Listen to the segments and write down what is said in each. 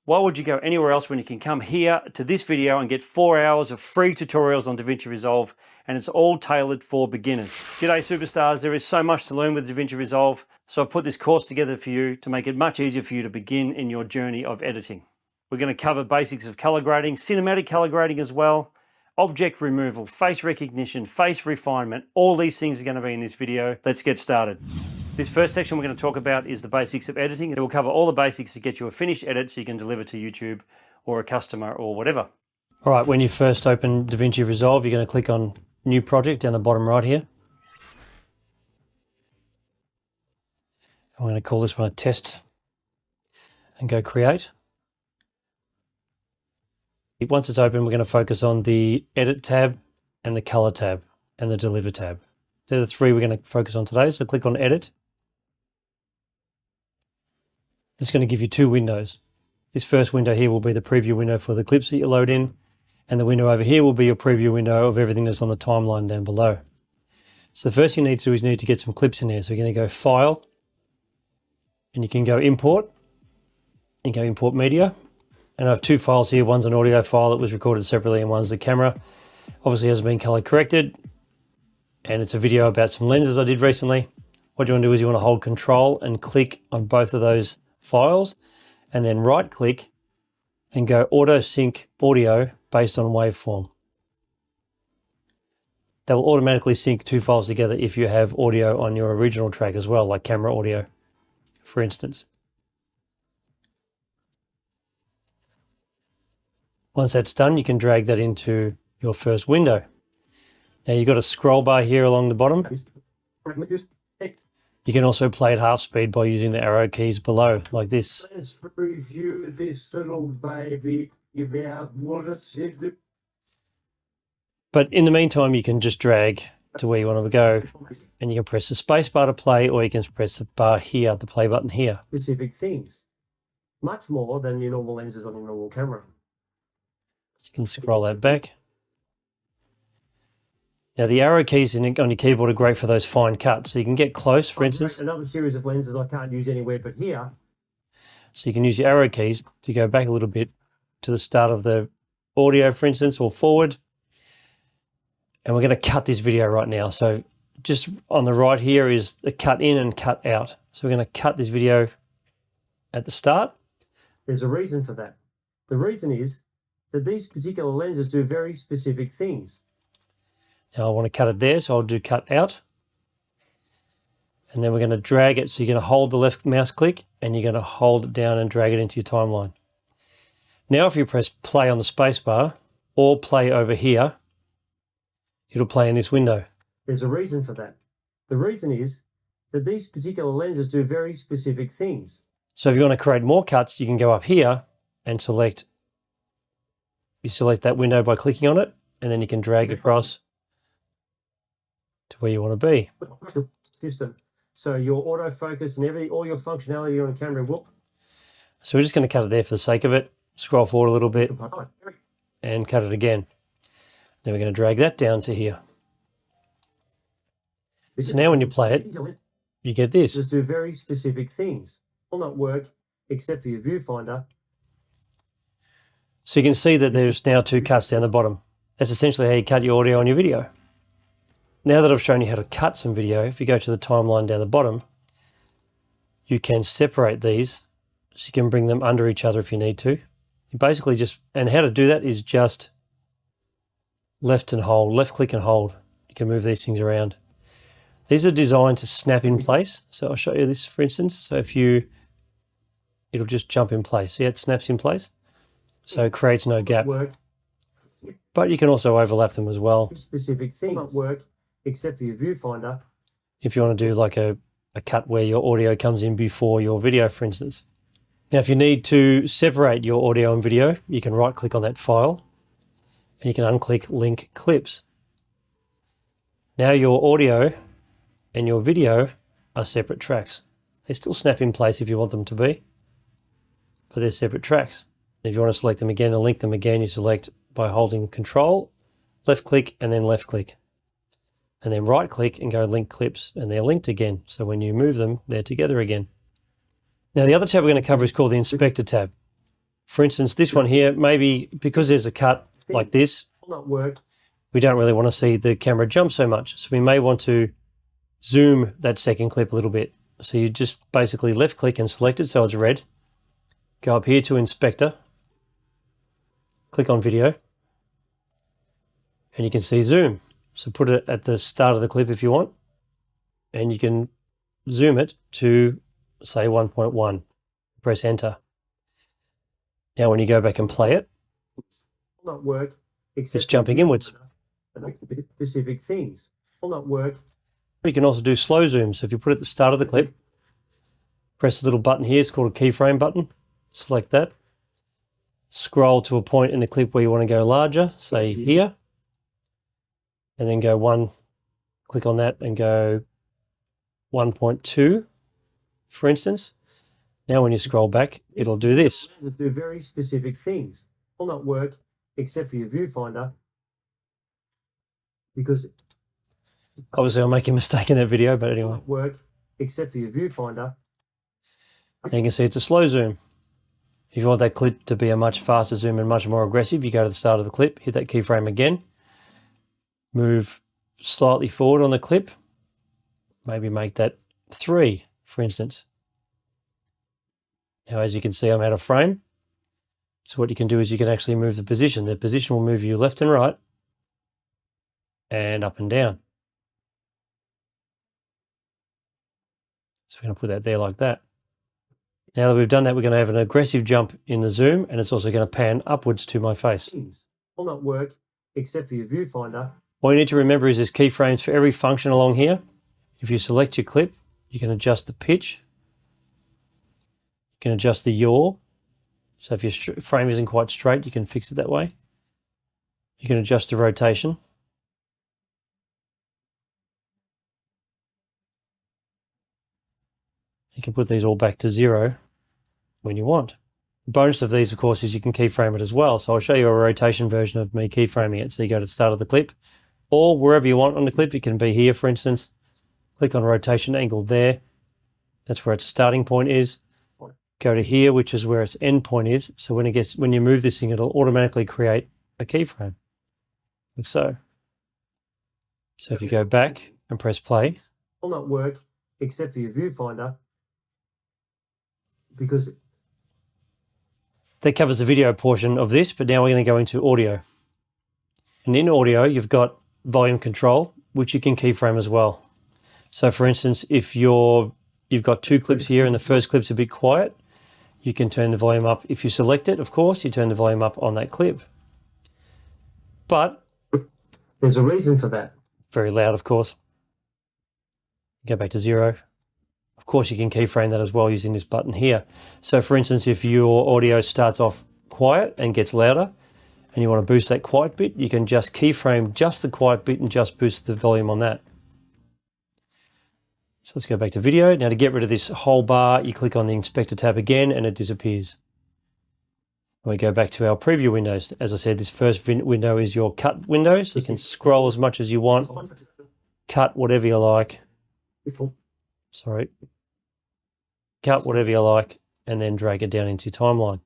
Why would you go anywhere else when you can come here to this video and get 4 hours of free tutorials on DaVinci Resolve, and it's all tailored for beginners. G'day superstars, there is so much to learn with DaVinci Resolve, so I've put this course together for you to make it much easier for you to begin in your journey of editing. We're going to cover basics of color grading, cinematic color grading as well, object removal, face recognition, face refinement. All these things are going to be in this video. Let's get started. This first section we're going to talk about is the basics of editing. It will cover all the basics to get you a finished edit so you can deliver to YouTube or a customer or whatever. All right, when you first open DaVinci Resolve, you're going to click on New Project down the bottom right here. I'm going to call this one a test and go Create. Once it's open, we're going to focus on the Edit tab and the Color tab and the Deliver tab. They're the three we're going to focus on today, so click on Edit. It's going to give you two windows. This first window here will be the preview window for the clips that you load in, and the window over here will be your preview window of everything that's on the timeline down below. So the first thing you need to do is you need to get some clips in here. So we're going to go File, and you can go Import, and go Import Media. And I have two files here. One's an audio file that was recorded separately, and one's the camera. Obviously hasn't been color corrected, and it's a video about some lenses I did recently. What you want to do is you want to hold Control and click on both of those files, and then right click and go Auto Sync Audio based on waveform. That will automatically sync two files together if you have audio on your original track as well, like camera audio, for instance. Once that's done, you can drag that into your first window. Now you've got a scroll bar here along the bottom. You can also play at half speed by using the arrow keys below, like this. Let's review this little baby. You want to see the... But in the meantime, you can just drag to where you want to go, and you can press the space bar to play, or you can press the bar here, the play button here. Specific things. Much more than your normal lenses on your normal camera. So you can scroll that back. Now the arrow keys on your keyboard are great for those fine cuts. So you can get close, for instance. Another series of lenses I can't use anywhere but here. So you can use your arrow keys to go back a little bit to the start of the audio, for instance, or forward. And we're going to cut this video right now. So just on the right here is the cut in and cut out. So we're going to cut this video at the start. There's a reason for that. The reason is that these particular lenses do very specific things. Now I want to cut it there, so I'll do cut out. And then we're going to drag it. So you're going to hold the left mouse click and you're going to hold it down and drag it into your timeline. Now if you press play on the space bar or play over here, it'll play in this window. There's a reason for that. The reason is that these particular lenses do very specific things. So if you want to create more cuts, you can go up here and select that window by clicking on it, and then you can drag across to where you want to be. System. So your autofocus and everything, all your functionality on a camera will. So we're just going to cut it there for the sake of it. Scroll forward a little bit and cut it again. Then we're going to drag that down to here. So now when you play it, you get this. Just do very specific things. Will not work except for your viewfinder. So you can see that there's now two cuts down the bottom. That's essentially how you cut your audio on your video. Now that I've shown you how to cut some video, if you go to the timeline down the bottom, you can separate these so you can bring them under each other if you need to. You basically just, and how to do that is just left click and hold. You can move these things around. These are designed to snap in place. So I'll show you this for instance. So it'll just jump in place. See how it snaps in place? So it creates no gap. But you can also overlap them as well. Specific things not work except for your viewfinder. If you want to do like a cut where your audio comes in before your video, for instance. Now, if you need to separate your audio and video, you can right click on that file and you can unclick Link Clips. Now your audio and your video are separate tracks. They still snap in place if you want them to be, but they're separate tracks. If you want to select them again and link them again, you select by holding Control, left click, and then left click. And then right click and go Link Clips, and they're linked again. So when you move them, they're together again. Now the other tab we're going to cover is called the Inspector tab. For instance, this one here, maybe because there's a cut like this, will not work. we don't really want to see the camera jump so much. So we may want to zoom that second clip a little bit. So you just basically left click and select it so it's red. Go up here to Inspector, click on Video, and you can see zoom. So put it at the start of the clip if you want, and you can zoom it to say 1.1. Press Enter. Now when you go back and play it, Will not work. it's jumping inwards. Specific things will not work. You can also do slow zoom. So if you put it at the start of the clip, press the little button here, it's called a keyframe button. Select that. Scroll to a point in the clip where you want to go larger, say here. And then go one, click on that and go 1.2, for instance. Now when you scroll back, it'll do this. Do very specific things will not work except for your viewfinder, because Obviously, I'll make a mistake in that video, but anyway. work except for your viewfinder. Now you can see it's a slow zoom. If you want that clip to be a much faster zoom and much more aggressive, you go to the start of the clip, hit that keyframe again, move slightly forward on the clip, maybe make that 3, for instance. Now, as you can see, I'm out of frame. So what you can do is you can actually move the position. The position will move you left and right and up and down. So we're going to put that there like that. Now that we've done that, we're going to have an aggressive jump in the zoom, and it's also going to pan upwards to my face. Will not work except for your viewfinder. All you need to remember is there's keyframes for every function along here. If you select your clip, you can adjust the pitch. You can adjust the yaw. So if your frame isn't quite straight, you can fix it that way. You can adjust the rotation. You can put these all back to 0 when you want. The bonus of these, of course, is you can keyframe it as well. So I'll show you a rotation version of me keyframing it. So you go to the start of the clip, or wherever you want on the clip. It can be here, for instance. Click on rotation angle there. That's where its starting point is. Go to here, which is where its end point is. So when you move this thing, it'll automatically create a keyframe, like so. So if you go back and press play, Will not work except for your viewfinder, because that covers the video portion of this. But now we're going to go into audio. And in audio, you've got volume control, which you can keyframe as well. So for instance, if you've got 2 clips here and the first clip's a bit quiet, you can turn the volume up. If you select it, of course, you turn the volume up on that clip. But there's a reason for that. Very loud, of course. Go back to 0. Of course, you can keyframe that as well using this button here. So for instance, if your audio starts off quiet and gets louder, and you want to boost that quiet bit, you can just keyframe just the quiet bit and just boost the volume on that. So let's go back to video. Now to get rid of this whole bar, you click on the Inspector tab again and it disappears. We go back to our preview windows. As I said, this first window is your cut windows. You can scroll as much as you want, cut whatever you like. Sorry. Cut whatever you like and then drag it down into timeline.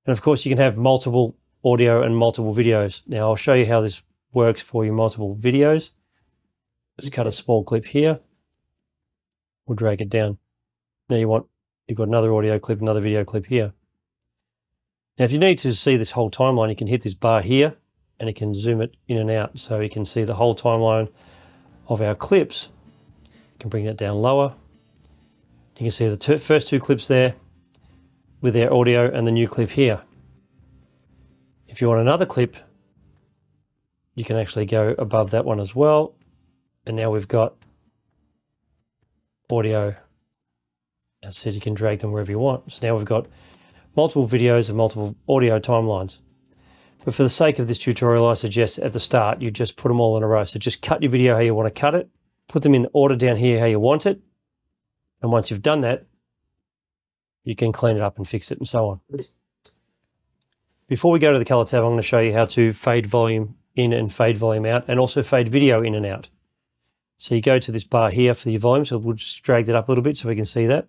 And of course you can have multiple audio and multiple videos. Now I'll show you how this works for your multiple videos. Let's cut a small clip here. We'll drag it down. Now you've got another audio clip, another video clip here. Now if you need to see this whole timeline, you can hit this bar here and it can zoom it in and out. So you can see the whole timeline of our clips. You can bring that down lower. You can see the first 2 clips there with their audio and the new clip here. If you want another clip, you can actually go above that one as well. And now we've got audio. As I said, you can drag them wherever you want. So now we've got multiple videos and multiple audio timelines. But for the sake of this tutorial, I suggest at the start, you just put them all in a row. So just cut your video how you want to cut it. Put them in order down here how you want it. And once you've done that, you can clean it up and fix it and so on. Before we go to the color tab, I'm going to show you how to fade volume in and fade volume out, and also fade video in and out. So you go to this bar here for your volume, so we'll just drag that up a little bit so we can see that.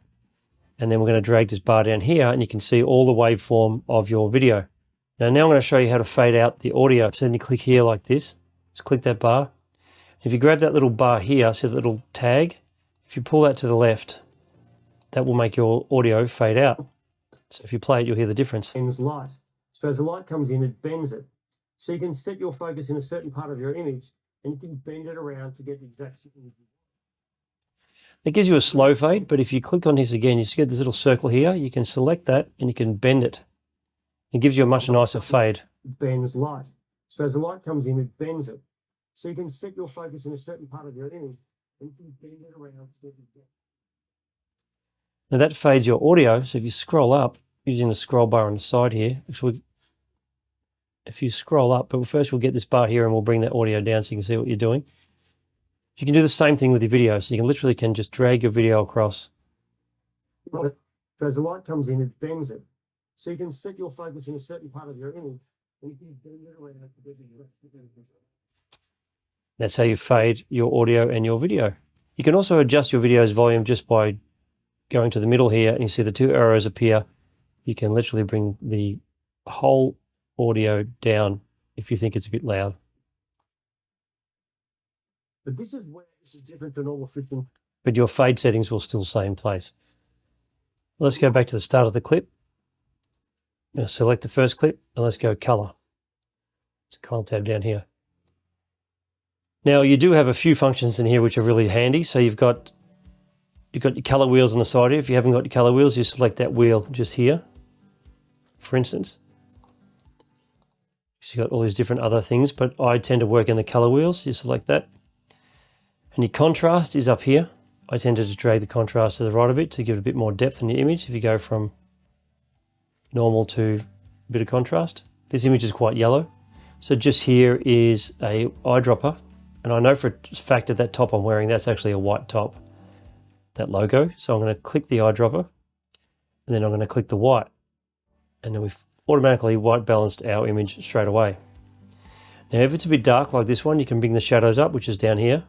And then we're going to drag this bar down here and you can see all the waveform of your video. Now I'm going to show you how to fade out the audio. So then you click here like this, just click that bar. If you grab that little bar here, see the little tag, if you pull that to the left, that will make your audio fade out. So if you play it, you'll hear the difference. Bends light. So as the light comes in, it bends it. So you can set your focus in a certain part of your image and you can bend it around to get the exact image. It gives you a slow fade, but if you click on this again, you see this little circle here, you can select that and you can bend it. It gives you a much nicer fade. It bends light. So as the light comes in, it bends it. So you can set your focus in a certain part of your image and you can bend it around to get the exact. Now that fades your audio, so if you scroll up, using the scroll bar on the side here, actually, if you scroll up, but first we'll get this bar here and we'll bring that audio down so you can see what you're doing. You can do the same thing with your video, so you can literally just drag your video across. So as the light comes in, it bends it. So you can set your focus in a certain part of your image and you can bend it around to get the exact. That's how you fade your audio and your video. You can also adjust your video's volume just by going to the middle here and you see the two arrows appear. You can literally bring the whole audio down if you think it's a bit loud. But this is where this is different to normal 15. But your fade settings will still stay in place. Let's go back to the start of the clip. Now select the first clip and let's go color. It's a color tab down here. Now you do have a few functions in here which are really handy. So you've got your color wheels on the side here. If you haven't got your color wheels, you select that wheel just here, for instance. So you've got all these different other things, but I tend to work in the color wheels. You select that. And your contrast is up here. I tend to just drag the contrast to the right a bit to give it a bit more depth in your image. If you go from normal to a bit of contrast. This image is quite yellow. So just here is a eyedropper. And I know for a fact that top I'm wearing, that's actually a white top, that logo. So I'm going to click the eyedropper and then I'm going to click the white. And then we've automatically white balanced our image straight away. Now if it's a bit dark like this one, you can bring the shadows up, which is down here.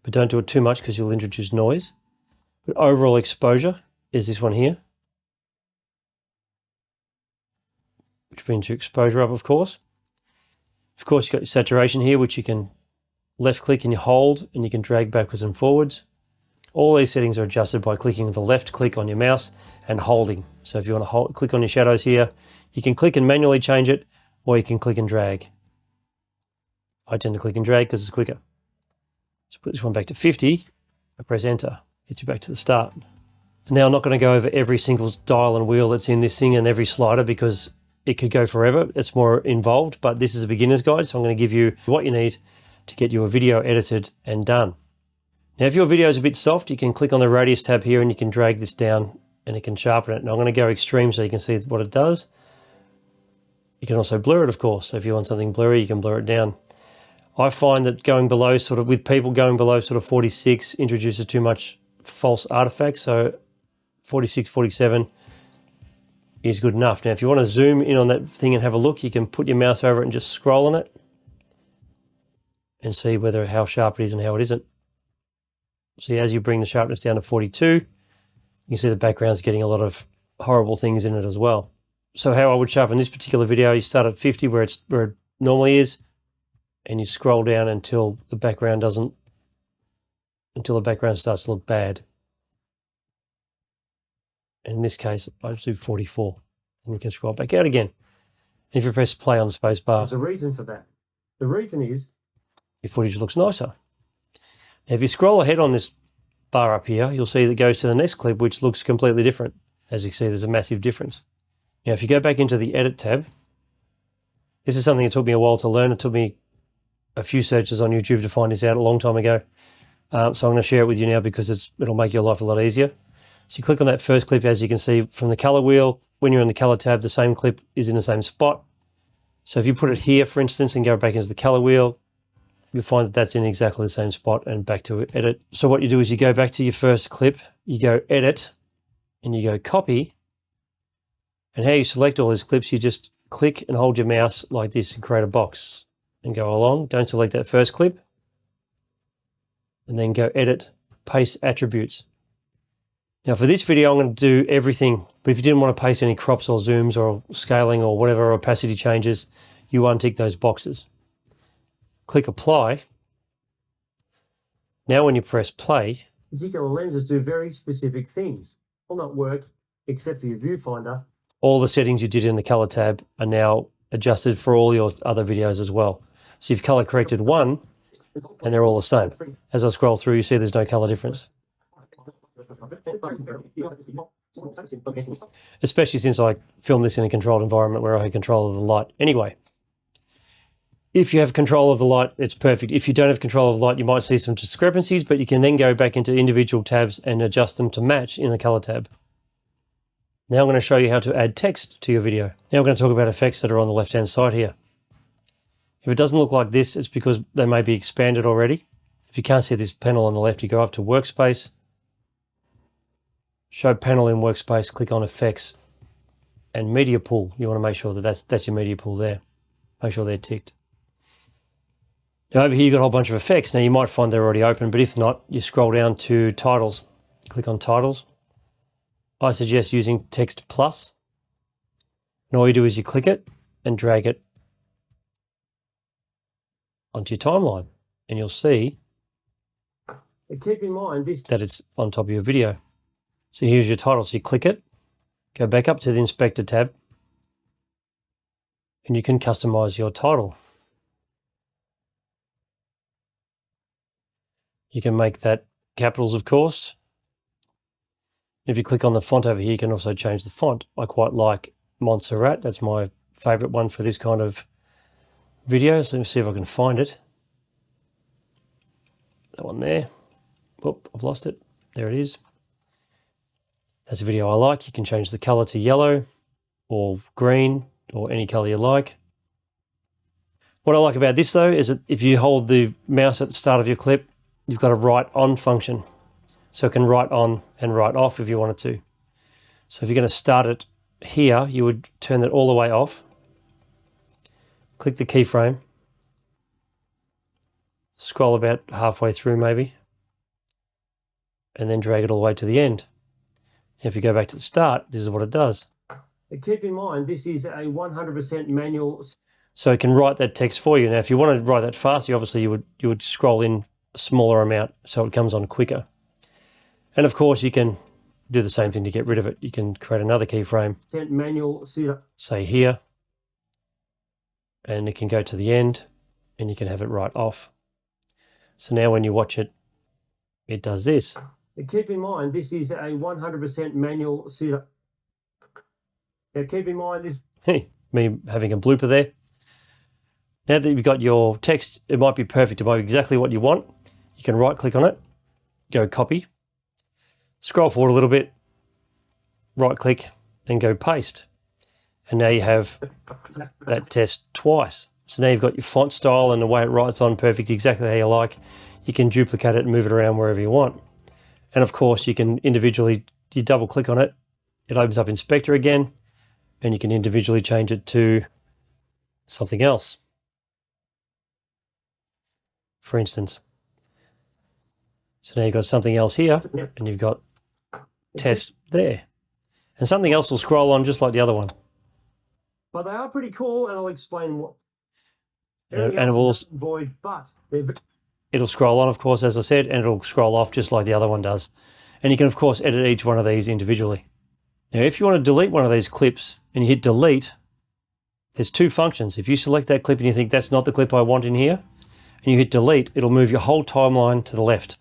But don't do it too much because you'll introduce noise. But overall exposure is this one here, which brings your exposure up, of course. Of course, you've got your saturation here, which you can left click and you hold, and you can drag backwards and forwards. All these settings are adjusted by clicking the left click on your mouse and holding. So if you want to click on your shadows here, you can click and manually change it, or you can click and drag. I tend to click and drag because it's quicker. So put this one back to 50, I press enter, gets you back to the start. Now I'm not going to go over every single dial and wheel that's in this thing and every slider because it could go forever. It's more involved, but this is a beginner's guide, so I'm going to give you what you need to get your video edited and done. Now if your video is a bit soft, you can click on the radius tab here and you can drag this down and it can sharpen it. Now I'm going to go extreme so you can see what it does. You can also blur it, of course. So if you want something blurry, you can blur it down. I find that going below with people going below 46 introduces too much false artifacts. So 46, 47 is good enough. Now, if you want to zoom in on that thing and have a look, you can put your mouse over it and just scroll on it and see how sharp it is and how it isn't. See, as you bring the sharpness down to 42, you can see the background's getting a lot of horrible things in it as well. So how I would sharpen this particular video, you start at 50 where it normally is, and you scroll down until the background starts to look bad. In this case, I just do 44, and you can scroll back out again. And if you press play on the space bar, there's a reason for that. The reason is your footage looks nicer. Now, if you scroll ahead on this bar up here, you'll see that it goes to the next clip, which looks completely different. As you can see, there's a massive difference. Now, if you go back into the Edit tab, this is something that took me a while to learn. It took me a few searches on YouTube to find this out a long time ago. So I'm going to share it with you now because it'll make your life a lot easier. So you click on that first clip, as you can see from the color wheel. When you're in the color tab, the same clip is in the same spot. So if you put it here, for instance, and go back into the color wheel, you'll find that that's in exactly the same spot and back to edit. So what you do is you go back to your first clip, you go edit, and you go copy. And how you select all these clips, you just click and hold your mouse like this and create a box and go along. Don't select that first clip. And then go edit, paste attributes. Now for this video, I'm going to do everything, but if you didn't want to paste any crops or zooms or scaling or whatever opacity changes, you untick those boxes. Click apply. Now when you press play, particular lenses do very specific things. Will not work except for your viewfinder. All the settings you did in the color tab are now adjusted for all your other videos as well. So you've color corrected one and they're all the same. As I scroll through, you see there's no color difference. Especially since I filmed this in a controlled environment where I had control of the light. Anyway, if you have control of the light, it's perfect. If you don't have control of the light, you might see some discrepancies, but you can then go back into individual tabs and adjust them to match in the color tab. Now I'm going to show you how to add text to your video. Now we're going to talk about effects that are on the left-hand side here. If it doesn't look like this, it's because they may be expanded already. If you can't see this panel on the left, you go up to Workspace, Show Panel in Workspace, click on Effects, and Media Pool. You want to make sure that that's your media pool there. Make sure they're ticked. Now over here you've got a whole bunch of effects. Now you might find they're already open, but if not, you scroll down to Titles. Click on Titles. I suggest using Text Plus. And all you do is you click it and drag it onto your timeline. And you'll see keep in mind this that it's on top of your video. So here's your title. So you click it, go back up to the Inspector tab, and you can customize your title. You can make that capitals, of course. If you click on the font over here, you can also change the font. I quite like Montserrat. That's my favorite one for this kind of video. So let me see if I can find it. That one there. Whoop, I've lost it. There it is. That's a video I like. You can change the color to yellow or green or any color you like. What I like about this though is that if you hold the mouse at the start of your clip, you've got a write on function. So it can write on and write off if you wanted to. So if you're going to start it here, you would turn that all the way off. Click the keyframe. Scroll about halfway through maybe. And then drag it all the way to the end. If you go back to the start, this is what it does. keep in mind this is a 100% manual. So it can write that text for you. Now if you want to write that faster, obviously you would scroll in a smaller amount so it comes on quicker. And of course you can do the same thing to get rid of it. You can create another keyframe. Manual say here. And it can go to the end and you can have it right off. So now when you watch it, it does this. Keep in mind this is a 100% manual setup. Now keep in mind this. Hey, me having a blooper there. Now that you've got your text, it might be perfect. It might be exactly what you want. You can right click on it, go copy, scroll forward a little bit, right click and go paste. And now you have that text twice. So now you've got your font style and the way it writes on perfect, exactly how you like. You can duplicate it and move it around wherever you want. And of course you can individually, you double click on it, it opens up Inspector again, and you can individually change it to something else. For instance. So now you've got something else here, and you've got test there. And something else will scroll on just like the other one. But they are pretty cool, and I'll explain what. And it will void, but it'll scroll on, of course, as I said, and it'll scroll off just like the other one does. And you can, of course, edit each one of these individually. Now, if you want to delete one of these clips and you hit delete, there's two functions. If you select that clip and you think that's not the clip I want in here, and you hit delete, it'll move your whole timeline to the left.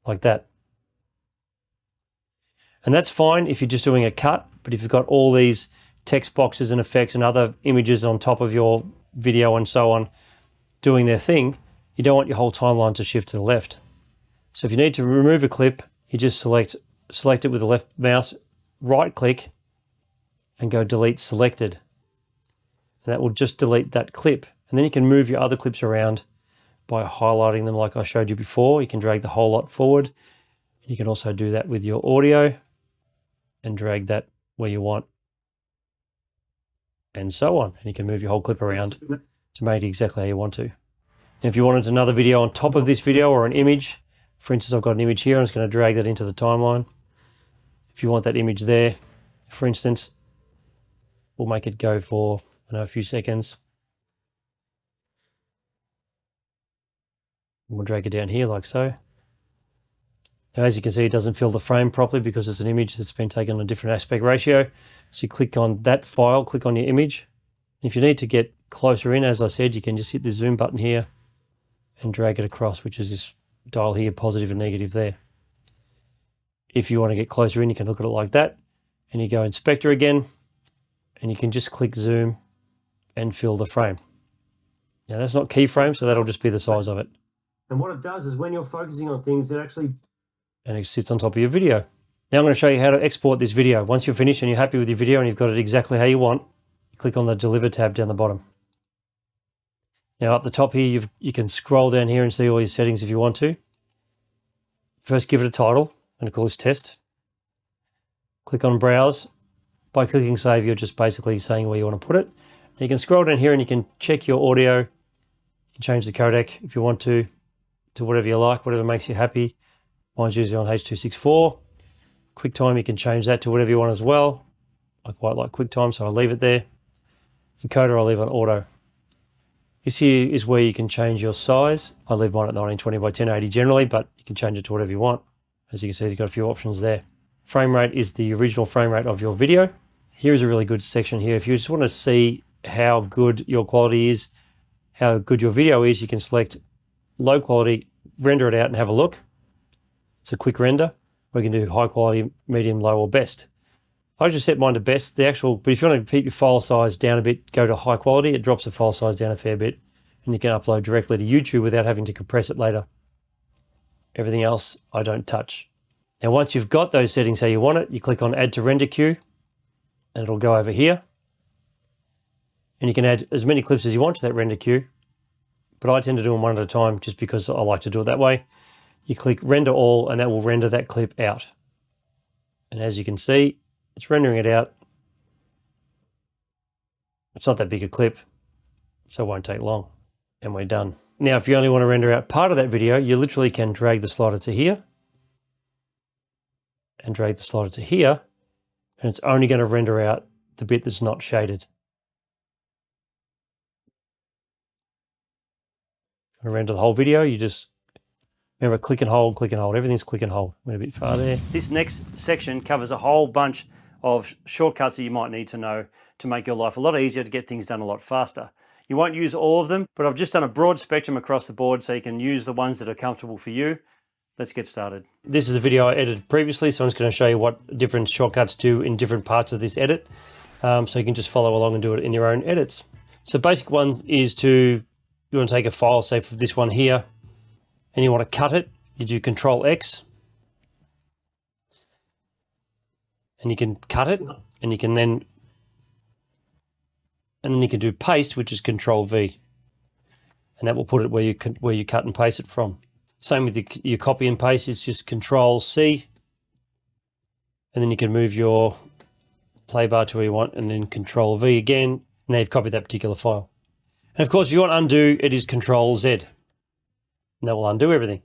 Like that. And that's fine if you're just doing a cut, but if you've got all these text boxes and effects and other images on top of your video and so on doing their thing, you don't want your whole timeline to shift to the left. So if you need to remove a clip, you just select it with the left mouse, right click, and go delete selected. And that will just delete that clip. And then you can move your other clips around by highlighting them like I showed you before. You can drag the whole lot forward. You can also do that with your audio and drag that where you want. And so on. And you can move your whole clip around to make it exactly how you want to. And if you wanted another video on top of this video or an image, For instance, I've got an image here. I'm just going to drag that into the timeline. If you want that image there, for instance, we'll make it go for, I don't know, a few seconds. We'll drag it down here like so. Now, as you can see, it doesn't fill the frame properly because it's an image that's been taken on a different aspect ratio. So you click on that file, click on your image. If you need to get closer in, as I said, you can just hit the zoom button here and drag it across, which is this dial here, positive and negative there. If you want to get closer in, you can look at it like that. And you go inspector again, and you can just click zoom and fill the frame. Now that's not keyframe, so that'll just be the size of it. And what it does is when you're focusing on things, it actually... And it sits on top of your video. Now I'm going to show you how to export this video. Once you're finished and you're happy with your video and you've got it exactly how you want, click on the Deliver tab down the bottom. Now up the top here, you can scroll down here and see all your settings if you want to. First, give it a title. I'm going to call this Test. Click on Browse. By clicking Save, you're just basically saying where you want to put it. Now you can scroll down here and you can check your audio. You can change the codec if you want to whatever you like, whatever makes you happy. Mine's usually on H.264. QuickTime, you can change that to whatever you want as well. I quite like QuickTime, so I'll leave it there. Encoder, I'll leave on Auto. This here is where you can change your size. I leave mine at 1920 by 1080 generally, but you can change it to whatever you want. As you can see, you've got a few options there. Frame rate is the original frame rate of your video. Here's a really good section here. If you just want to see how good your quality is, how good your video is, you can select low quality, render it out and have a look. It's a quick render. We can do high quality, medium, low, or best. I just set mine to best. But if you want to keep your file size down a bit, go to high quality. It drops the file size down a fair bit, and you can upload directly to YouTube without having to compress it later. Everything else I don't touch. Now, once you've got those settings how you want it, you click on Add to Render Queue, and it'll go over here. And you can add as many clips as you want to that render queue, but I tend to do them one at a time just because I like to do it that way. You click Render All, and that will render that clip out. And as you can see, it's rendering it out. It's not that big a clip, so it won't take long. And we're done. Now, if you only want to render out part of that video, you literally can drag the slider to here and drag the slider to here, and it's only going to render out the bit that's not shaded. To render the whole video, you just remember click and hold, everything's click and hold. Went a bit far there. This next section covers a whole bunch of shortcuts that you might need to know to make your life a lot easier, to get things done a lot faster. You won't use all of them, but I've just done a broad spectrum across the board so you can use the ones that are comfortable for you. Let's get started. This is a video I edited previously, so I'm just going to show you what different shortcuts do in different parts of this edit, so you can just follow along and do it in your own edits. So basic one is you want to take a file, say for this one here, and you want to cut it. You do Control X, and you can cut it, and you can then you can do paste, which is Control V, and that will put it where you cut and paste it from. Same with your copy and paste, it's just Control C, and then you can move your play bar to where you want, and then Control V again, and now you've copied that particular file. And of course, if you want to undo, it is Control Z, and that will undo everything.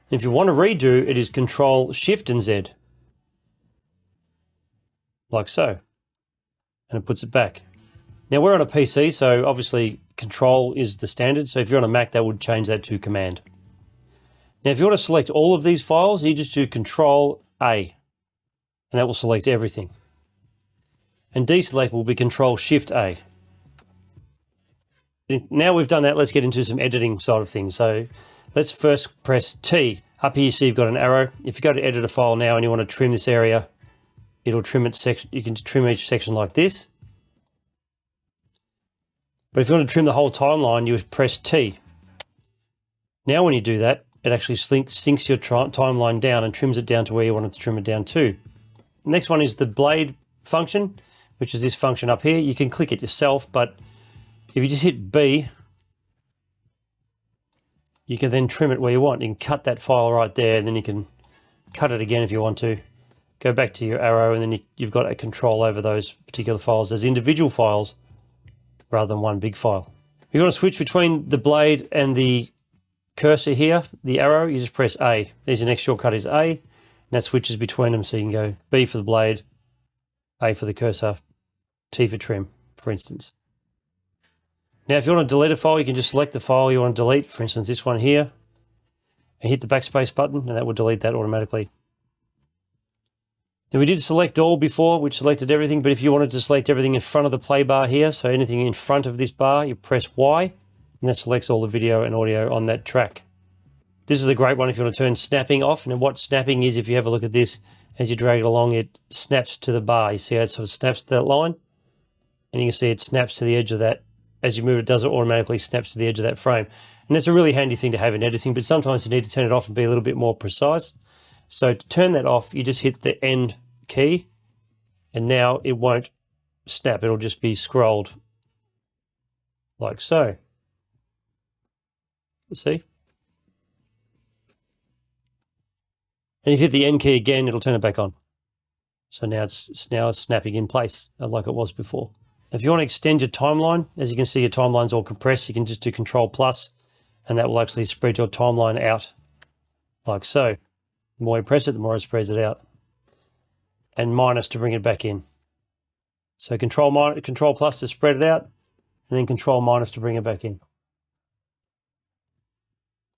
And if you want to redo, it is Control Shift and Z, like so, and it puts it back. Now we're on a PC, so obviously Control is the standard. So if you're on a Mac, that would change that to Command. Now if you want to select all of these files, you just do Control A, and that will select everything. And deselect will be Control Shift A. Now we've done that, let's get into some editing side of things. So let's first press T. Up here you see you've got an arrow. If you go to edit a file now and you want to trim this area, it'll trim it you can trim each section like this. But if you want to trim the whole timeline, you would press T. Now when you do that, it actually sinks your timeline down and trims it down to where you want it to trim it down to. The next one is the blade function, which is this function up here. You can click it yourself, but if you just hit B, you can then trim it where you want. You can cut that file right there, and then you can cut it again if you want to. Go back to your arrow, and then you've got a control over those particular files as individual files rather than one big file. If you want to switch between the blade and the cursor here, the arrow, you just press A. There's your next shortcut is A, and that switches between them, so you can go B for the blade, A for the cursor, T for trim, for instance. Now if you want to delete a file, you can just select the file you want to delete, for instance this one here, and hit the backspace button, and that will delete that automatically. Now we did select all before, which selected everything, but if you wanted to select everything in front of the play bar here, so anything in front of this bar, you press Y, and that selects all the video and audio on that track. This is a great one if you want to turn snapping off, and what snapping is, if you have a look at this, as you drag it along, it snaps to the bar. You see how it sort of snaps to that line? And you can see it snaps to the edge of that. As you move it, does it automatically snaps to the edge of that frame. And that's a really handy thing to have in editing, but sometimes you need to turn it off and be a little bit more precise. So to turn that off, you just hit the end key, and now it won't snap. It'll just be scrolled like so. You see? And if you hit the end key again, it'll turn it back on. So now it's snapping in place like it was before. If you want to extend your timeline, as you can see, your timeline's all compressed. You can just do Control+, and that will actually spread your timeline out like so. The more you press it, the more it spreads it out. And minus to bring it back in. So Control plus to spread it out, and then Control minus to bring it back in.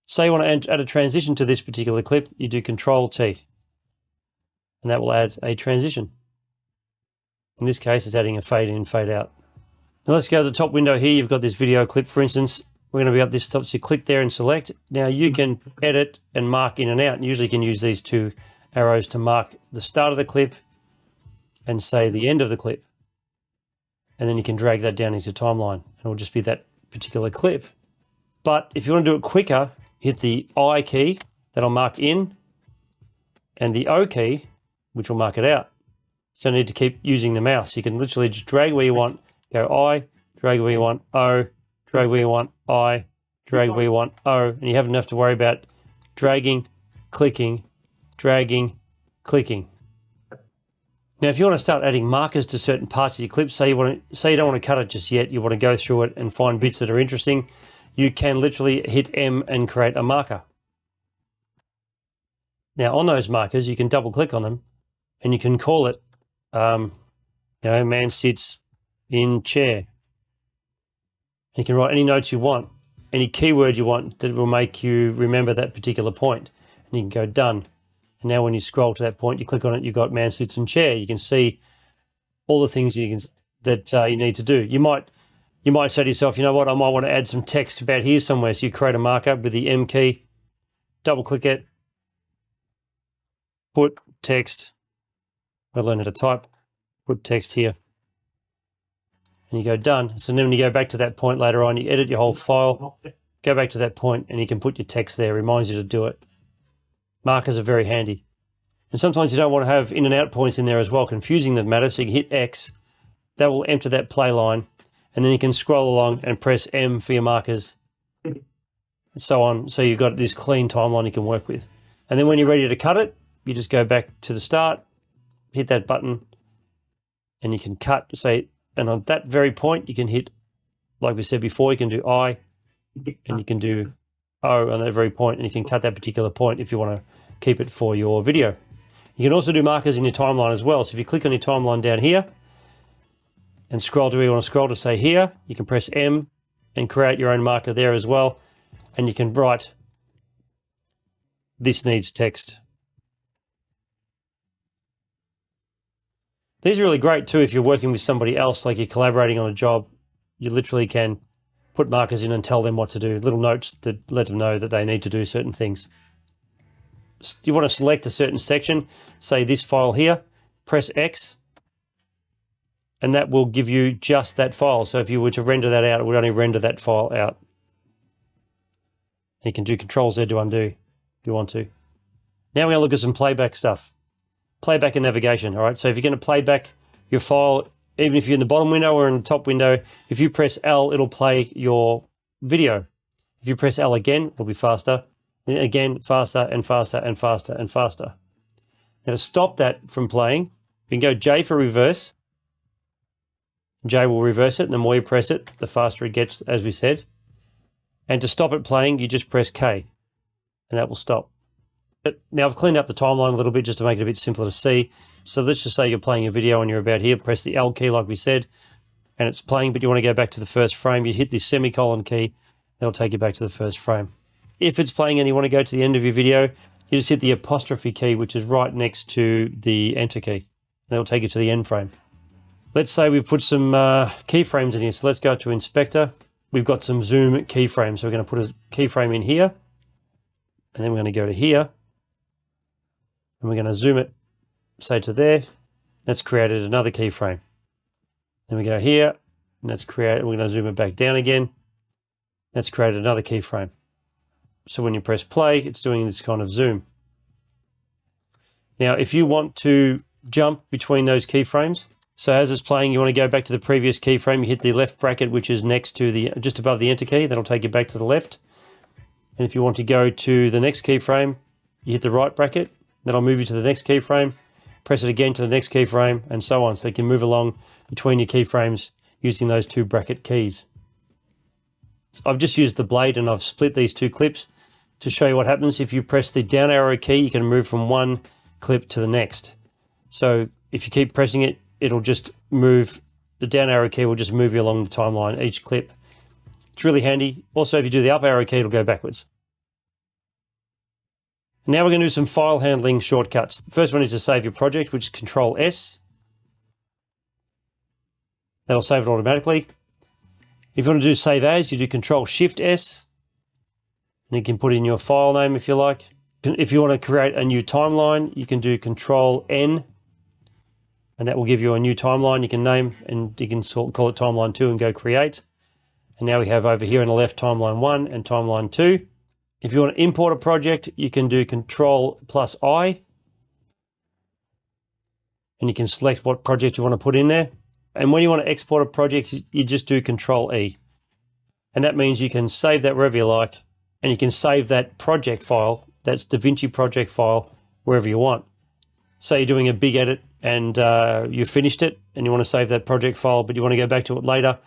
Say you want to add a transition to this particular clip, you do Control T, and that will add a transition. In this case, it's adding a fade in, fade out. Now let's go to the top window here. You've got this video clip, for instance. We're going to be up this top, so you click there and select. Now you can edit and mark in and out. And usually you can use these two arrows to mark the start of the clip and say the end of the clip. And then you can drag that down into timeline, and it'll just be that particular clip. But if you want to do it quicker, hit the I key, that'll mark in, and the O key, which will mark it out. So you need to keep using the mouse. You can literally just drag where you want, go I, drag where you want, O, drag where you want, I, drag where you want, O, and you haven't have to worry about dragging, clicking, dragging, clicking. Now, if you want to start adding markers to certain parts of your clip, say you don't want to cut it just yet, you want to go through it and find bits that are interesting, you can literally hit M and create a marker. Now, on those markers, you can double click on them, and you can call it, man sits in chair. You can write any notes you want, any keyword you want that will make you remember that particular point. And you can go done. And now when you scroll to that point, you click on it, you've got man sits in chair. You can see all the things you need to do. You might say to yourself, you know what, I might want to add some text about here somewhere. So you create a marker with the M key, double click it, put text. I learned how to type, put text here, and you go done. So then when you go back to that point later on, you edit your whole file, go back to that point, and you can put your text there. It reminds you to do it. Markers are very handy. And sometimes you don't want to have in and out points in there as well, confusing the matter. So you can hit X, that will enter that play line, and then you can scroll along and press M for your markers, and so on. So you've got this clean timeline you can work with. And then when you're ready to cut it, you just go back to the start, hit that button, and you can cut, say, and on that very point, you can hit, like we said before, you can do I, and you can do O on that very point, and you can cut that particular point if you want to keep it for your video. You can also do markers in your timeline as well. So if you click on your timeline down here and scroll to where you want to scroll to say here, you can press M and create your own marker there as well. And you can write, this needs text. These are really great too if you're working with somebody else, like you're collaborating on a job. You literally can put markers in and tell them what to do, little notes that let them know that they need to do certain things. You want to select a certain section, say this file here, press X, and that will give you just that file. So if you were to render that out, it would only render that file out. You can do Control Z to undo if you want to. Now we're going to look at some playback stuff. Playback and navigation, all right? So if you're going to play back your file, even if you're in the bottom window or in the top window, if you press L, it'll play your video. If you press L again, it'll be faster. And again, faster and faster and faster and faster. Now to stop that from playing, you can go J for reverse. J will reverse it, and the more you press it, the faster it gets, as we said. And to stop it playing, you just press K, and that will stop. But now I've cleaned up the timeline a little bit just to make it a bit simpler to see. So let's just say you're playing a video and you're about here, press the L key like we said, and it's playing, but you want to go back to the first frame. You hit this semicolon key, that'll take you back to the first frame. If it's playing and you want to go to the end of your video, you just hit the apostrophe key, which is right next to the enter key. That'll take you to the end frame. Let's say we've put some keyframes in here. So let's go to Inspector. We've got some zoom keyframes. So we're going to put a keyframe in here, and then we're going to go to here, and we're going to zoom it, say to there. That's created another keyframe. Then we go here, and that's created, we're going to zoom it back down again. That's created another keyframe. So when you press play, it's doing this kind of zoom. Now, if you want to jump between those keyframes, so as it's playing, you want to go back to the previous keyframe, you hit the left bracket, which is next to the, just above the enter key, that'll take you back to the left. And if you want to go to the next keyframe, you hit the right bracket, that'll move you to the next keyframe, press it again to the next keyframe, and so on. So you can move along between your keyframes using those two bracket keys. So I've just used the blade and I've split these two clips to show you what happens. If you press the down arrow key, you can move from one clip to the next. So if you keep pressing it, it'll just move, the down arrow key will just move you along the timeline, each clip. It's really handy. Also, if you do the up arrow key, it'll go backwards. Now we're going to do some file handling shortcuts. The first one is to save your project, which is Control S. That'll save it automatically. If you want to do save as, you do Control Shift S. And you can put in your file name if you like. If you want to create a new timeline, you can do Control N. And that will give you a new timeline you can name, and you can call it timeline 2 and go create. And now we have over here on the left timeline 1 and timeline 2. If you want to import a project, you can do Control plus I. And you can select what project you want to put in there. And when you want to export a project, you just do Control E. And that means you can save that wherever you like, and you can save that project file, that's DaVinci project file, wherever you want. Say you're doing a big edit and you finished it and you want to save that project file, but you want to go back to it later,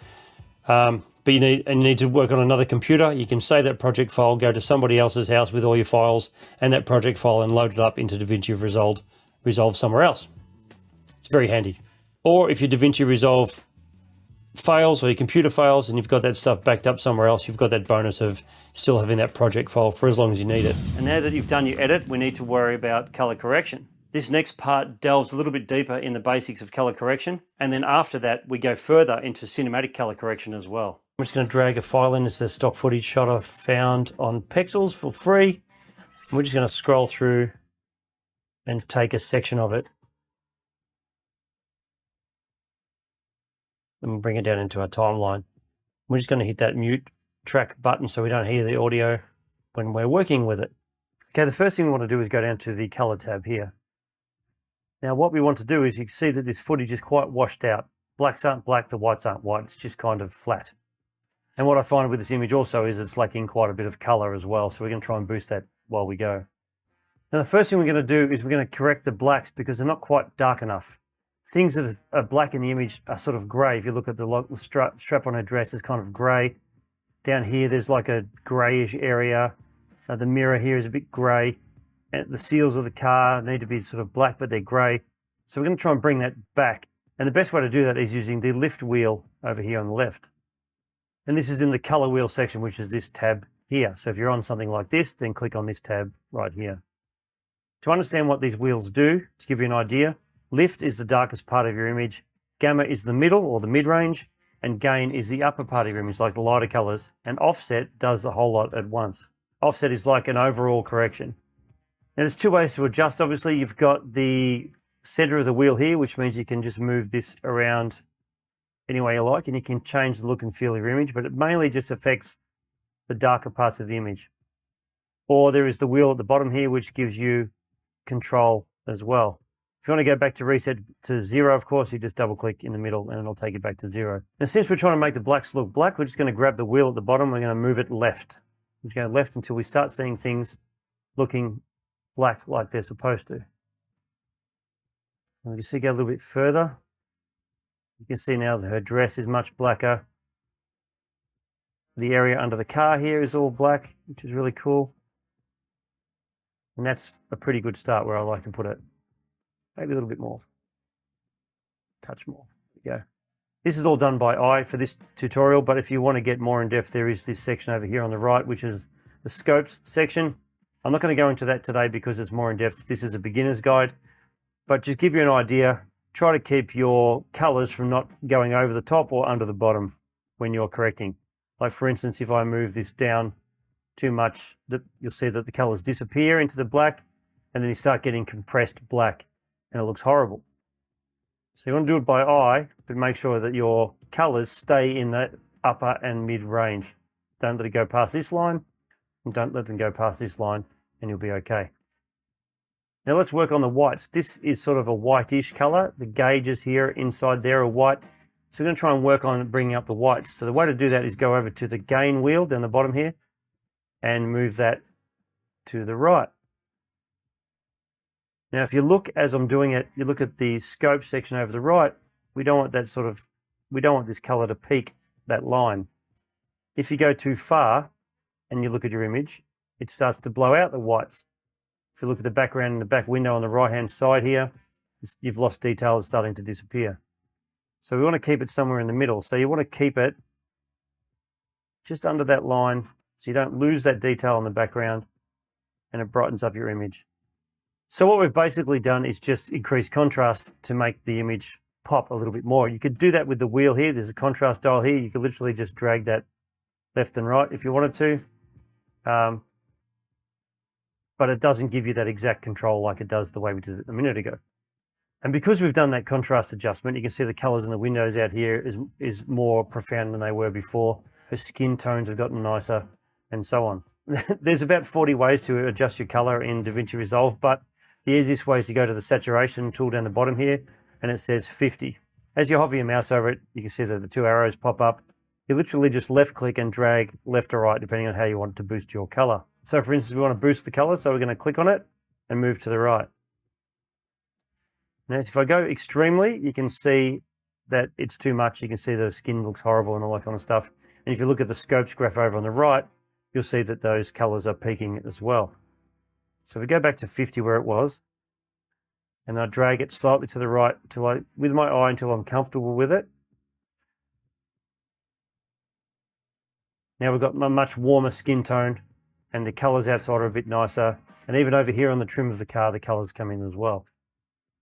but you need to work on another computer, you can save that project file, go to somebody else's house with all your files and that project file and load it up into DaVinci Resolve somewhere else. It's very handy. Or if your DaVinci Resolve fails or your computer fails and you've got that stuff backed up somewhere else, you've got that bonus of still having that project file for as long as you need it. And now that you've done your edit, we need to worry about color correction. This next part delves a little bit deeper in the basics of color correction, and then after that we go further into cinematic color correction as well. I'm just going to drag a file in. It's a stock footage shot I've found on Pexels for free. We're just going to scroll through and take a section of it and bring it down into our timeline. We're just going to hit that mute track button so we don't hear the audio when we're working with it. Okay, the first thing we want to do is go down to the color tab here. Now what we want to do is, you can see that this footage is quite washed out. Blacks aren't black, the whites aren't white, it's just kind of flat. And what I find with this image also is it's lacking quite a bit of color as well, so we're going to try and boost that while we go. Now the first thing we're going to do is we're going to correct the blacks because they're not quite dark enough. Things that are black in the image are sort of grey. If you look at the strap on her dress is kind of grey. Down here there's like a greyish area. The mirror here is a bit grey. And the seals of the car need to be sort of black, but they're grey. So we're going to try and bring that back. And the best way to do that is using the lift wheel over here on the left. And this is in the color wheel section, which is this tab here. So if you're on something like this, then click on this tab right here. To understand what these wheels do, to give you an idea, lift is the darkest part of your image, gamma is the middle or the mid-range, and gain is the upper part of your image, like the lighter colors, and offset does the whole lot at once. Offset is like an overall correction. Now there's two ways to adjust. Obviously you've got the center of the wheel here, which means you can just move this around any way you like, and you can change the look and feel of your image, but it mainly just affects the darker parts of the image. Or there is the wheel at the bottom here, which gives you control as well. If you want to go back to reset to 0, of course, you just double click in the middle and it'll take you back to 0. Now since we're trying to make the blacks look black, we're just going to grab the wheel at the bottom, we're going to move it left. We're just going left until we start seeing things looking black like they're supposed to. And you can see, go a little bit further. You can see now that her dress is much blacker. The area under the car here is all black, which is really cool. And that's a pretty good start where I like to put it. Maybe a little bit more. Touch more. There we go. This is all done by eye for this tutorial, but if you want to get more in depth, there is this section over here on the right, which is the scopes section. I'm not going to go into that today because it's more in depth. This is a beginner's guide, but just give you an idea, try to keep your colors from not going over the top or under the bottom when you're correcting. Like for instance, if I move this down too much, you'll see that the colors disappear into the black and then you start getting compressed black and it looks horrible. So you want to do it by eye, but make sure that your colors stay in the upper and mid range. Don't let it go past this line, and don't let them go past this line, and you'll be okay. Now let's work on the whites. This is sort of a whitish color. The gauges here inside there are white. So we're going to try and work on bringing up the whites. So the way to do that is go over to the gain wheel down the bottom here and move that to the right. Now, if you look as I'm doing it, you look at the scope section over the right, we don't want that we don't want this color to peak that line. If you go too far and you look at your image, it starts to blow out the whites. If you look at the background in the back window on the right-hand side here, you've lost detail, it's starting to disappear. So we want to keep it somewhere in the middle. So you want to keep it just under that line so you don't lose that detail in the background and it brightens up your image. So what we've basically done is just increase contrast to make the image pop a little bit more. You could do that with the wheel here. There's a contrast dial here. You could literally just drag that left and right if you wanted to. But it doesn't give you that exact control like it does the way we did it a minute ago. And because we've done that contrast adjustment, you can see the colors in the windows out here is more profound than they were before. Her skin tones have gotten nicer and so on. There's about 40 ways to adjust your color in DaVinci Resolve, but the easiest way is to go to the saturation tool down the bottom here, and it says 50. As you hover your mouse over it, you can see that the two arrows pop up. You literally just left click and drag left or right, depending on how you want to boost your color. So for instance, we want to boost the color, so we're going to click on it and move to the right. Now, if I go extremely, you can see that it's too much. You can see the skin looks horrible and all that kind of stuff. And if you look at the scopes graph over on the right, you'll see that those colors are peaking as well. So we go back to 50 where it was, and I drag it slightly to the right with my eye until I'm comfortable with it. Now we've got a much warmer skin tone, and the colors outside are a bit nicer. And even over here on the trim of the car, the colors come in as well.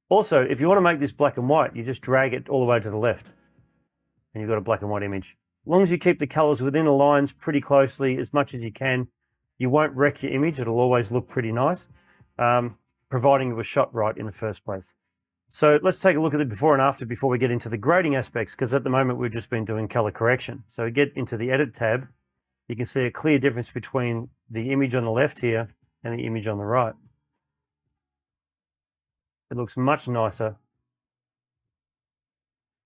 Also, if you want to make this black and white, you just drag it all the way to the left, and you've got a black and white image. As long as you keep the colors within the lines pretty closely, as much as you can, you won't wreck your image. It'll always look pretty nice, providing it was shot right in the first place. So let's take a look at the before and after before we get into the grading aspects, because at the moment we've just been doing color correction. So we get into the edit tab, you can see a clear difference between the image on the left here and the image on the right. It looks much nicer,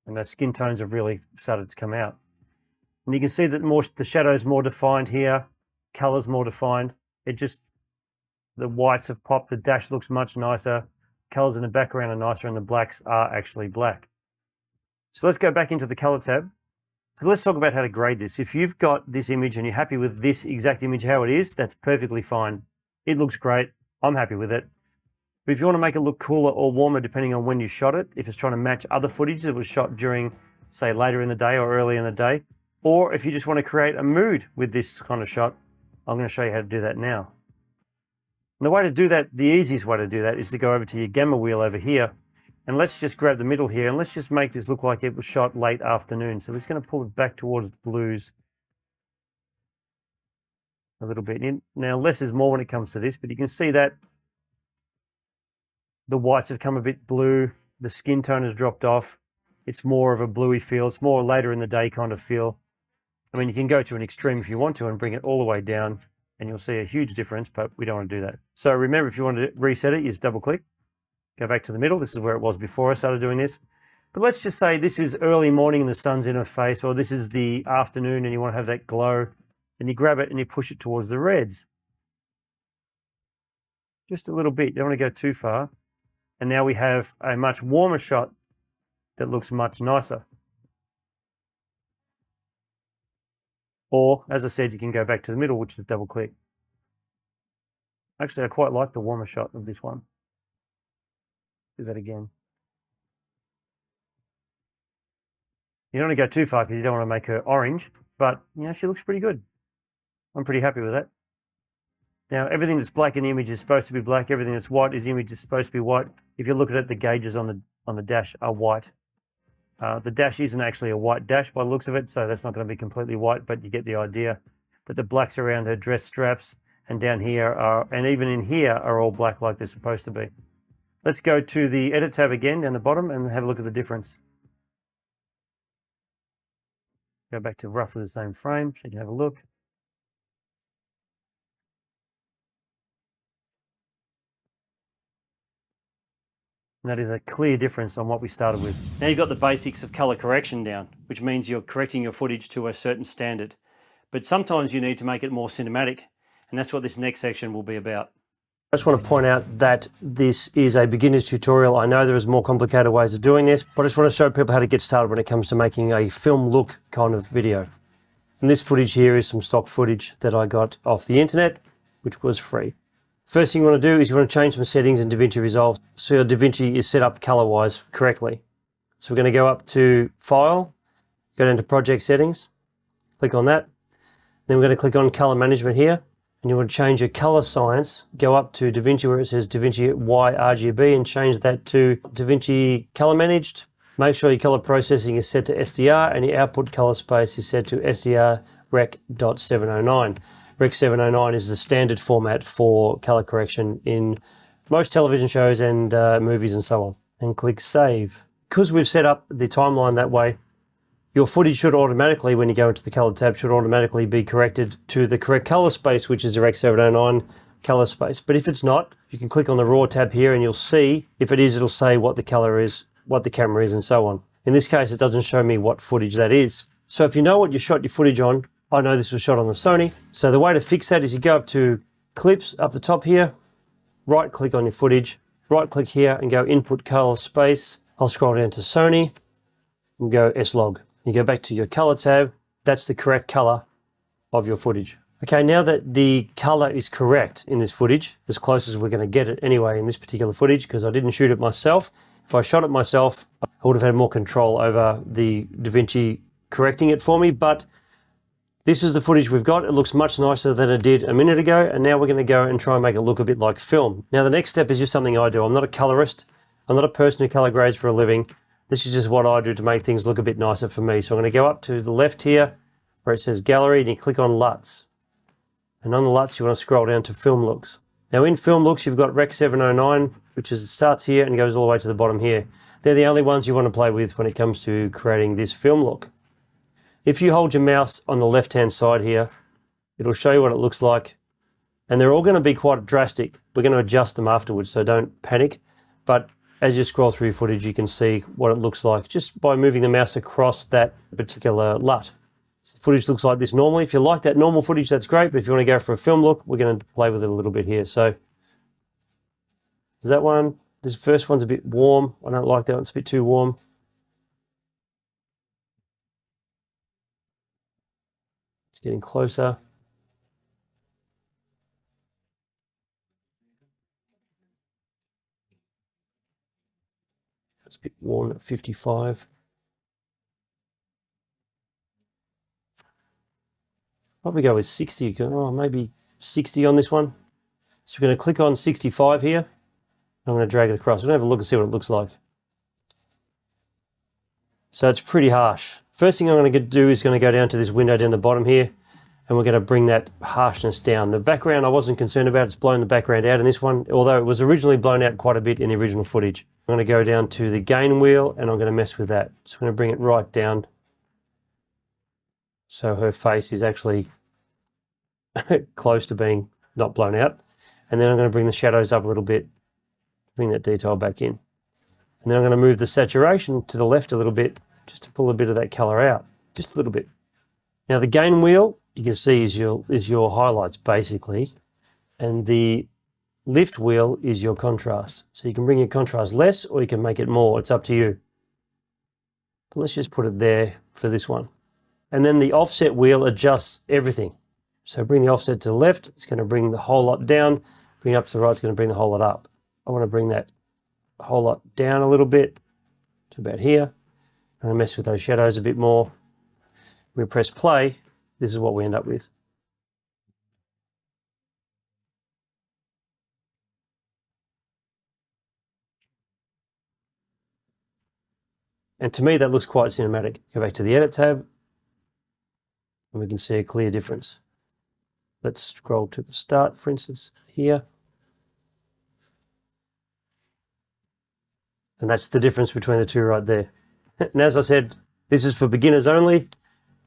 and those skin tones have really started to come out. And you can see that the shadows more defined here, colors more defined. The whites have popped, the dash looks much nicer, colors in the background are nicer, and the blacks are actually black. So let's go back into the color tab. So let's talk about how to grade this. If you've got this image and you're happy with this exact image how it is, that's perfectly fine. It looks great, I'm happy with it. But if you want to make it look cooler or warmer depending on when you shot it, if it's trying to match other footage that was shot during, say, later in the day or early in the day, or if you just want to create a mood with this kind of shot, I'm going to show you how to do that now. And the way to do that, the easiest way to do that is to go over to your gamma wheel over here, and let's just grab the middle here, and let's just make this look like it was shot late afternoon. So we're just going to pull it back towards the blues a little bit. Now, less is more when it comes to this, but you can see that the whites have come a bit blue, the skin tone has dropped off, it's more of a bluey feel, it's more later in the day kind of feel. I mean, you can go to an extreme if you want to and bring it all the way down, and you'll see a huge difference, but we don't want to do that. So remember, if you want to reset it, you just double click, go back to the middle. This is where it was before I started doing this. But let's just say this is early morning and the sun's in her face, or this is the afternoon and you want to have that glow, and you grab it and you push it towards the reds. Just a little bit, you don't want to go too far. And now we have a much warmer shot that looks much nicer. Or, as I said, you can go back to the middle, which is double click. Actually, I quite like the warmer shot of this one. Do that again. You don't want to go too far because you don't want to make her orange, but you know, she looks pretty good. I'm pretty happy with that. Now, everything that's black in the image is supposed to be black. Everything that's white in the image is supposed to be white. If you look at it, the gauges on the dash are white. The dash isn't actually a white dash by the looks of it, so that's not going to be completely white, but you get the idea. But the blacks around her dress straps and down here are, and even in here, are all black like they're supposed to be. Let's go to the Edit tab again down the bottom and have a look at the difference. Go back to roughly the same frame so you can have a look. And that is a clear difference on what we started with. Now you've got the basics of color correction down, which means you're correcting your footage to a certain standard. But sometimes you need to make it more cinematic, and that's what this next section will be about. I just want to point out that this is a beginner's tutorial. I know there's more complicated ways of doing this, but I just want to show people how to get started when it comes to making a film look kind of video. And this footage here is some stock footage that I got off the internet, which was free. First thing you want to do is you want to change some settings in DaVinci Resolve so your DaVinci is set up color-wise correctly. So we're going to go up to File, go down to Project Settings, click on that. Then we're going to click on Color Management here. And you want to change your color science, go up to DaVinci where it says DaVinci Y RGB and change that to DaVinci Color Managed. Make sure your color processing is set to SDR and your output color space is set to SDR Rec.709. Rec 709 is the standard format for color correction in most television shows and movies and so on. And click Save. Because we've set up the timeline that way, your footage should automatically, when you go into the color tab, should automatically be corrected to the correct color space, which is the Rec 709 color space. But if it's not, you can click on the raw tab here and you'll see, if it is, it'll say what the color is, what the camera is and so on. In this case, it doesn't show me what footage that is. So if you know what you shot your footage on, I know this was shot on the Sony. So the way to fix that is you go up to Clips up the top here, right click on your footage, right click here and go Input Color Space. I'll scroll down to Sony and go S-Log. You go back to your color tab, that's the correct color of your footage. Okay, now that the color is correct in this footage, as close as we're going to get it anyway in this particular footage, because I didn't shoot it myself. If I shot it myself, I would have had more control over the DaVinci correcting it for me, but this is the footage we've got. It looks much nicer than it did a minute ago, and now we're going to go and try and make it look a bit like film. Now the next step is just something I do. I'm not a colorist. I'm not a person who color grades for a living. This is just what I do to make things look a bit nicer for me. So I'm going to go up to the left here where it says Gallery and you click on LUTs. And on the LUTs you want to scroll down to Film Looks. Now in Film Looks you've got Rec 709, which is, it starts here and goes all the way to the bottom here. They're the only ones you want to play with when it comes to creating this film look. If you hold your mouse on the left hand side here, it'll show you what it looks like. And they're all going to be quite drastic. We're going to adjust them afterwards, so don't panic. But as you scroll through your footage, you can see what it looks like just by moving the mouse across that particular LUT. So the footage looks like this normally. If you like that normal footage, that's great. But if you want to go for a film look, we're going to play with it a little bit here. So there's that one. This first one's a bit warm. I don't like that one. It's a bit too warm. It's getting closer. It's a bit warm at 55. Probably go with 60. Oh, maybe 60 on this one. So we're going to click on 65 here. I'm going to drag it across. We're going to have a look and see what it looks like. So it's pretty harsh. First thing I'm going to do is going to go down to this window down the bottom here, and we're going to bring that harshness down. The background I wasn't concerned about. It's blown the background out in this one, although it was originally blown out quite a bit in the original footage. I'm going to go down to the gain wheel and I'm going to mess with that. So I'm going to bring it right down so her face is actually close to being not blown out. And then I'm going to bring the shadows up a little bit, bring that detail back in. And then I'm going to move the saturation to the left a little bit just to pull a bit of that color out, just a little bit. Now the gain wheel, you can see is your highlights basically, and the lift wheel is your contrast. So you can bring your contrast less or you can make it more, it's up to you. But let's just put it there for this one. And then the offset wheel adjusts everything. So bring the offset to the left, it's going to bring the whole lot down. Bring it up to the right, it's going to bring the whole lot up. I want to bring that whole lot down a little bit to about here. And I mess with those shadows a bit more. We press play, this is what we end up with. And to me, that looks quite cinematic. Go back to the Edit tab, and we can see a clear difference. Let's scroll to the start, for instance, here. And that's the difference between the two right there. And as I said, this is for beginners only.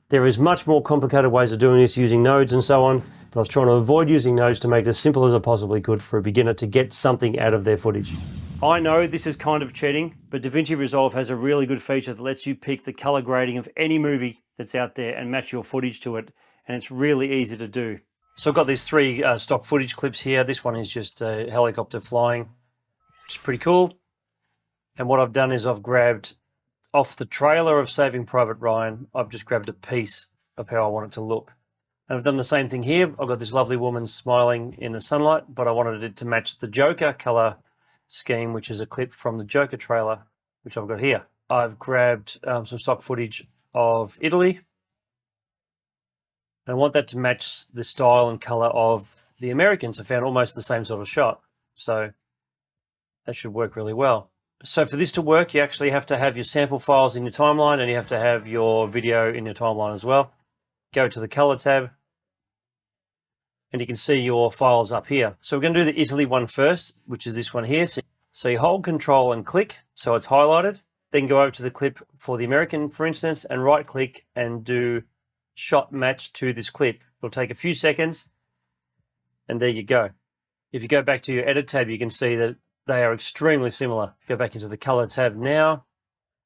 There is much more complicated ways of doing this using nodes and so on, but I was trying to avoid using nodes to make it as simple as I possibly could for a beginner to get something out of their footage. I know this is kind of cheating, but DaVinci Resolve has a really good feature that lets you pick the color grading of any movie that's out there and match your footage to it, and it's really easy to do. So I've got these three stock footage clips here. This one is just a helicopter flying, which is pretty cool. And what I've done is I've grabbed off the trailer of Saving Private Ryan, I've just grabbed a piece of how I want it to look. And I've done the same thing here. I've got this lovely woman smiling in the sunlight, but I wanted it to match the Joker color scheme, which is a clip from the Joker trailer, which I've got here. I've grabbed some stock footage of Italy. And I want that to match the style and color of the Americans. I found almost the same sort of shot. So that should work really well. So for this to work, you actually have to have your sample files in your timeline, and you have to have your video in your timeline as well. Go to the color tab, and you can see your files up here. So we're going to do the Italy one first, which is this one here. So you hold Control and click, so it's highlighted. Then go over to the clip for the American, for instance, and right click and do shot match to this clip. It'll take a few seconds, and there you go. If you go back to your edit tab, you can see that they are extremely similar. Go back into the color tab now,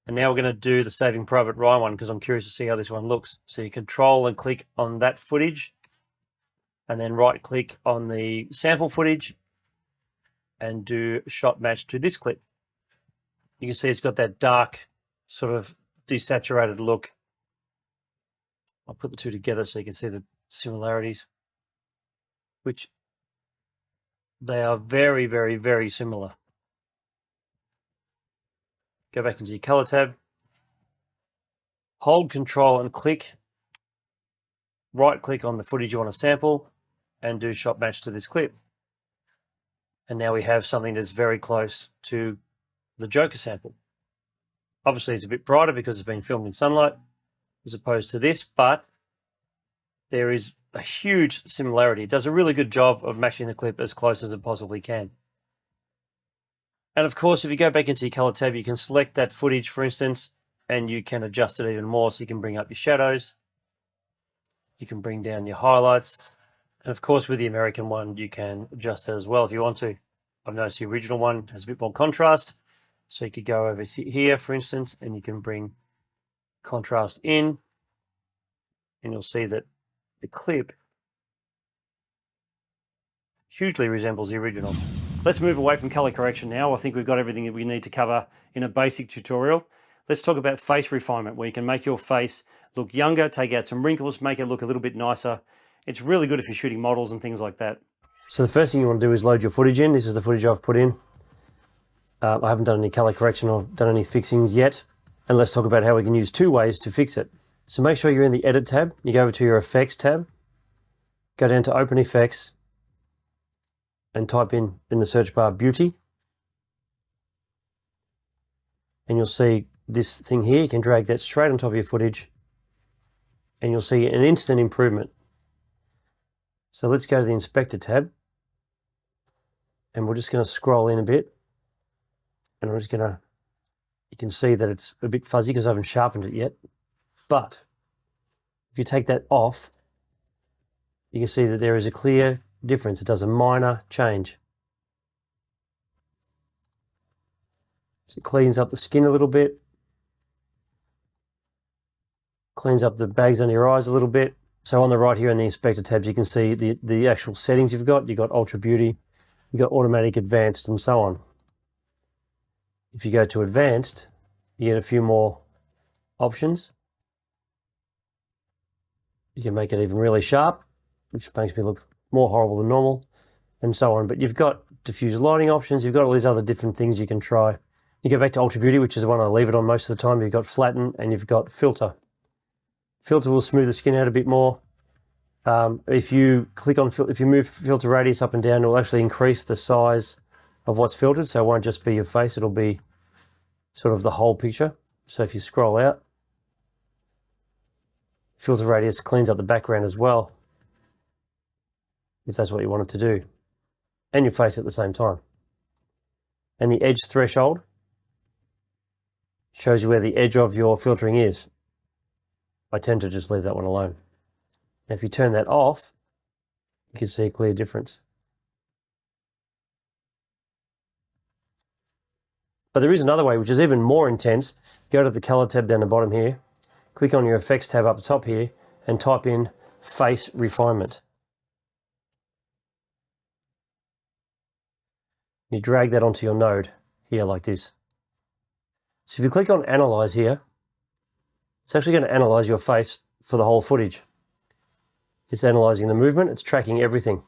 and now we're going to do the Saving Private Ryan one because I'm curious to see how this one looks. So you control and click on that footage, and then right click on the sample footage and do shot match to this clip. You can see it's got that dark sort of desaturated look. I'll put the two together so you can see the similarities, which they are very, very, very similar. Go back into your color tab, hold Control and click, right click on the footage you want to sample and do shot match to this clip. And now we have something that's very close to the Joker sample. Obviously it's a bit brighter because it's been filmed in sunlight as opposed to this, but there is a huge similarity. It does a really good job of matching the clip as close as it possibly can. And of course, if you go back into your color tab, you can select that footage, for instance, and you can adjust it even more. So you can bring up your shadows, you can bring down your highlights. And of course, with the American one, you can adjust that as well if you want to. I've noticed the original one has a bit more contrast. So you could go over here, for instance, and you can bring contrast in, and you'll see that the clip hugely resembles the original. Let's move away from color correction now. I think we've got everything that we need to cover in a basic tutorial. Let's talk about face refinement, where you can make your face look younger, take out some wrinkles, make it look a little bit nicer. It's really good if you're shooting models and things like that. So the first thing you want to do is load your footage in. This is the footage I've put in. I haven't done any color correction or done any fixings yet. And let's talk about how we can use two ways to fix it. So make sure you're in the Edit tab. You go over to your Effects tab, go down to Open Effects, and type in the search bar Beauty. And you'll see this thing here. You can drag that straight on top of your footage, and you'll see an instant improvement. So let's go to the Inspector tab, and we're just going to scroll in a bit. And I'm just going to, you can see that it's a bit fuzzy because I haven't sharpened it yet. But if you take that off, you can see that there is a clear difference. It does a minor change. So it cleans up the skin a little bit, cleans up the bags under your eyes a little bit. So on the right here in the Inspector tabs, you can see the actual settings you've got. You've got Ultra Beauty, you've got Automatic, Advanced, and so on. If you go to Advanced, you get a few more options. You can make it even really sharp, which makes me look more horrible than normal, and so on. But you've got diffuse lighting options, you've got all these other different things you can try. You go back to Ultra Beauty, which is the one I leave it on most of the time. You've got Flatten and you've got Filter. Filter will smooth the skin out a bit more. If you click on, if you move filter radius up and down, it will actually increase the size of what's filtered. So it won't just be your face, it'll be sort of the whole picture. So if you scroll out, filter radius cleans up the background as well, if that's what you want it to do, and your face at the same time. And the edge threshold shows you where the edge of your filtering is. I tend to just leave that one alone. Now if you turn that off, you can see a clear difference. But there is another way which is even more intense. Go to the color tab down the bottom here, click on your effects tab up the top here, and type in face refinement. You drag that onto your node here like this. So if you click on Analyze here, it's actually going to analyze your face for the whole footage. It's analyzing the movement, it's tracking everything.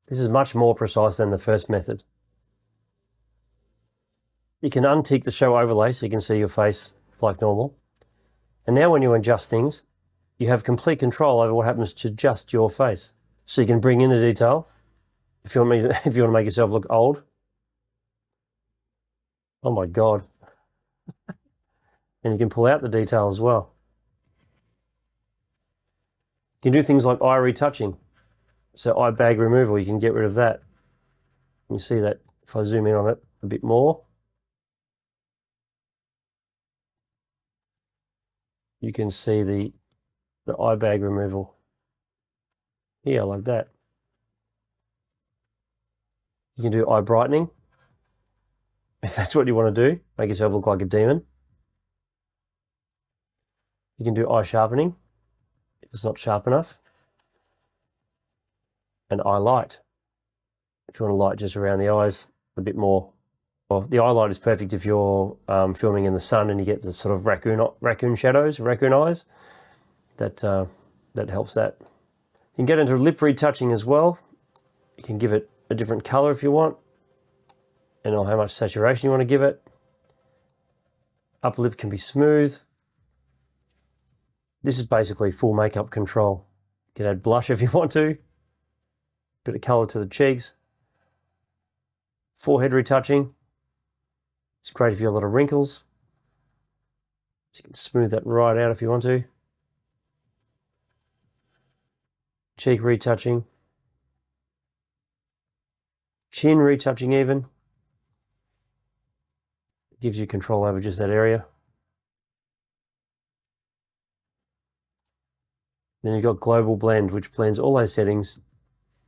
This is much more precise than the first method. You can untick the show overlay so you can see your face like normal. And now when you adjust things, you have complete control over what happens to just your face. So you can bring in the detail. If you want to make yourself look old. Oh my God. And you can pull out the detail as well. You can do things like eye retouching. So eye bag removal, you can get rid of that. You see that if I zoom in on it a bit more. You can see the eye bag removal here like that. You can do eye brightening, if that's what you want to do, make yourself look like a demon. You can do eye sharpening, if it's not sharp enough. And eye light, if you want to light just around the eyes a bit more. Well, the eye light is perfect if you're filming in the sun and you get the sort of raccoon shadows, raccoon eyes. That helps that. You can get into lip retouching as well. You can give it a different color if you want, and how much saturation you want to give it. Upper lip can be smooth. This is basically full makeup control. You can add blush if you want to. Bit of color to the cheeks. Forehead retouching. It's great if you have a lot of wrinkles. So you can smooth that right out if you want to. Cheek retouching. Chin retouching even. Gives you control over just that area. Then you've got global blend, which blends all those settings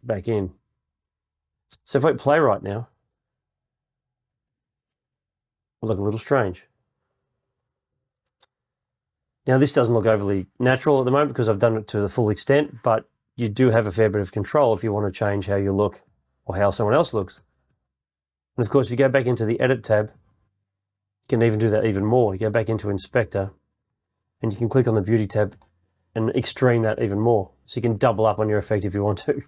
back in. So if I play right now, it'll look a little strange. Now this doesn't look overly natural at the moment because I've done it to the full extent, but you do have a fair bit of control if you want to change how you look or how someone else looks. And of course, if you go back into the Edit tab, you can even do that even more. You go back into Inspector, and you can click on the Beauty tab and extreme that even more. So you can double up on your effect if you want to.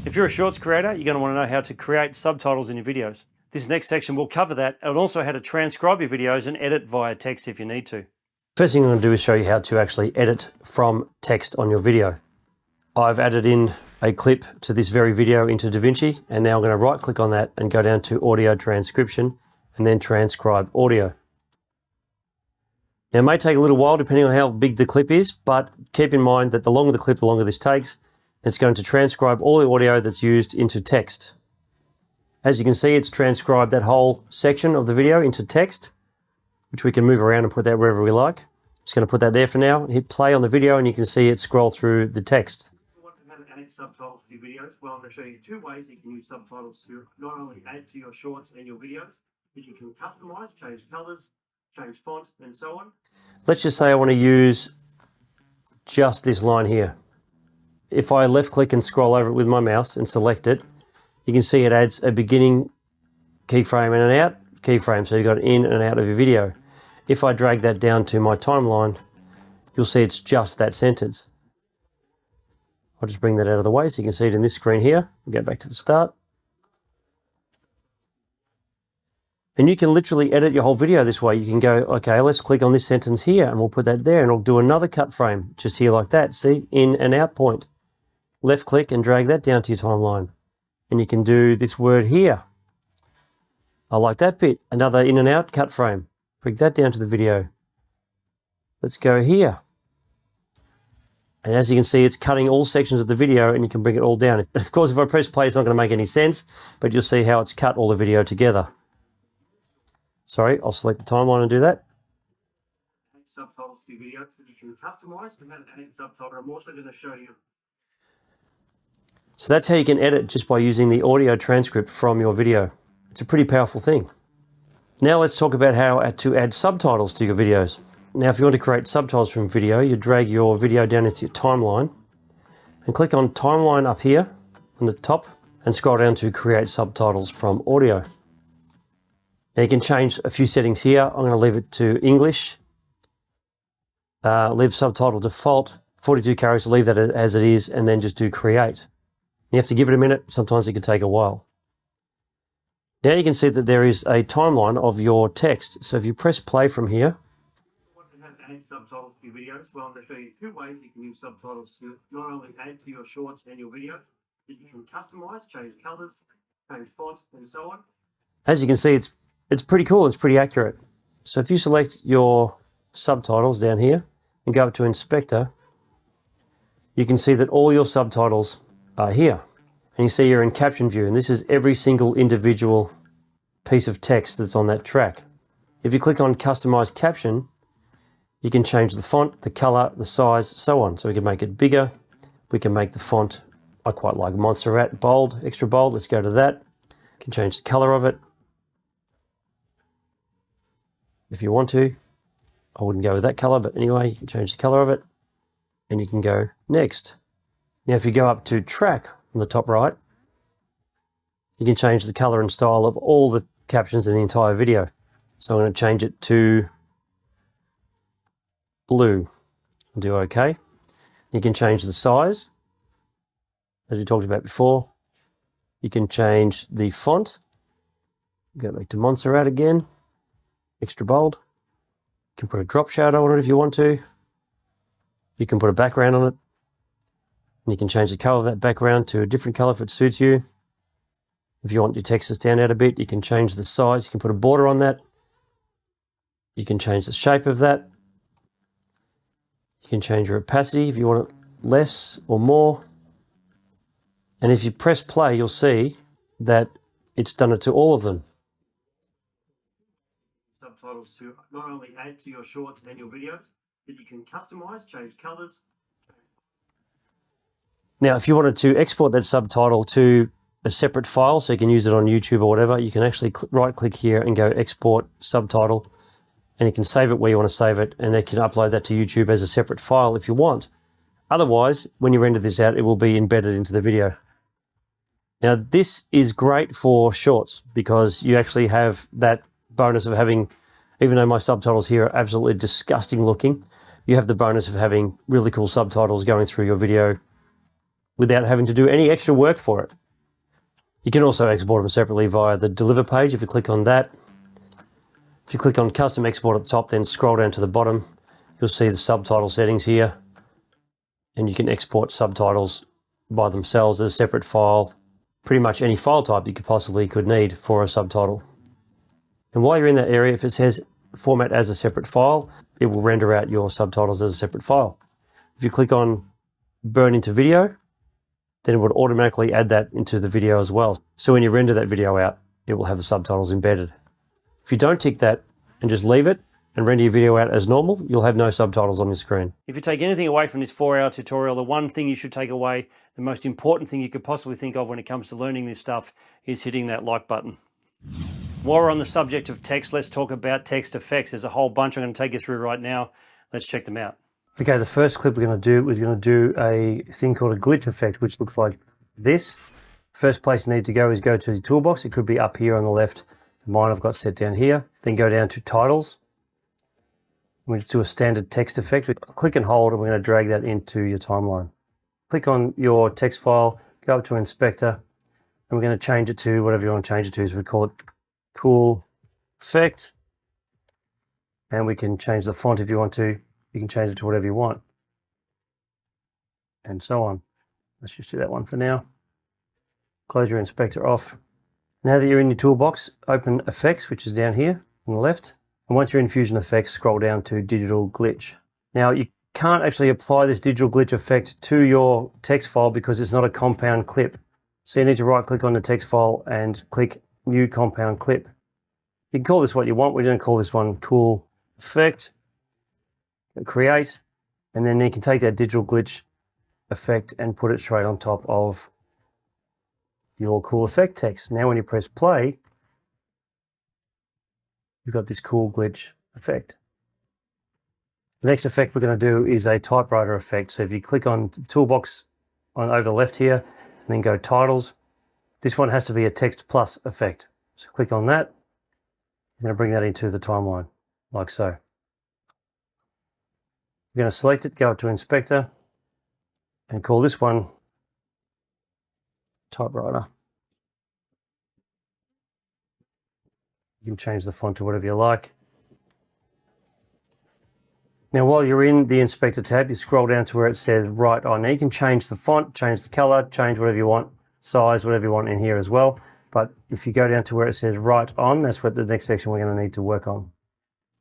If you're a shorts creator, you're going to want to know how to create subtitles in your videos. This next section will cover that, and also how to transcribe your videos and edit via text if you need to. First thing I'm going to do is show you how to actually edit from text on your video. I've added in a clip to this very video into DaVinci, and now I'm going to right click on that and go down to Audio Transcription and then Transcribe Audio. Now it may take a little while depending on how big the clip is, but keep in mind that the longer the clip, the longer this takes. It's going to transcribe all the audio that's used into text. As you can see, it's transcribed that whole section of the video into text, which we can move around and put that wherever we like. Just going to put that there for now. Hit play on the video and you can see it scroll through the text. If you want to add subtitles to your videos, well, I'm going to show you two ways you can use subtitles to not only add to your shorts and your videos, but you can customize, change colors, change font, and so on. Let's just say I want to use just this line here. If I left click and scroll over it with my mouse and select it, you can see it adds a beginning keyframe in and out, keyframe, so you've got in and out of your video. If I drag that down to my timeline, you'll see it's just that sentence. I'll just bring that out of the way so you can see it in this screen here. Go back to the start. And you can literally edit your whole video this way. You can go, okay, let's click on this sentence here and we'll put that there and it'll do another cut frame just here like that. See, in and out point. Left click and drag that down to your timeline. And you can do this word here. I like that bit. Another in and out cut frame. Bring that down to the video. Let's go here. And as you can see, it's cutting all sections of the video and you can bring it all down. Of course, if I press play, it's not going to make any sense, but you'll see how it's cut all the video together. Sorry, I'll select the timeline and do that. Subtitles to your video that you can customize. And then add subtitle. I'm also going to show you. So that's how you can edit just by using the audio transcript from your video. It's a pretty powerful thing. Now let's talk about how to add subtitles to your videos. Now if you want to create subtitles from video, you drag your video down into your timeline and click on timeline up here on the top and scroll down to create subtitles from audio. Now you can change a few settings here. I'm going to leave it to English. Leave subtitle default, 42 characters, leave that as it is, and then just do create. You have to give it a minute. Sometimes it can take a while. Now you can see that there is a timeline of your text. So if you press play from here, add subtitles to your videos. Well, I'm going to show you two ways you can use subtitles to not only add to your shorts and your video, but you can customize, change colors, change fonts, and so on. As you can see, it's pretty cool. It's pretty accurate. So if you select your subtitles down here and go up to Inspector, you can see that all your subtitles are here. And you see you're in caption view, and this is every single individual piece of text that's on that track. If you click on Customize Caption, you can change the font, the color, the size, so on. So we can make it bigger. We can make the font, I quite like Montserrat, bold, extra bold. Let's go to that. You can change the color of it if you want to. I wouldn't go with that color, but anyway, you can change the color of it and you can go next. Now, if you go up to track on the top right, you can change the color and style of all the captions in the entire video. So I'm going to change it to blue and do OK. You can change the size, as we talked about before. You can change the font. Go back to Montserrat again, extra bold. You can put a drop shadow on it if you want to. You can put a background on it. And you can change the color of that background to a different color if it suits you. If you want your text to stand out a bit, you can change the size. You can put a border on that. You can change the shape of that. You can change your opacity if you want it less or more. And if you press play, you'll see that it's done it to all of them. Subtitles to not only add to your shorts and your videos, but you can customize, change colors. Now, if you wanted to export that subtitle to a separate file so you can use it on YouTube or whatever, you can actually right click here and go export subtitle, and you can save it where you want to save it, and then you can upload that to YouTube as a separate file if you want. Otherwise, when you render this out, it will be embedded into the video. Now, this is great for shorts because you actually have that bonus of having, even though my subtitles here are absolutely disgusting looking, you have the bonus of having really cool subtitles going through your video without having to do any extra work for it. You can also export them separately via the Deliver page if you click on that. If you click on Custom Export at the top, then scroll down to the bottom, you'll see the subtitle settings here, and you can export subtitles by themselves as a separate file, pretty much any file type you could need for a subtitle. And while you're in that area, if it says format as a separate file, it will render out your subtitles as a separate file. If you click on Burn into Video, then it would automatically add that into the video as well. So when you render that video out, it will have the subtitles embedded. If you don't tick that and just leave it and render your video out as normal, you'll have no subtitles on your screen. If you take anything away from this 4-hour tutorial, the one thing you should take away, the most important thing you could possibly think of when it comes to learning this stuff, is hitting that like button. While we're on the subject of text, let's talk about text effects. There's a whole bunch I'm going to take you through right now. Let's check them out. Okay, the first clip we're going to do a thing called a glitch effect, which looks like this. First place you need to go is go to the toolbox. It could be up here on the left Mine I've got set down here. Then go down to titles. We just do a standard text effect. We click and hold, and we're going to drag that into your timeline. Click on your text file, go up to inspector, and we're going to change it to whatever you want to change it to. So we call it cool effect. And we can change the font if you want to. You can change it to whatever you want. And so on. Let's just do that one for now. Close your inspector off. Now that you're in your toolbox, open Effects, which is down here on the left. And once you're in Fusion Effects, scroll down to Digital Glitch. Now, you can't actually apply this Digital Glitch effect to your text file because it's not a compound clip. So you need to right-click on the text file and click New Compound Clip. You can call this what you want. We're going to call this one Cool Effect. Create. And then you can take that Digital Glitch effect and put it straight on top of your cool effect text. Now when you press play, you've got this cool glitch effect. The next effect we're going to do is a typewriter effect. So if you click on the toolbox over the left here and then go titles, this one has to be a text plus effect. So click on that. I'm going to bring that into the timeline like so. We're going to select it, go up to inspector and call this one typewriter. You can change the font to whatever you like. Now, while you're in the Inspector tab, you scroll down to where it says Write On. Now, you can change the font, change the color, change whatever you want, size, whatever you want in here as well. But if you go down to where it says Write On, that's what the next section we're going to need to work on.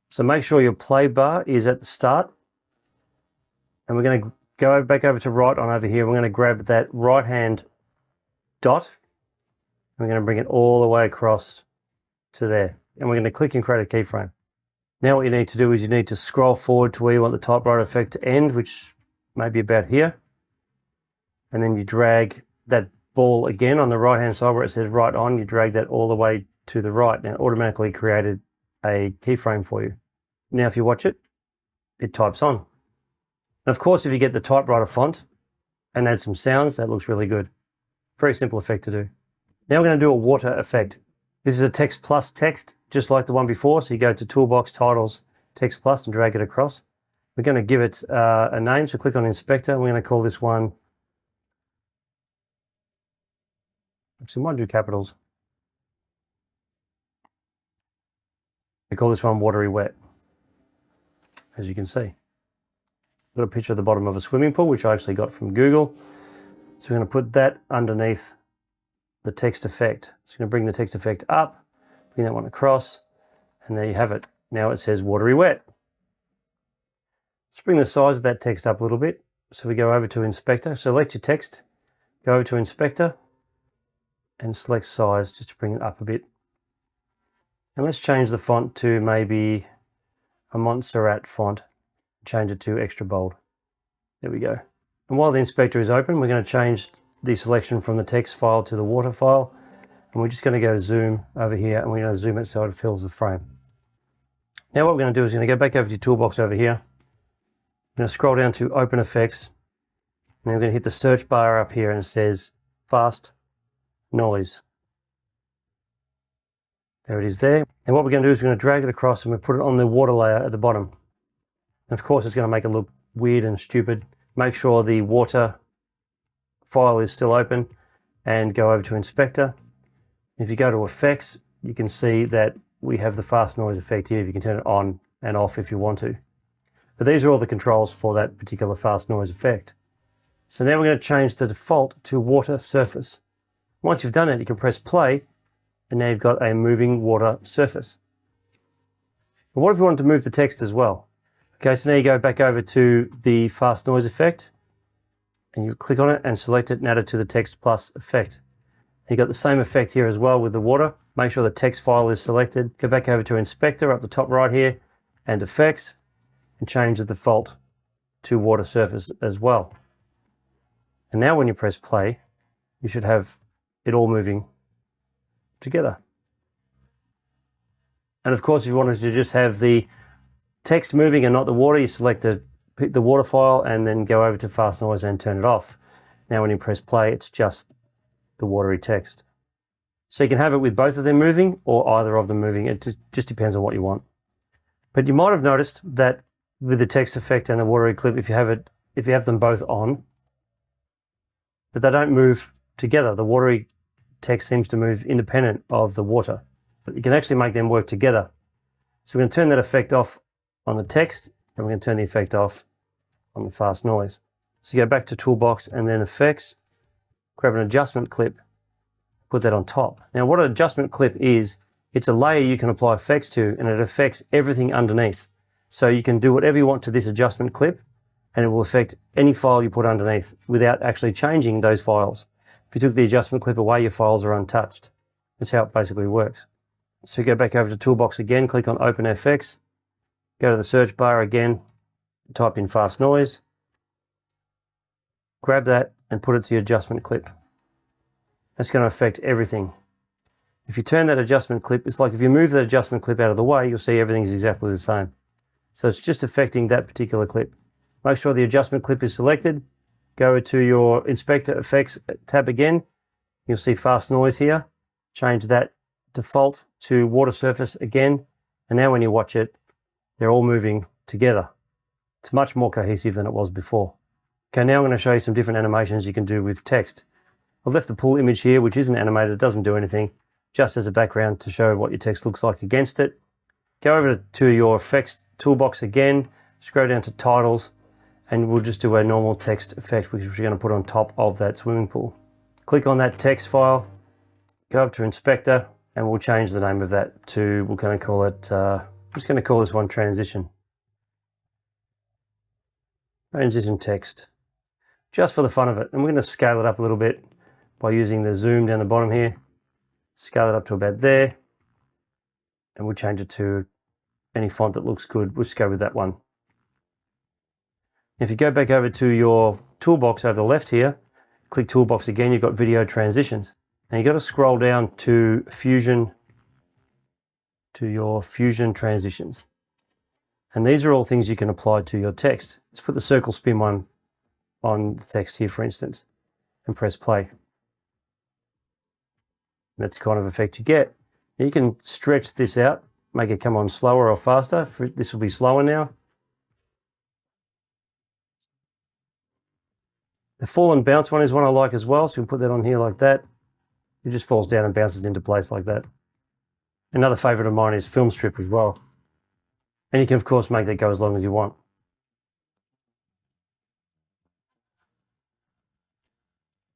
So make sure your play bar is at the start. And we're going to go back over to Write On over here. We're going to grab that right-hand dot. And we're going to bring it all the way across to there. And we're going to click and create a keyframe. Now what you need to do is you need to scroll forward to where you want the typewriter effect to end, which may be about here. And then you drag that ball again on the right-hand side where it says Write On. You drag that all the way to the right. Now it automatically created a keyframe for you. Now if you watch it, it types on. And of course, if you get the typewriter font and add some sounds, that looks really good. Very simple effect to do. Now we're going to do a water effect. This is a text plus text, just like the one before. So you go to Toolbox, Titles, Text Plus, and drag it across. We're going to give it a name. So click on Inspector. We're going to call this one, actually, we might do capitals. We call this one Watery Wet, as you can see. Got a picture at the bottom of a swimming pool, which I actually got from Google. So we're going to put that underneath the text effect. So we're going to bring the text effect up, bring that one across, and there you have it. Now it says Watery Wet. Let's bring the size of that text up a little bit. So we go over to Inspector, select your text, go over to Inspector, and select size just to bring it up a bit. And let's change the font to maybe a Montserrat font. Change it to extra bold. There we go. And while the inspector is open, we're going to change the selection from the text file to the water file. And we're just going to go zoom over here and we're going to zoom it so it fills the frame. Now what we're going to do is we're going to go back over to your toolbox over here. We're going to scroll down to Open Effects. And then we're going to hit the search bar up here and it says Fast Noise. There it is there. And what we're going to do is we're going to drag it across and we'll put it on the water layer at the bottom. And of course, it's going to make it look weird and stupid. Make sure the water file is still open and go over to Inspector. If you go to Effects, you can see that we have the fast noise effect here. You can turn it on and off if you want to. But these are all the controls for that particular fast noise effect. So now we're going to change the default to water surface. Once you've done it, you can press play and now you've got a moving water surface. But what if you wanted to move the text as well? Okay, so now you go back over to the fast noise effect and you click on it and select it and add it to the text plus effect. You've got the same effect here as well with the water. Make sure the text file is selected. Go back over to Inspector up the top right here and Effects and change the default to water surface as well. And now when you press play, you should have it all moving together. And of course, if you wanted to just have the text moving and not the water, you select the water file and then go over to fast noise and turn it off. Now when you press play, it's just the watery text. So you can have it with both of them moving or either of them moving. It just depends on what you want. But you might have noticed that with the text effect and the watery clip, if you have them both on, that they don't move together. The watery text seems to move independent of the water, but you can actually make them work together. So we're going to turn that effect off on the text, and we're going to turn the effect off on the fast noise. So you go back to Toolbox and then Effects, grab an adjustment clip, put that on top. Now what an adjustment clip is, it's a layer you can apply effects to, and it affects everything underneath. So you can do whatever you want to this adjustment clip, and it will affect any file you put underneath without actually changing those files. If you took the adjustment clip away, your files are untouched. That's how it basically works. So go back over to Toolbox again, click on Open FX, go to the search bar again, type in fast noise, grab that and put it to your adjustment clip. That's going to affect everything. If you turn that adjustment clip, it's like if you move that adjustment clip out of the way, you'll see everything's exactly the same. So it's just affecting that particular clip. Make sure the adjustment clip is selected. Go to your Inspector Effects tab again. You'll see fast noise here. Change that default to water surface again. And now when you watch it, they're all moving together. It's much more cohesive than it was before. Okay, now I'm going to show you some different animations you can do with text. I've left the pool image here, which isn't animated, it doesn't do anything, just as a background to show what your text looks like against it. Go over to your Effects toolbox again, scroll down to Titles, and we'll just do a normal text effect, which we're going to put on top of that swimming pool. Click on that text file, go up to Inspector, and we'll change the name of that to, we're going to call it, I'm just going to call this one Transition. Transition text, just for the fun of it. And we're going to scale it up a little bit by using the zoom down the bottom here. Scale it up to about there, and we'll change it to any font that looks good. We'll just go with that one. If you go back over to your toolbox over the left here, click Toolbox again, you've got Video Transitions. And you've got to scroll down to Fusion, to your Fusion Transitions. And these are all things you can apply to your text. Let's put the circle spin one on the text here, for instance, and press play. That's the kind of effect you get. Now you can stretch this out, make it come on slower or faster. This will be slower now. The fall and bounce one is one I like as well, so we can put that on here like that. It just falls down and bounces into place like that. Another favorite of mine is film strip as well. And you can of course make that go as long as you want.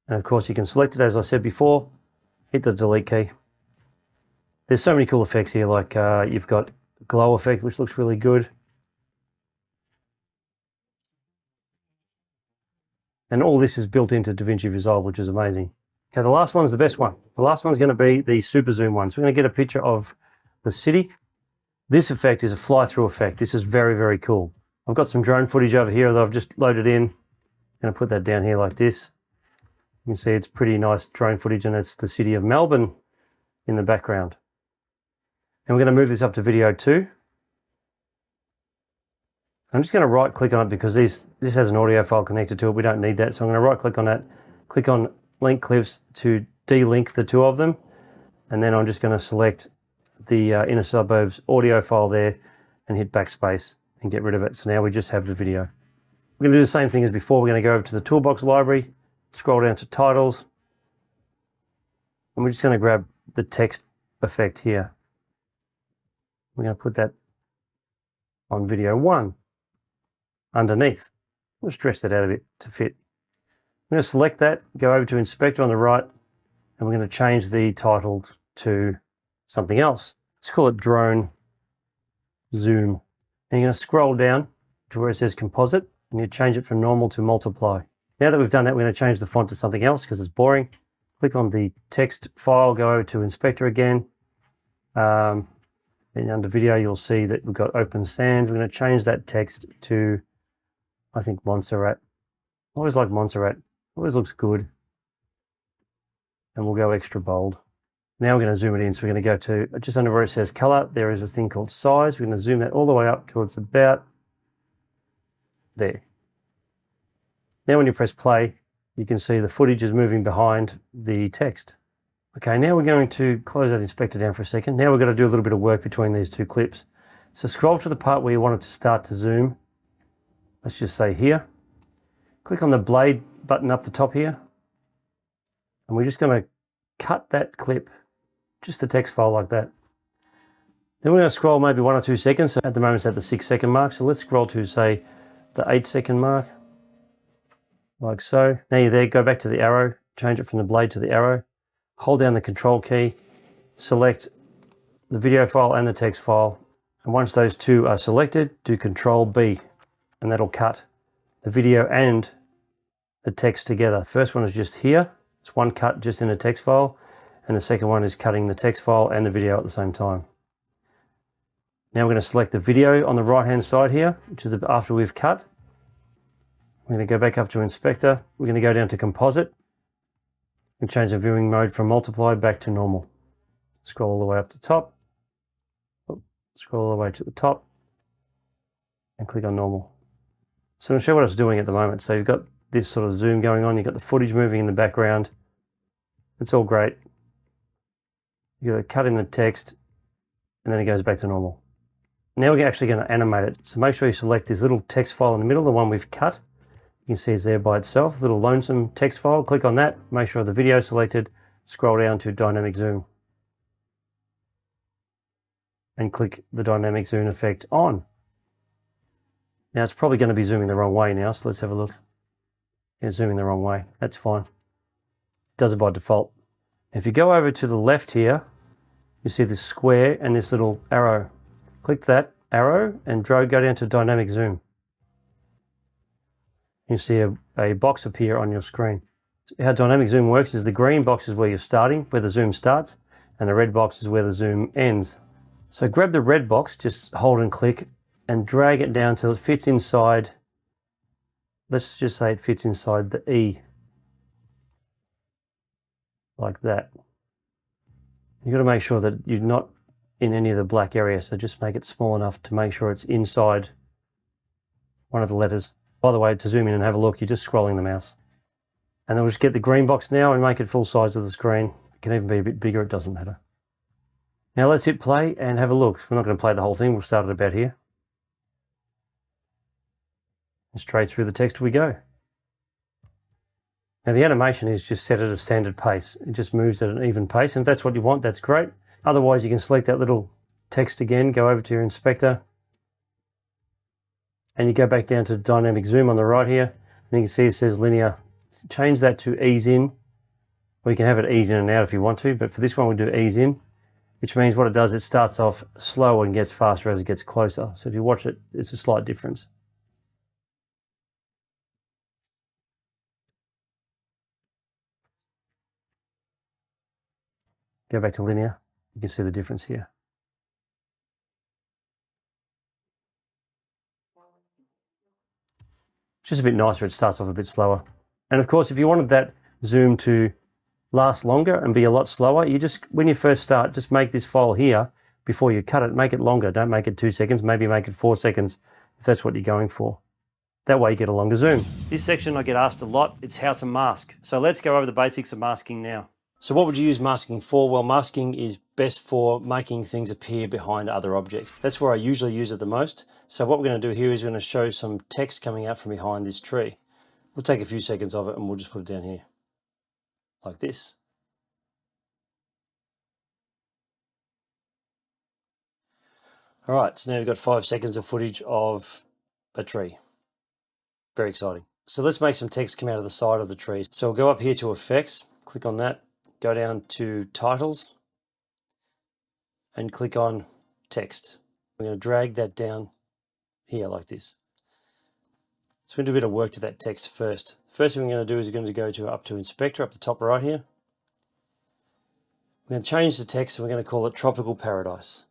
And of course you can select it, as I said before, hit the delete key. There's so many cool effects here, like you've got glow effect, which looks really good. And all this is built into DaVinci Resolve, which is amazing. Okay, the last one's the best one. The last one's going to be the super zoom one. So we're going to get a picture of the city. This effect is a fly-through effect. This is very, very cool. I've got some drone footage over here that I've just loaded in. I'm going to put that down here like this. You can see it's pretty nice drone footage, and it's the city of Melbourne in the background. And we're going to move this up to video 2. I'm just going to right click on it because this has an audio file connected to it. We don't need that. So I'm going to right click on that, click on link clips to delink the two of them. And then I'm just going to select the inner suburbs audio file there and hit backspace and get rid of it. So now we just have the video. We're going to do the same thing as before. We're going to go over to the toolbox library, scroll down to titles, and we're just going to grab the text effect here. We're going to put that on video 1 underneath. We'll stretch that out a bit to fit. I'm going to select that, go over to Inspector on the right, and we're going to change the title to something else. Let's call it Drone Zoom. And you're going to scroll down to where it says Composite, and you change it from normal to multiply. Now that we've done that, we're going to change the font to something else because it's boring. Click on the text file, go over to Inspector again. Then under video, you'll see that we've got Open Sans. We're going to change that text to, I think, Montserrat. I always like Montserrat. Always looks good. And we'll go extra bold. Now we're going to zoom it in. So we're going to go to just under where it says color. There is a thing called size. We're going to zoom that all the way up towards about there. Now when you press play, you can see the footage is moving behind the text. Okay, now we're going to close that inspector down for a second. Now we've got to do a little bit of work between these two clips. So scroll to the part where you want it to start to zoom. Let's just say here. Click on the blade button up the top here. And we're just going to cut that clip, just the text file like that. Then we're going to scroll maybe 1 or 2 seconds. So at the moment it's at the 6-second mark. So let's scroll to, say, the 8-second mark, like so. Now you're there, go back to the arrow, change it from the blade to the arrow. Hold down the control key, select the video file and the text file. And once those two are selected, do Control B, and that'll cut the video and the text together. First one is just here. It's one cut just in the text file. And the second one is cutting the text file and the video at the same time. Now we're going to select the video on the right hand side here, which is after we've cut. We're going to go back up to Inspector. We're going to go down to Composite and change the viewing mode from multiply back to normal. Scroll all the way up to the top. Scroll all the way to the top and click on normal. So I'll show you what it's doing at the moment. So you've got this sort of zoom going on. You've got the footage moving in the background. It's all great. You've got to cut in the text and then it goes back to normal. Now we're actually going to animate it. So make sure you select this little text file in the middle, the one we've cut. You can see it's there by itself, little lonesome text file. Click on that, make sure the video is selected, scroll down to dynamic zoom. And click the dynamic zoom effect on. Now it's probably going to be zooming the wrong way now, so let's have a look. It's zooming the wrong way, that's fine. It does it by default. If you go over to the left here, you see this square and this little arrow. Click that arrow and go down to dynamic zoom. You see a box appear on your screen. How dynamic zoom works is the green box is where you're starting, where the zoom starts, and the red box is where the zoom ends. So grab the red box, just hold and click, and drag it down till it fits inside. Let's just say it fits inside the E. Like that. You've got to make sure that you're not in any of the black area, so just make it small enough to make sure it's inside one of the letters. By the way, to zoom in and have a look, you're just scrolling the mouse. And then we'll just get the green box now and make it full size of the screen. It can even be a bit bigger, it doesn't matter. Now let's hit play and have a look. We're not going to play the whole thing, we'll start at about here. And straight through the text we go. Now the animation is just set at a standard pace. It just moves at an even pace, and if that's what you want, that's great. Otherwise, you can select that little text again, go over to your inspector, and you go back down to dynamic zoom on the right here, and you can see it says linear. Change that to ease in, or you can have it ease in and out if you want to, but for this one we'll do ease in, which means what it does, it starts off slow and gets faster as it gets closer. So if you watch it, it's a slight difference. Go back to linear, you can see the difference here. It's just a bit nicer, it starts off a bit slower. And of course, if you wanted that zoom to last longer and be a lot slower, you just, when you first start, just make this file here before you cut it, make it longer. Don't make it 2 seconds, maybe make it 4 seconds if that's what you're going for. That way you get a longer zoom. This section I get asked a lot, it's how to mask. So let's go over the basics of masking now. So what would you use masking for? Well, masking is best for making things appear behind other objects. That's where I usually use it the most. So what we're going to do here is we're going to show some text coming out from behind this tree. We'll take a few seconds of it and we'll just put it down here, like this. All right, so now we've got 5 seconds of footage of a tree. Very exciting. So let's make some text come out of the side of the tree. So we'll go up here to Effects, click on that, go down to Titles, and click on Text. We're going to drag that down here like this. So we're going to do a bit of work to that text first. First thing we're going to do is we're going to go up to Inspector, up the top right here. We're going to change the text and we're going to call it Tropical Paradise.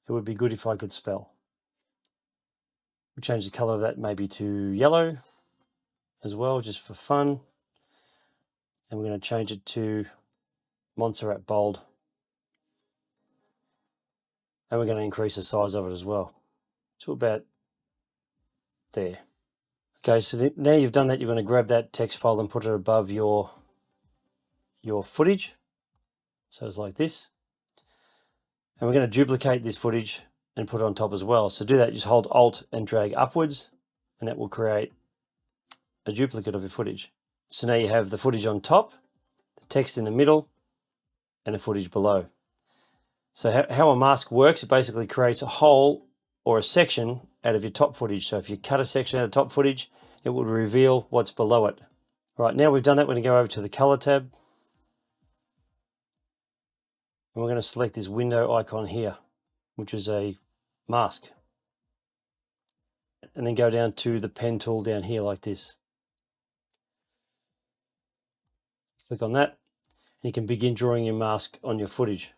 It would be good if I could spell. We'll change the color of that maybe to yellow as well, just for fun. And we're going to change it to Montserrat Bold. And we're going to increase the size of it as well to about there. Okay, so now you've done that, you're going to grab that text file and put it above your footage. So it's like this. And we're going to duplicate this footage and put it on top as well. So to do that, just hold Alt and drag upwards, and that will create a duplicate of your footage. So now you have the footage on top, the text in the middle, and the footage below. So how a mask works, it basically creates a hole or a section out of your top footage. So if you cut a section out of the top footage, it will reveal what's below it. Right, now we've done that, we're going to go over to the color tab. And we're going to select this window icon here, which is a mask. And then go down to the pen tool down here like this. Click on that, and you can begin drawing your mask on your footage.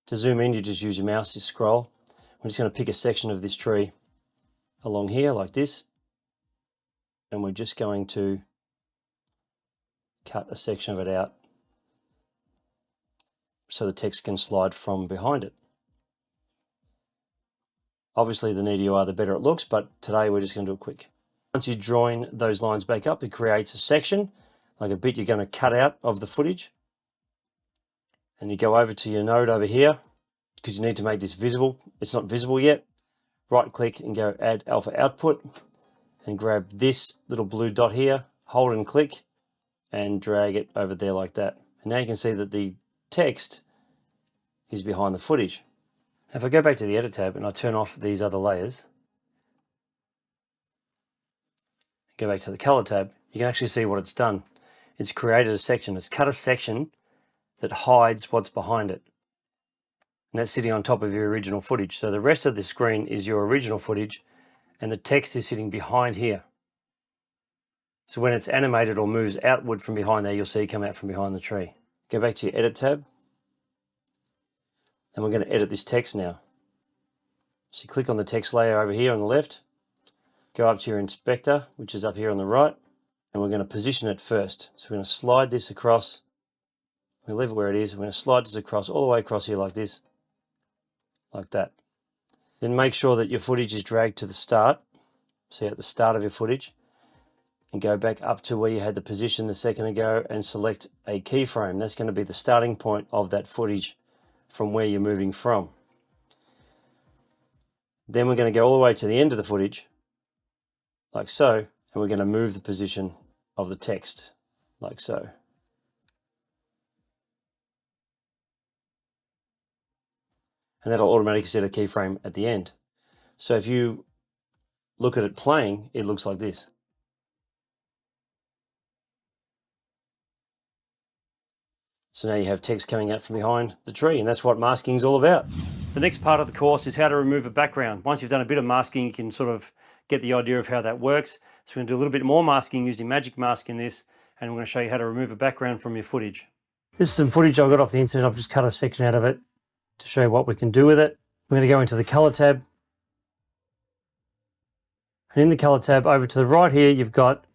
To zoom in, you just use your mouse, you scroll. We're just going to pick a section of this tree along here like this, and we're just going to cut a section of it out so the text can slide from behind it. Obviously, the neater you are, the better it looks, but today we're just going to do it quick. Once you join those lines back up, it creates a section, like a bit you're going to cut out of the footage. And you go over to your node over here, because you need to make this visible. It's not visible yet. Right click and go Add Alpha Output, and grab this little blue dot here, hold and click, and drag it over there like that. And now you can see that the text is behind the footage. Now if I go back to the Edit tab and I turn off these other layers, go back to the Color tab, you can actually see what it's done. It's created a section. It's cut a section that hides what's behind it. And that's sitting on top of your original footage. So the rest of the screen is your original footage, and the text is sitting behind here. So when it's animated or moves outward from behind there, you'll see it come out from behind the tree. Go back to your Edit tab, and we're going to edit this text now. So you click on the text layer over here on the left, go up to your inspector, which is up here on the right, and we're going to position it first. So we're going to slide this across. We'll leave it where it is. We're going to slide this across, all the way across here like this, like that. Then make sure that your footage is dragged to the start, so at the start of your footage, and go back up to where you had the position a second ago and select a keyframe. That's going to be the starting point of that footage from where you're moving from. Then we're going to go all the way to the end of the footage, like so, and we're going to move the position of the text, like so. And that'll automatically set a keyframe at the end. So if you look at it playing, it looks like this. So now you have text coming out from behind the tree, and that's what masking is all about. The next part of the course is how to remove a background. Once you've done a bit of masking, you can sort of get the idea of how that works. So we're going to do a little bit more masking using Magic Mask in this, and we're going to show you how to remove a background from your footage. This is some footage I got off the internet. I've just cut a section out of it to show you what we can do with it. We're going to go into the Color tab. And in the Color tab, over to the right here, you've got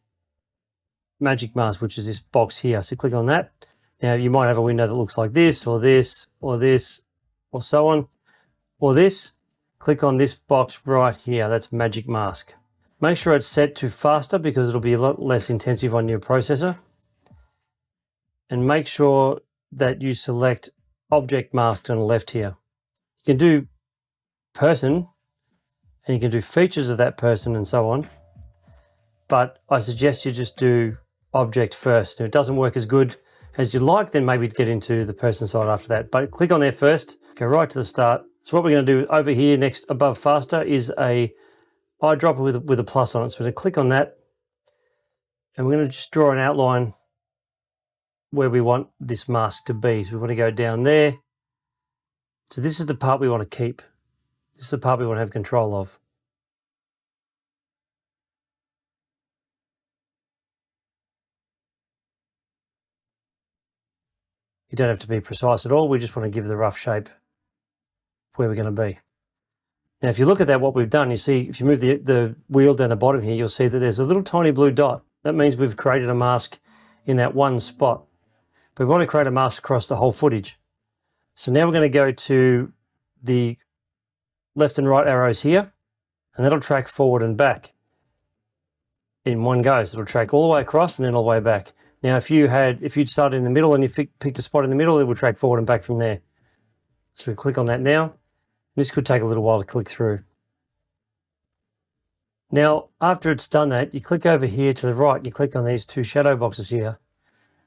Magic Mask, which is this box here. So click on that. Now you might have a window that looks like this, or this, or this, or so on, or this. Click on this box right here. That's Magic Mask. Make sure it's set to faster because it'll be a lot less intensive on your processor. And make sure that you select Object Mask on the left here. You can do person, and you can do features of that person and so on. But I suggest you just do object first. If it doesn't work as good as you'd like, then maybe get into the person side after that. But click on there first, go right to the start. So what we're going to do over here next above faster is a eyedropper with a plus on it. So we're going to click on that, and we're going to just draw an outline where we want this mask to be. So we want to go down there. So this is the part we want to keep. This is the part we want to have control of. You don't have to be precise at all. We just want to give the rough shape of where we're going to be. Now, if you look at that, what we've done, you see, if you move the wheel down the bottom here, you'll see that there's a little tiny blue dot. That means we've created a mask in that one spot. But we want to create a mask across the whole footage. So now we're going to go to the left and right arrows here, and that'll track forward and back. in one go. So it'll track all the way across and then all the way back. Now, if you'd started in the middle and you picked a spot in the middle, it will track forward and back from there. So we click on that now. This could take a little while to click through. Now, after it's done that, you click over here to the right, you click on these two shadow boxes here.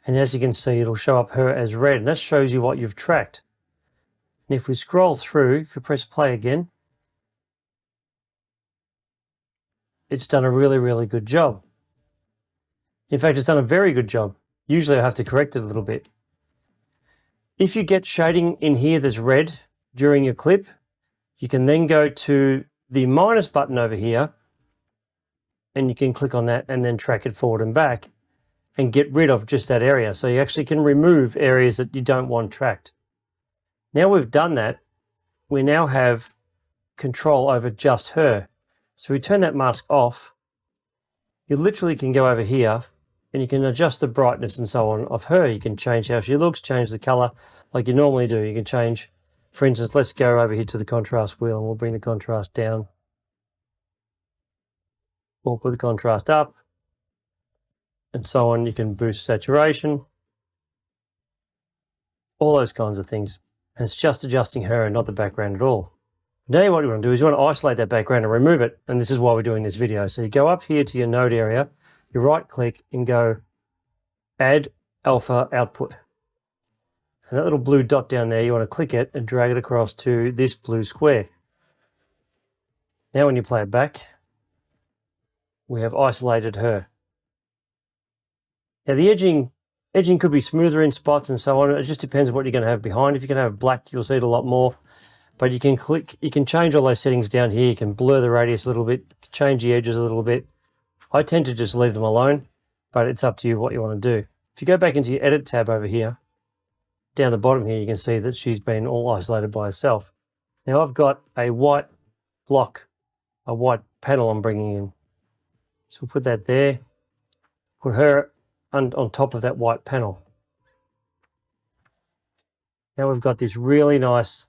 And as you can see, it'll show up her as red. And that shows you what you've tracked. And if we scroll through, if you press play again, it's done a really, really good job. In fact, it's done a very good job. Usually I have to correct it a little bit. If you get shading in here that's red during your clip, you can then go to the minus button over here and you can click on that and then track it forward and back and get rid of just that area. So you actually can remove areas that you don't want tracked. Now we've done that, we now have control over just her. So we turn that mask off. You literally can go over here and you can adjust the brightness and so on of her. You can change how she looks, change the color like you normally do. You can change, for instance, let's go over here to the contrast wheel and we'll bring the contrast down. We'll put the contrast up and so on. You can boost saturation, all those kinds of things. And it's just adjusting her and not the background at all. Now what you want to do is you want to isolate that background and remove it. And this is why we're doing this video. So you go up here to your node area, you right click and go add alpha output. And that little blue dot down there, you want to click it and drag it across to this blue square. Now when you play it back, we have isolated her. Now the edging could be smoother in spots and so on. It just depends on what you're going to have behind. If you're going to have black, you'll see it a lot more. But you can change all those settings down here. You can blur the radius a little bit, change the edges a little bit. I tend to just leave them alone, but it's up to you what you want to do. If you go back into your edit tab over here, down the bottom here, you can see that she's been all isolated by herself. Now I've got a white block, a white panel I'm bringing in. So we'll put that there, put her on top of that white panel. Now we've got this really nice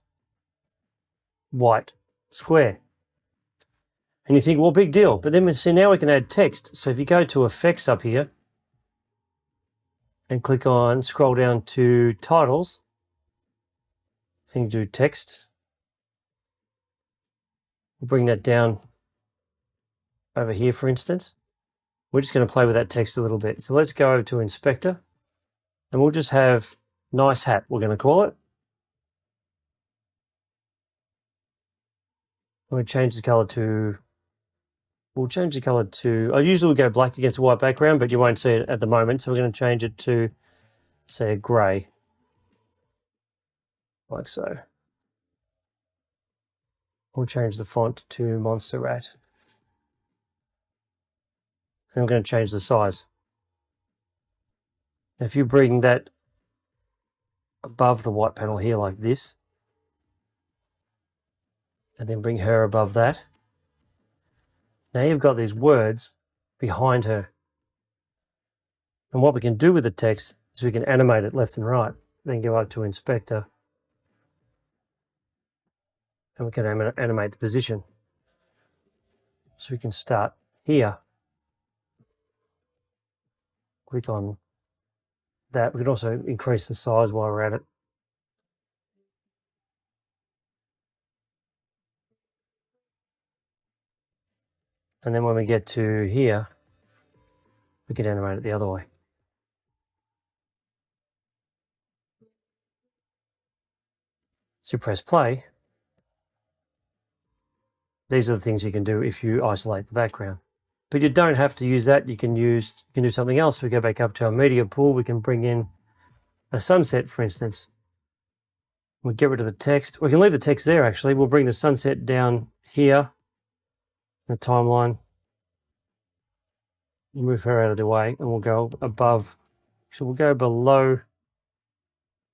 white square. And you think, well, big deal. But then we see now we can add text. So if you go to effects up here and click on, scroll down to titles and do text. We'll bring that down over here, for instance. We're just going to play with that text a little bit. So let's go over to inspector and we'll just have nice hat, we're going to call it. We'll change the color to, I usually would go black against a white background, but you won't see it at the moment. So we're going to change it to, say, a gray, like so. We'll change the font to Montserrat. And we're going to change the size. If you bring that above the white panel here like this, and then bring her above that. Now you've got these words behind her. And what we can do with the text is we can animate it left and right. Then go up to inspector. And we can animate the position. So we can start here. Click on that. We can also increase the size while we're at it. And then when we get to here, we can animate it the other way. So you press play. These are the things you can do if you isolate the background. But you don't have to use that. You can do something else. We go back up to our media pool. We can bring in a sunset, for instance. We'll get rid of the text. We can leave the text there, actually. We'll bring the sunset down here. The timeline, we'll move her out of the way and we'll go above, so we'll go below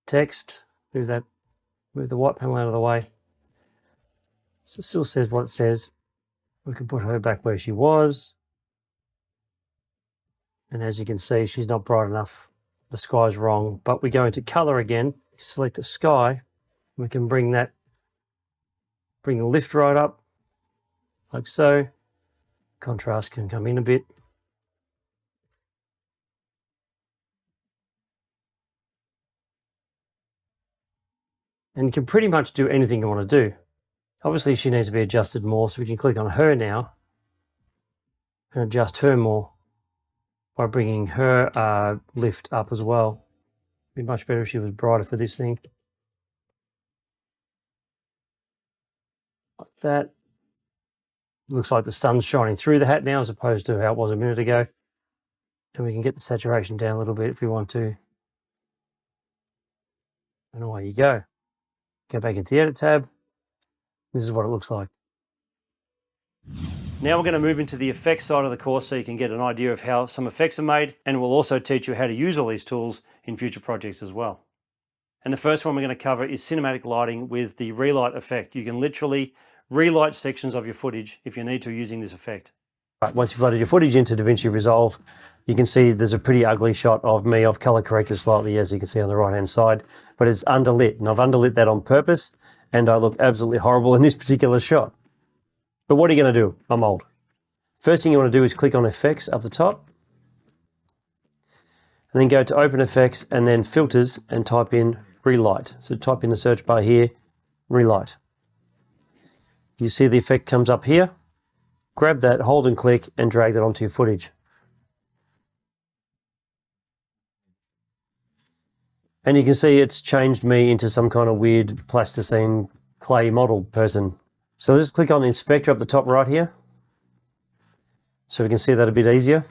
text, move the white panel out of the way. So it still says what it says. We can put her back where she was. And as you can see, she's not bright enough. The sky's wrong, but we go into color again, select the sky. We can bring the lift right up. Like so. Contrast can come in a bit. And you can pretty much do anything you want to do. Obviously she needs to be adjusted more, so we can click on her now and adjust her more by bringing her lift up as well. It'd be much better if she was brighter for this thing. Like that. Looks like the sun's shining through the hat now as opposed to how it was a minute ago. And we can get the saturation down a little bit if we want to. And away you go. Go back into the Edit tab. This is what it looks like. Now we're going to move into the effects side of the course so you can get an idea of how some effects are made, and we'll also teach you how to use all these tools in future projects as well. And the first one we're going to cover is cinematic lighting with the relight effect. You can literally relight sections of your footage if you need to using this effect. Right, once you've loaded your footage into DaVinci Resolve, you can see there's a pretty ugly shot of me. I've color corrected slightly, as you can see on the right hand side, but it's underlit, and I've underlit that on purpose, and I look absolutely horrible in this particular shot. But what are you going to do? I'm old. First thing you want to do is click on Effects up the top, and then go to Open Effects and then Filters and type in Relight. So type in the search bar here, Relight. You see the effect comes up here. Grab that, hold and click, and drag that onto your footage. And you can see it's changed me into some kind of weird plasticine clay model person. So let's click on the inspector up the top right here, so we can see that a bit easier,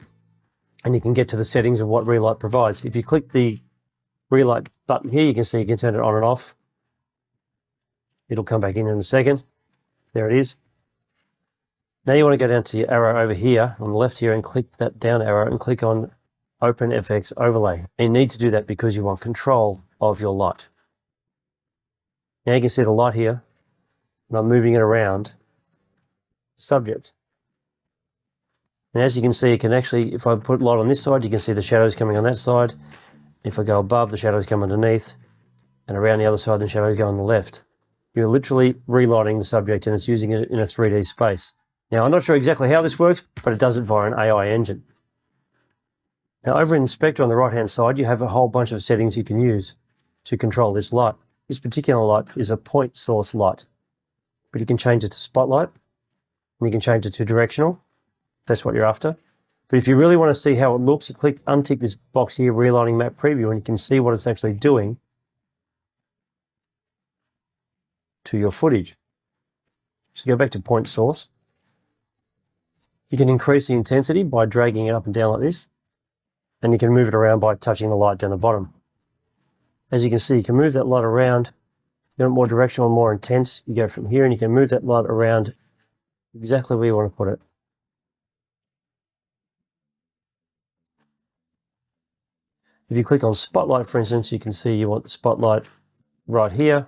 and you can get to the settings of what Relight provides. If you click the Relight button here, you can see you can turn it on and off. It'll come back in a second. There it is. Now you want to go down to your arrow over here on the left here and click that down arrow and click on Open FX Overlay. And you need to do that because you want control of your light. Now you can see the light here, and I'm moving it around subject. And as you can see, you can actually, if I put light on this side, you can see the shadows coming on that side. If I go above, the shadows come underneath, and around the other side, the shadows go on the left. You're literally relighting the subject, and it's using it in a 3D space. Now, I'm not sure exactly how this works, but it does it via an AI engine. Now, over in Inspector on the right-hand side, you have a whole bunch of settings you can use to control this light. This particular light is a point source light, but you can change it to spotlight, and you can change it to directional, if that's what you're after. But if you really want to see how it looks, you untick this box here, Relighting Map Preview, and you can see what it's actually doing to your footage. So go back to point source. You can increase the intensity by dragging it up and down like this, and you can move it around by touching the light down the bottom. As you can see, you can move that light around. You want more directional and more intense, you go from here and you can move that light around exactly where you want to put it. If you click on Spotlight, for instance, you can see you want the spotlight right here.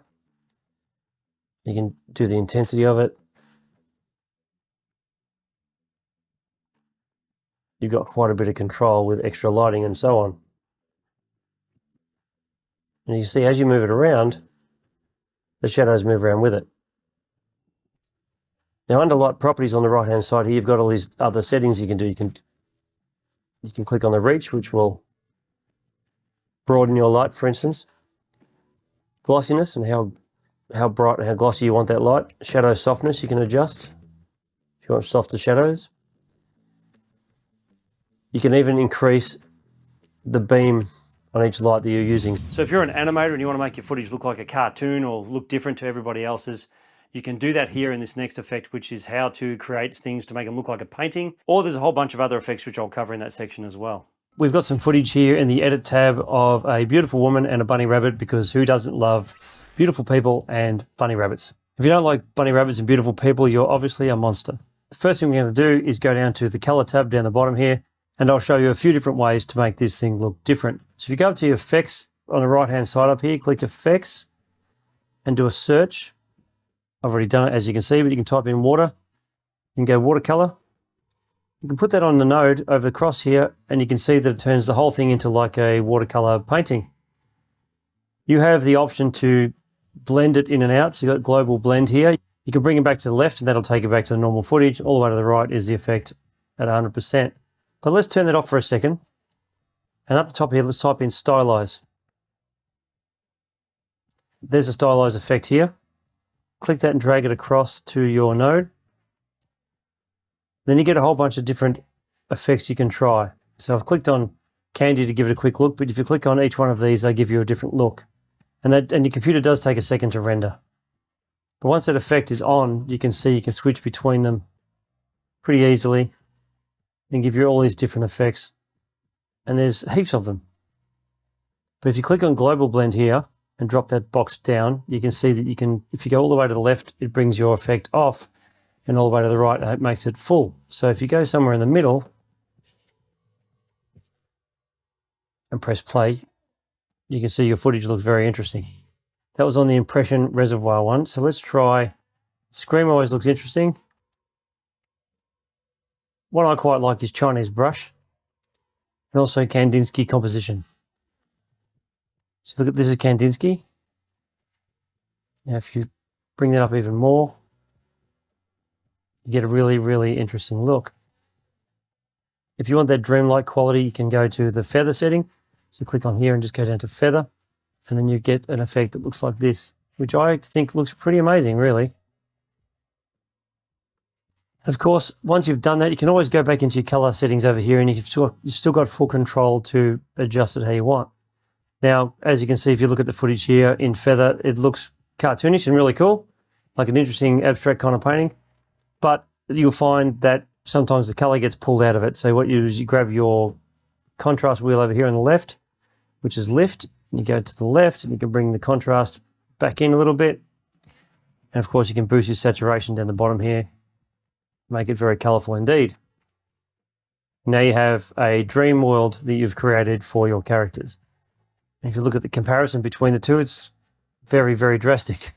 You can do the intensity of it. You've got quite a bit of control with extra lighting and so on. And you see, as you move it around, the shadows move around with it. Now, under light properties on the right hand side here, you've got all these other settings you can do. You can click on the reach, which will broaden your light, for instance. Glossiness and how bright and how glossy you want that light. Shadow softness you can adjust if you want softer shadows. You can even increase the beam on each light that you're using. So if you're an animator and you want to make your footage look like a cartoon or look different to everybody else's, you can do that here in this next effect, which is how to create things to make them look like a painting. Or there's a whole bunch of other effects which I'll cover in that section as well. We've got some footage here in the Edit tab of a beautiful woman and a bunny rabbit, because who doesn't love beautiful people and bunny rabbits? If you don't like bunny rabbits and beautiful people, you're obviously a monster. The first thing we're going to do is go down to the color tab down the bottom here, and I'll show you a few different ways to make this thing look different. So if you go up to your effects on the right hand side up here, click Effects and do a search. I've already done it, as you can see, but you can type in water. You can go watercolor. You can put that on the node over across here, and you can see that it turns the whole thing into like a watercolor painting. You have the option to blend it in and out. So you've got global blend here. You can bring it back to the left, and that'll take it back to the normal footage. All the way to the right is the effect at 100%. But let's turn that off for a second. And up the top here, let's type in Stylize. There's a stylize effect here. Click that and drag it across to your node. Then you get a whole bunch of different effects you can try. So I've clicked on Candy to give it a quick look, but if you click on each one of these, they give you a different look. And your computer does take a second to render. But once that effect is on, you can see you can switch between them pretty easily and give you all these different effects. And there's heaps of them. But if you click on Global Blend here and drop that box down, you can see that you can, if you go all the way to the left, it brings your effect off, and all the way to the right, it makes it full. So if you go somewhere in the middle and press play, you can see your footage looks very interesting. That was on the impression reservoir one. So let's try, Scream always looks interesting. What I quite like is Chinese brush and also Kandinsky composition. So look at, this is Kandinsky. Now if you bring that up even more, you get a really, really interesting look. If you want that dreamlike quality, you can go to the feather setting. So click on here and just go down to feather, and then you get an effect that looks like this, which I think looks pretty amazing, really. Of course, once you've done that, you can always go back into your color settings over here, and you've still got full control to adjust it how you want. Now, as you can see, if you look at the footage here in feather, it looks cartoonish and really cool, like an interesting abstract kind of painting. But you'll find that sometimes the color gets pulled out of it. So what you do is you grab your contrast wheel over here on the left, which is lift, and you go to the left and you can bring the contrast back in a little bit. And of course you can boost your saturation down the bottom here, make it very colorful indeed. Now you have a dream world that you've created for your characters. And if you look at the comparison between the two, it's very, very drastic.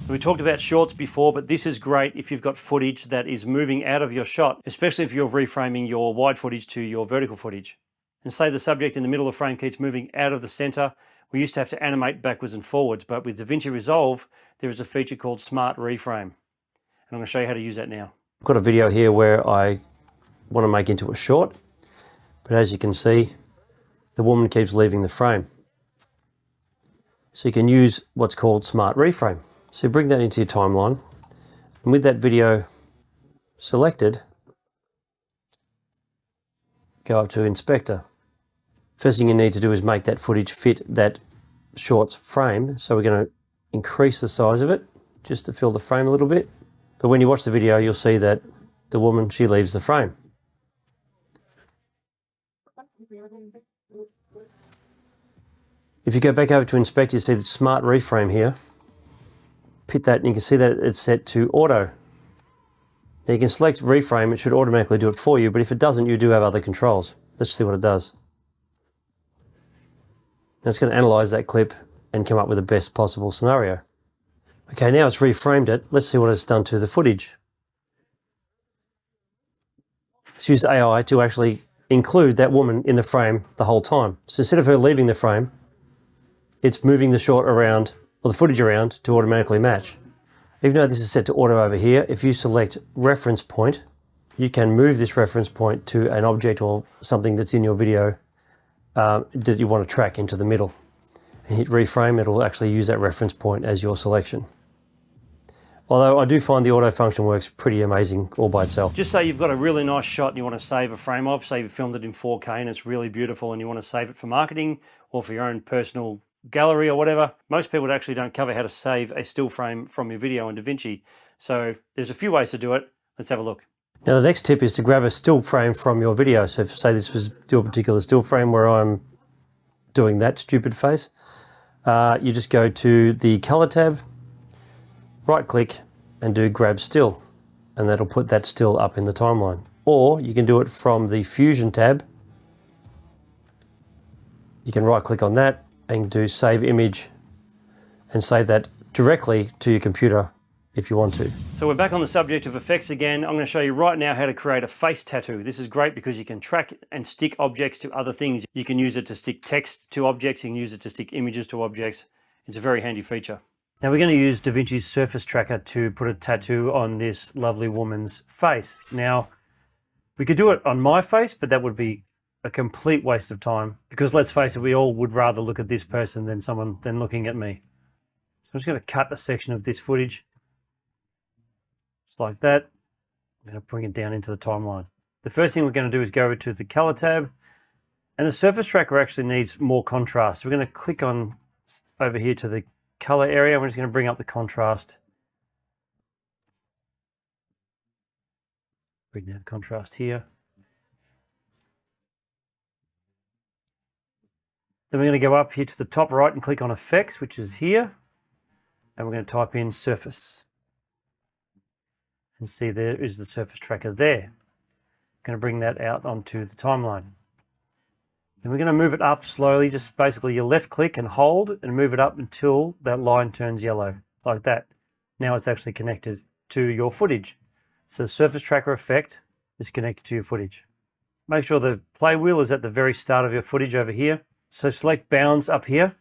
We talked about shorts before, but this is great if you've got footage that is moving out of your shot, especially if you're reframing your wide footage to your vertical footage. And say the subject in the middle of the frame keeps moving out of the center, we used to have to animate backwards and forwards, but with DaVinci Resolve, there is a feature called Smart Reframe. And I'm going to show you how to use that now. I've got a video here where I want to make into a short, but as you can see, the woman keeps leaving the frame. So you can use what's called Smart Reframe. So bring that into your timeline, and with that video selected, go up to Inspector. First thing you need to do is make that footage fit that short's frame. So we're going to increase the size of it just to fill the frame a little bit. But when you watch the video, you'll see that the woman, she leaves the frame. If you go back over to Inspect, you see the Smart Reframe here. Hit that and you can see that it's set to auto. Now you can select reframe, it should automatically do it for you, but if it doesn't, you do have other controls. Let's see what it does. Now it's going to analyze that clip and come up with the best possible scenario. Okay, now it's reframed it. Let's see what it's done to the footage. Let's use AI to actually include that woman in the frame the whole time. So instead of her leaving the frame, it's moving the shot around, or the footage around, to automatically match. Even though this is set to auto over here, if you select reference point, you can move this reference point to an object or something that's in your video that you want to track into the middle. And hit reframe, it'll actually use that reference point as your selection. Although I do find the auto function works pretty amazing all by itself. Just say you've got a really nice shot and you want to save a frame of, say you've filmed it in 4K and it's really beautiful and you want to save it for marketing or for your own personal gallery or whatever. Most people actually don't cover how to save a still frame from your video in DaVinci. So there's a few ways to do it. Let's have a look. Now the next tip is to grab a still frame from your video. So if, say this was a particular still frame where I'm doing that stupid face, you just go to the color tab, right click and do grab still, and that'll put that still up in the timeline. Or you can do it from the Fusion tab. You can right click on that and do save image and save that directly to your computer if you want to. So we're back on the subject of effects again. I'm going to show you right now how to create a face tattoo. This is great because you can track and stick objects to other things. You can use it to stick text to objects, you can use it to stick images to objects. It's a very handy feature. Now we're going to use DaVinci's surface tracker to put a tattoo on this lovely woman's face. Now we could do it on my face, but that would be a complete waste of time, because let's face it, we all would rather look at this person than looking at me. So I'm just going to cut a section of this footage, just like that. I'm going to bring it down into the timeline. The first thing we're going to do is go over to the color tab, and the surface tracker actually needs more contrast. We're going to click on over here to the color area. We're just going to bring up the contrast. Bring down contrast here. Then we're going to go up here to the top right and click on effects, which is here. And we're going to type in surface. And see, there is the surface tracker there. Going to bring that out onto the timeline. Then we're going to move it up slowly, just basically you left click and hold and move it up until that line turns yellow, like that. Now it's actually connected to your footage. So the surface tracker effect is connected to your footage. Make sure the play wheel is at the very start of your footage over here. So select bounds up here.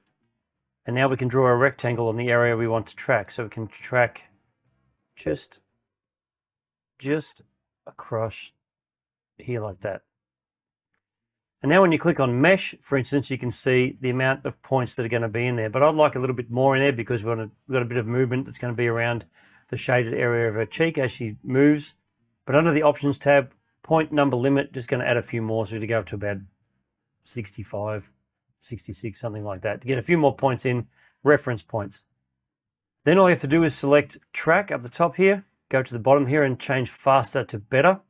And now we can draw a rectangle on the area we want to track. So we can track just across here like that. And now when you click on mesh, for instance, you can see the amount of points that are going to be in there. But I'd like a little bit more in there because we've got a bit of movement that's going to be around the shaded area of her cheek as she moves. But under the options tab, point number limit, just going to add a few more. So to go up to about 65, 66, something like that, to get a few more points in, reference points. Then all you have to do is select track up the top here, go to the bottom here and change faster to better.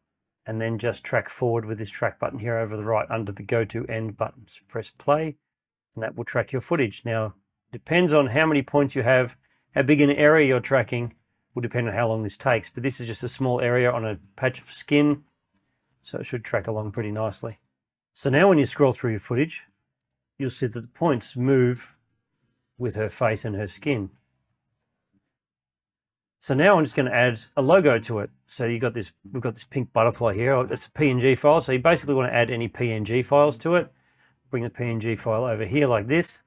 And then just track forward with this track button here over the right under the go to end button. So press play and that will track your footage. Now, depends on how many points you have, how big an area you're tracking will depend on how long this takes. But this is just a small area on a patch of skin, so it should track along pretty nicely. So now when you scroll through your footage, you'll see that the points move with her face and her skin. So now I'm just going to add a logo to it. So we've got this pink butterfly here. It's a PNG file. So you basically want to add any PNG files to it. Bring the PNG file over here like this.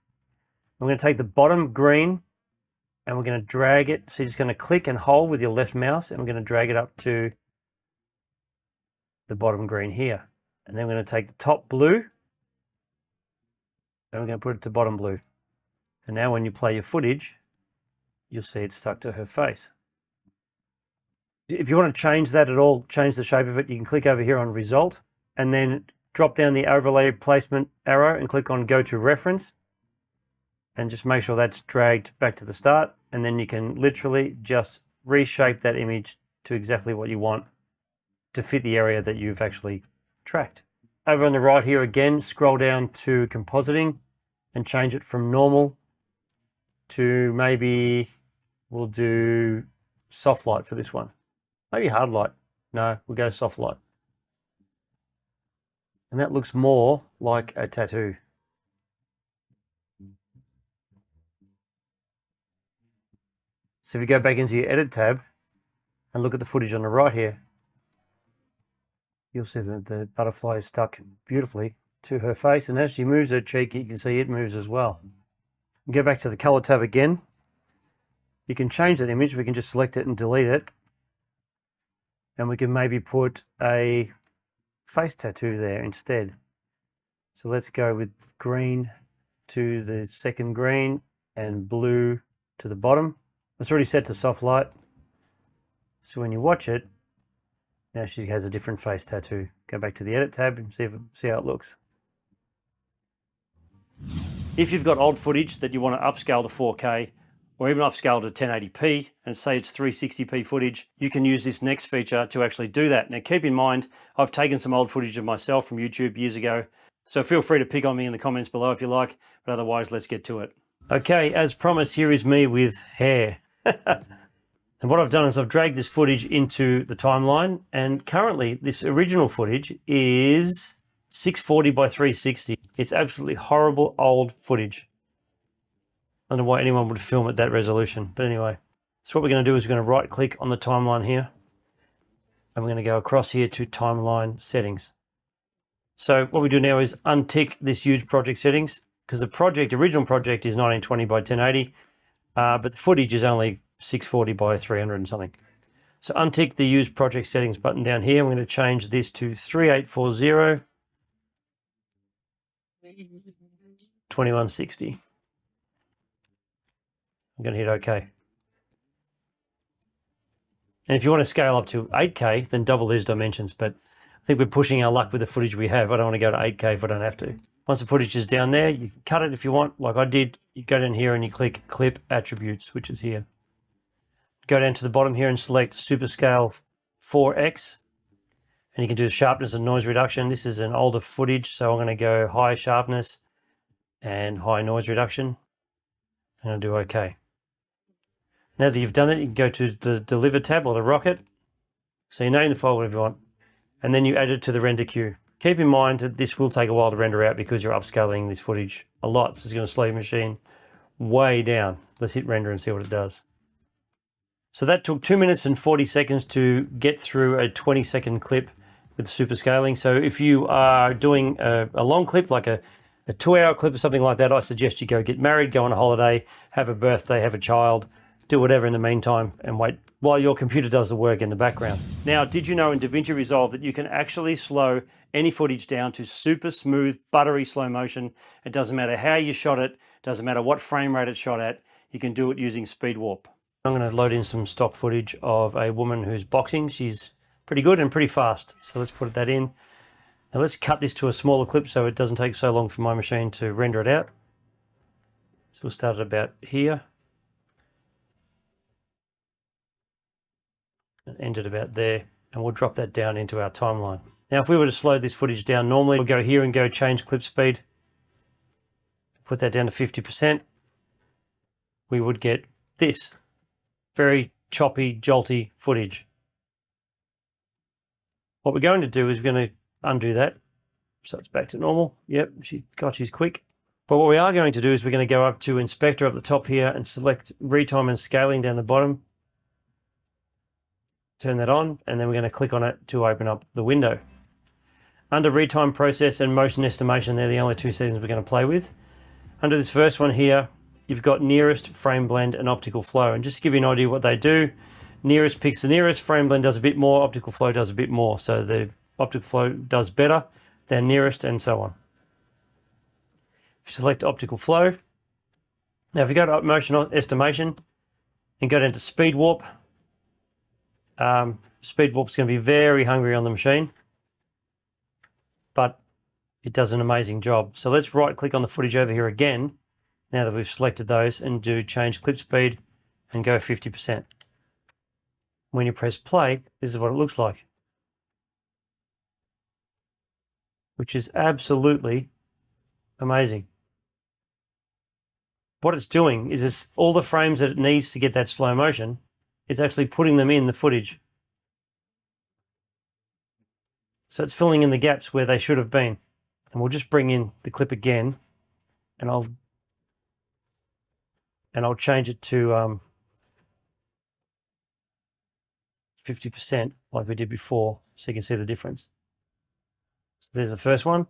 I'm going to take the bottom green and we're going to drag it. So you're just going to click and hold with your left mouse and we're going to drag it up to the bottom green here. And then we're going to take the top blue and we're going to put it to bottom blue. And now when you play your footage, you'll see it's stuck to her face. If you want to change that at all, change the shape of it, you can click over here on result and then drop down the overlay placement arrow and click on go to reference and just make sure that's dragged back to the start. And then you can literally just reshape that image to exactly what you want to fit the area that you've actually tracked. Over on the right here again, scroll down to compositing and change it from normal to maybe we'll do soft light for this one. Maybe hard light. No, we'll go soft light. And that looks more like a tattoo. So if you go back into your edit tab and look at the footage on the right here, you'll see that the butterfly is stuck beautifully to her face. And as she moves her cheek, you can see it moves as well. Go back to the color tab again. You can change that image. We can just select it and delete it. And we can maybe put a face tattoo there instead. So let's go with green to the second green and blue to the bottom. It's already set to soft light. So when you watch it, now she has a different face tattoo. Go back to the edit tab and see how it looks. If you've got old footage that you want to upscale to 4K or even upscale to 1080p and say it's 360p footage, you can use this next feature to actually do that. Now keep in mind, I've taken some old footage of myself from YouTube years ago, so feel free to pick on me in the comments below if you like, but otherwise let's get to it. Okay, as promised, here is me with hair. And what I've done is I've dragged this footage into the timeline, and currently this original footage is 640 by 360. It's absolutely horrible old footage. I don't know why anyone would film at that resolution, but anyway. So what we're going to do is we're going to right click on the timeline here and we're going to go across here to timeline settings. So what we do now is untick this use project settings because the original project is 1920 by 1080, but the footage is only 640 by 300 and something. So untick the use project settings button down here. We're going to change this to 3840 2160. I'm going to hit OK. And if you want to scale up to 8K, then double these dimensions. But I think we're pushing our luck with the footage we have. I don't want to go to 8K if I don't have to. Once the footage is down there, you can cut it if you want, like I did. You go down here and you click Clip Attributes, which is here. Go down to the bottom here and select SUPERSCALE 4X. And you can do the sharpness and noise reduction. This is an older footage, so I'm going to go high sharpness and high noise reduction. And I'll do OK. Now that you've done it, you can go to the Deliver tab or the rocket. So you name the file whatever you want. And then you add it to the render queue. Keep in mind that this will take a while to render out because you're upscaling this footage a lot. So it's going to slow your machine way down. Let's hit render and see what it does. So that took 2 minutes and 40 seconds to get through a 20-second clip with super scaling. So if you are doing a long clip, like a 2-hour clip or something like that, I suggest you go get married, go on a holiday, have a birthday, have a child, do whatever in the meantime and wait while your computer does the work in the background. Now, did you know in DaVinci Resolve that you can actually slow any footage down to super smooth, buttery slow motion? It doesn't matter how you shot it, doesn't matter what frame rate it's shot at, you can do it using SpeedWarp. I'm going to load in some stock footage of a woman who's boxing. She's pretty good and pretty fast. So let's put that in. Now let's cut this to a smaller clip so it doesn't take so long for my machine to render it out. So we'll start at about here. And end it about there. And we'll drop that down into our timeline. Now if we were to slow this footage down normally, we'll go here and go change clip speed. Put that down to 50%. We would get this. Very choppy, jolty footage. What we're going to do is we're going to undo that. So it's back to normal. Yep, she's quick. But what we are going to do is we're going to go up to Inspector up the top here and select Retime and Scaling down the bottom. Turn that on, and then we're going to click on it to open up the window. Under Retime Process and Motion Estimation, they're the only two settings we're going to play with. Under this first one here, you've got Nearest, Frame Blend, and Optical Flow. And just to give you an idea what they do, Nearest picks the nearest, Frame Blend does a bit more, Optical Flow does a bit more. So the Optical Flow does better than Nearest, and so on. If you select Optical Flow, now if you go to Motion Estimation and go down to SpeedWarp, SpeedWarp's going to be very hungry on the machine, but it does an amazing job. So let's right click on the footage over here again, now that we've selected those, and do change clip speed and go 50%. When you press play, this is what it looks like, which is absolutely amazing. What it's doing is it's all the frames that it needs to get that slow motion, it's actually putting them in the footage. So it's filling in the gaps where they should have been. And we'll just bring in the clip again, and I'll change it to 50% like we did before, so you can see the difference. So there's the first one.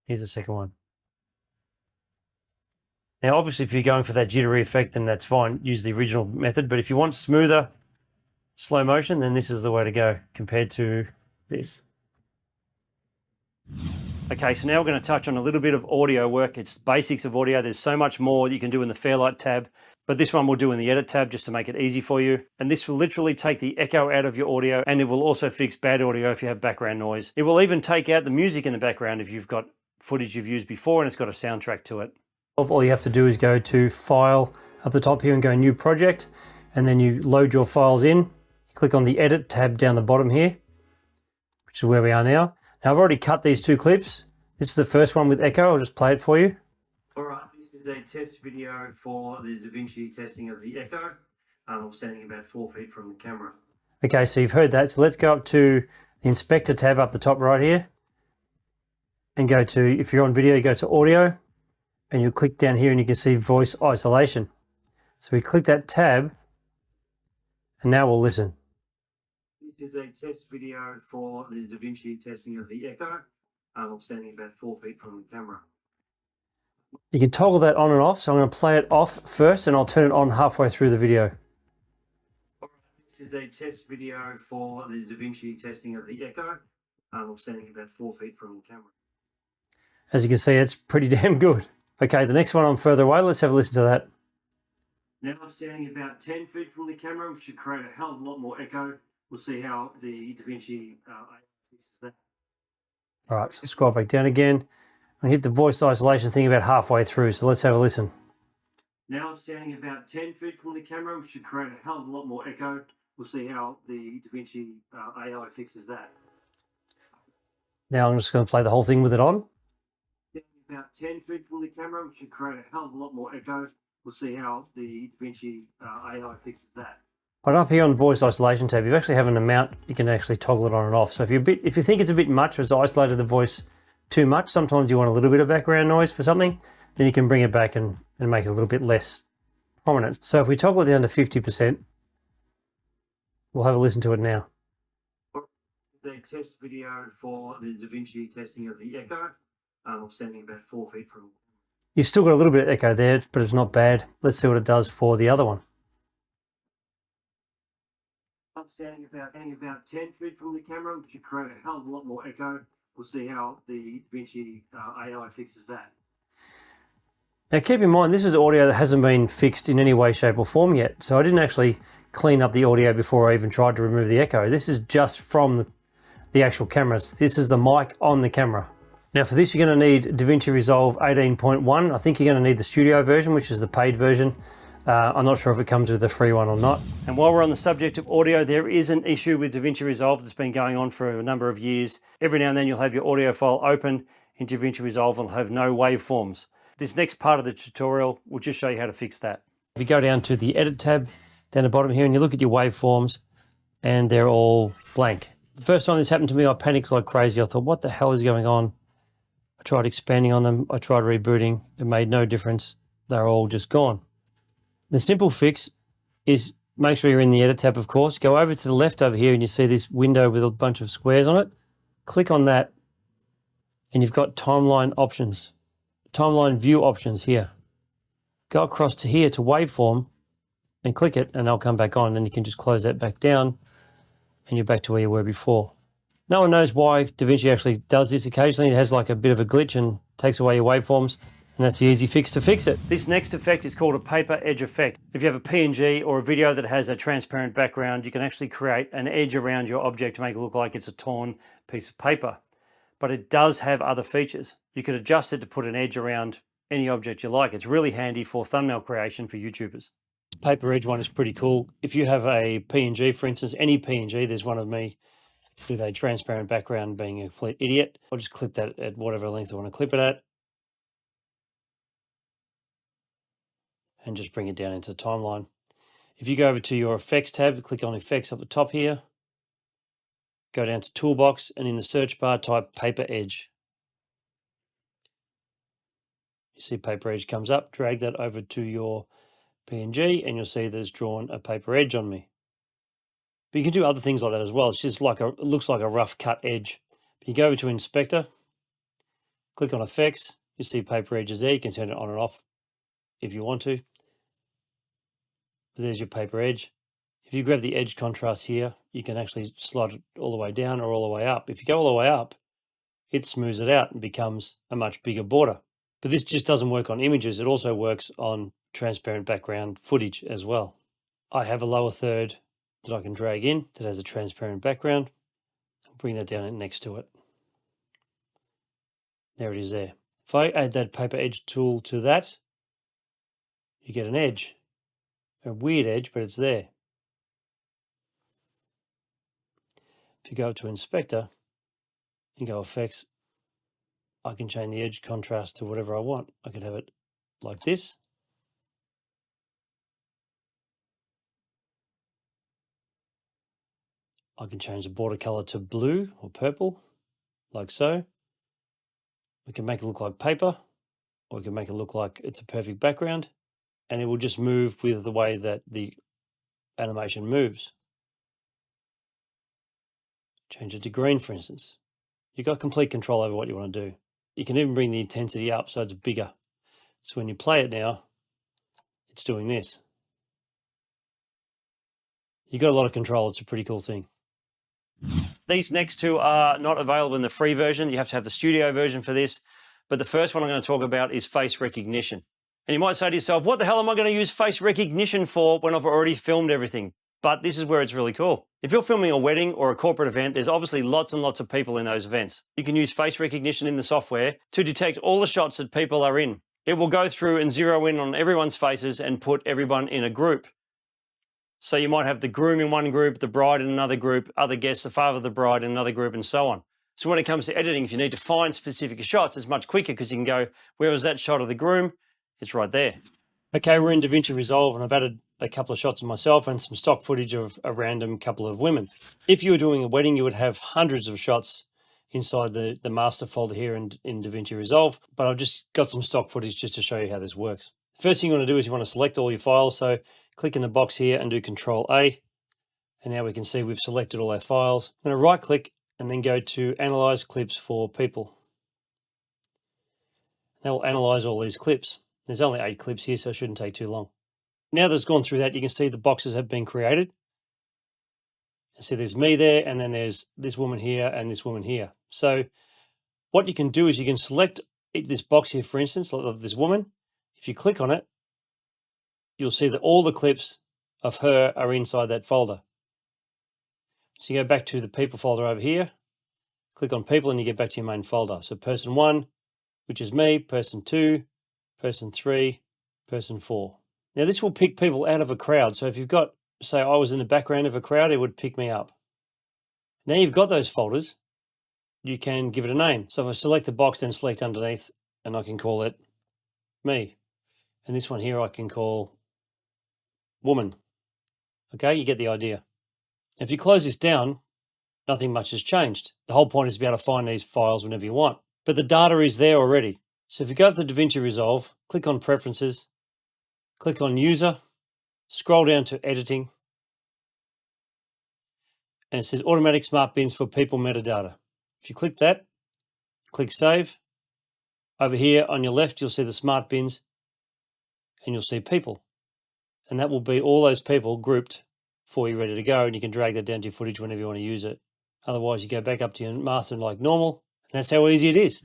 Here's the second one. Now, obviously, if you're going for that jittery effect, then that's fine. Use the original method. But if you want smoother slow motion, then this is the way to go compared to this. Okay, so now we're going to touch on a little bit of audio work. It's basics of audio. There's so much more you can do in the Fairlight tab, but this one we'll do in the Edit tab just to make it easy for you. And this will literally take the echo out of your audio, and it will also fix bad audio if you have background noise. It will even take out the music in the background if you've got footage you've used before and it's got a soundtrack to it. All you have to do is go to File up the top here and go New Project, and then you load your files in. Click on the Edit tab down the bottom here, which is where we are now. Now I've already cut these two clips. This is the first one with echo. I'll just play it for you. All right, this is a test video for the DaVinci testing of the echo. I'm standing about 4 feet from the camera. Okay, so you've heard that. So let's go up to the Inspector tab up the top right here, and go to, if you're on video, you go to Audio, and you click down here and you can see Voice Isolation. So we click that tab, and now we'll listen. This is a test video for the DaVinci testing of the echo. I'm standing about 4 feet from the camera. You can toggle that on and off, so I'm going to play it off first and I'll turn it on halfway through the video. All right, this is a test video for the DaVinci testing of the echo. I'm standing about 4 feet from the camera. As you can see, it's pretty damn good. Okay, the next one I'm further away. Let's have a listen to that. Now I'm standing about 10 feet from the camera, which should create a hell of a lot more echo. We'll see how the DaVinci fixes that. All right, so scroll back down again. I hit the voice isolation thing about halfway through, so let's have a listen. Now I'm standing about 10 feet from the camera, which should create a hell of a lot more echo. We'll see how the DaVinci AI fixes that. Now I'm just going to play the whole thing with it on. About 10 feet from the camera, which should create a hell of a lot more echo. We'll see how the DaVinci AI fixes that. But up here on voice isolation tab, you actually have an amount you can actually toggle it on and off. So if you think it's a bit much, or it's isolated the voice too much, sometimes you want a little bit of background noise for something, then you can bring it back and make it a little bit less prominent. So if we toggle it down to 50%, we'll have a listen to it now. The test video for the DaVinci testing of the echo. I'm standing about 4 feet from. You've still got a little bit of echo there, but it's not bad. Let's see what it does for the other one. I'm standing about 10 feet from the camera, which should create a hell of a lot more echo. We'll see how the DaVinci AI fixes that. Now keep in mind, this is audio that hasn't been fixed in any way, shape or form yet. So I didn't actually clean up the audio before I even tried to remove the echo. This is just from the actual cameras. This is the mic on the camera. Now for this, you're going to need DaVinci Resolve 18.1. I think you're going to need the studio version, which is the paid version. I'm not sure if it comes with a free one or not. And while we're on the subject of audio, there is an issue with DaVinci Resolve that's been going on for a number of years. Every now and then you'll have your audio file open in DaVinci Resolve and it'll have no waveforms. This next part of the tutorial will just show you how to fix that. If you go down to the Edit tab, down the bottom here, and you look at your waveforms, and they're all blank. The first time this happened to me, I panicked like crazy. I thought, what the hell is going on? I tried expanding on them. I tried rebooting. It made no difference. They're all just gone. The simple fix is make sure you're in the Edit tab, of course. Go over to the left over here and you see this window with a bunch of squares on it. Click on that and you've got timeline options, timeline view options here. Go across to here to waveform and click it and they'll come back on. Then you can just close that back down and you're back to where you were before. No one knows why DaVinci actually does this. Occasionally it has like a bit of a glitch and takes away your waveforms, and that's the easy fix to fix it. This next effect is called a paper edge effect. If you have a PNG or a video that has a transparent background, you can actually create an edge around your object to make it look like it's a torn piece of paper. But it does have other features. You could adjust it to put an edge around any object you like. It's really handy for thumbnail creation for YouTubers. Paper edge one is pretty cool. If you have a PNG, for instance, any PNG, there's one of me with a transparent background being a complete idiot. I'll just clip that at whatever length I want to clip it at. And just bring it down into the timeline. If you go over to your Effects tab, click on Effects up the top here, go down to Toolbox, and in the search bar type Paper Edge. You see Paper Edge comes up, drag that over to your PNG, and you'll see there's drawn a paper edge on me. But you can do other things like that as well. It's just like it looks like a rough cut edge. But you go over to Inspector, click on Effects, you see paper edges there. You can turn it on and off if you want to. But there's your paper edge. If you grab the edge contrast here, you can actually slide it all the way down or all the way up. If you go all the way up, it smooths it out and becomes a much bigger border. But this just doesn't work on images. It also works on transparent background footage as well. I have a lower third that I can drag in that has a transparent background. I'll bring that down next to it. There it is there. If I add that paper edge tool to that, you get an edge. A weird edge, but it's there. If you go up to Inspector and go Effects, I can change the edge contrast to whatever I want. I could have it like this. I can change the border color to blue or purple, like so. We can make it look like paper, or we can make it look like it's a perfect background, and it will just move with the way that the animation moves. Change it to green, for instance. You've got complete control over what you want to do. You can even bring the intensity up so it's bigger. So when you play it now, it's doing this. You've got a lot of control. It's a pretty cool thing. These next two are not available in the free version. You have to have the studio version for this. but the first one I'm going to talk about is face recognition. And you might say to yourself, what the hell am I going to use face recognition for when I've already filmed everything? But this is where it's really cool. If you're filming a wedding or a corporate event, there's obviously lots and lots of people in those events. You can use face recognition in the software to detect all the shots that people are in. It will go through and zero in on everyone's faces and put everyone in a group. So you might have the groom in one group, the bride in another group, other guests, the father of the bride in another group, and so on. So when it comes to editing, if you need to find specific shots, it's much quicker because you can go, where was that shot of the groom? It's right there. Okay, we're in DaVinci Resolve and I've added a couple of shots of myself and some stock footage of a random couple of women. If you were doing a wedding, you would have hundreds of shots inside the master folder here in DaVinci Resolve, but I've just got some stock footage just to show you how this works. First thing you want to do is you want to select all your files. So click in the box here and do Control A. And now we can see we've selected all our files. I'm going to right click and then go to Analyze Clips for People. That will analyze all these clips. There's only 8 clips here, so it shouldn't take too long. Now that it's gone through that, you can see the boxes have been created. And see there's me there, and then there's this woman here and this woman here. So what you can do is you can select this box here, for instance, of this woman. If you click on it, you'll see that all the clips of her are inside that folder. So you go back to the people folder over here, click on people, and you get back to your main folder. So person 1, which is me, person 2, person 3, person 4. Now this will pick people out of a crowd. So if you've got, say I was in the background of a crowd, it would pick me up. Now you've got those folders, you can give it a name. So if I select the box, then select underneath, and I can call it me. And this one here I can call woman. Okay, you get the idea. If you close this down, nothing much has changed. The whole point is to be able to find these files whenever you want. But the data is there already. So if you go up to DaVinci Resolve, click on Preferences, click on User, scroll down to Editing, and it says Automatic Smart Bins for People Metadata. If you click that, click Save. Over here on your left, you'll see the Smart Bins, and you'll see People. And that will be all those people grouped for you ready to go, and you can drag that down to your footage whenever you want to use it. Otherwise, you go back up to your master like normal, and that's how easy it is.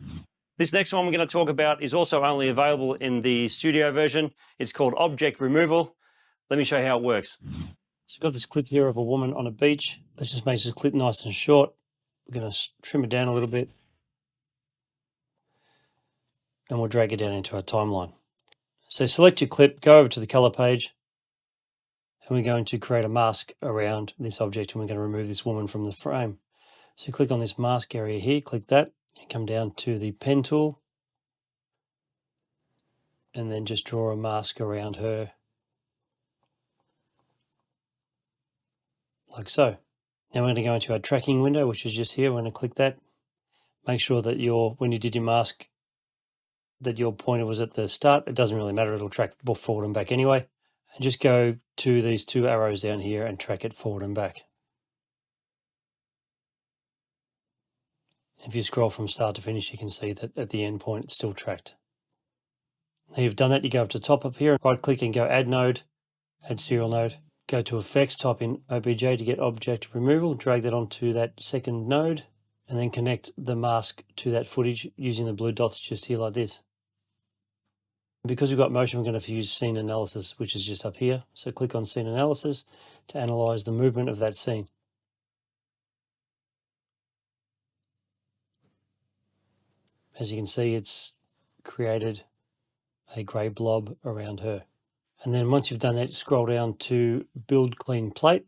This next one we're going to talk about is also only available in the studio version. It's called Object Removal. Let me show you how it works. So I've got this clip here of a woman on a beach. Let's just make this clip nice and short. We're going to trim it down a little bit, and we'll drag it down into our timeline. So select your clip, go over to the color page, and we're going to create a mask around this object, and we're going to remove this woman from the frame. So click on this mask area here, click that, and come down to the pen tool, and then just draw a mask around her, like so. Now we're going to go into our tracking window, which is just here. We're going to click that. Make sure that when you did your mask, that your pointer was at the start. It doesn't really matter, it'll track both forward and back anyway. And just go to these 2 arrows down here and track it forward and back. If you scroll from start to finish, you can see that at the end point it's still tracked. Now you've done that, you go up to the top up here, right click and go Add Node, Add Serial Node. Go to Effects, type in OBJ to get Object Removal, drag that onto that second node, and then connect the mask to that footage using the blue dots just here like this. Because we've got motion, we're going to use Scene Analysis, which is just up here. So click on Scene Analysis to analyze the movement of that scene. As you can see, it's created a grey blob around her. And then once you've done that, scroll down to Build Clean Plate.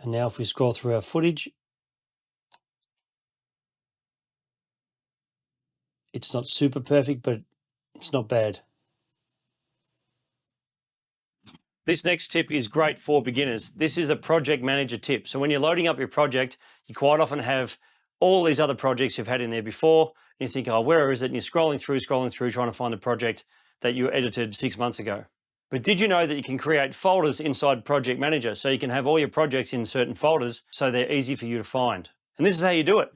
And now if we scroll through our footage, it's not super perfect, but it's not bad. This next tip is great for beginners. This is a project manager tip. So when you're loading up your project, you quite often have all these other projects you've had in there before, and you think, oh, where is it? And you're scrolling through, trying to find the project that you edited 6 months ago. But did you know that you can create folders inside Project Manager? So you can have all your projects in certain folders so they're easy for you to find. And this is how you do it.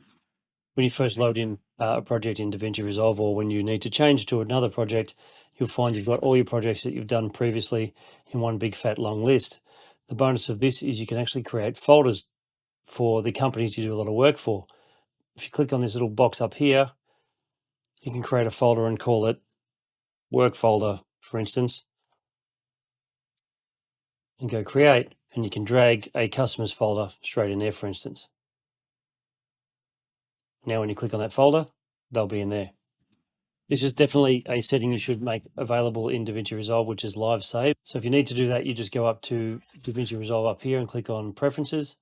When you first load in a project in DaVinci Resolve, or when you need to change to another project, you'll find you've got all your projects that you've done previously in one big fat long list. The bonus of this is you can actually create folders for the companies you do a lot of work for. If you click on this little box up here, you can create a folder and call it work folder, for instance, and go create, and you can drag a customers folder straight in there, for instance. Now when you click on that folder, they'll be in there. This is definitely a setting you should make available in DaVinci Resolve, which is live save. So if you need to do that, you just go up to DaVinci Resolve up here and click on preferences,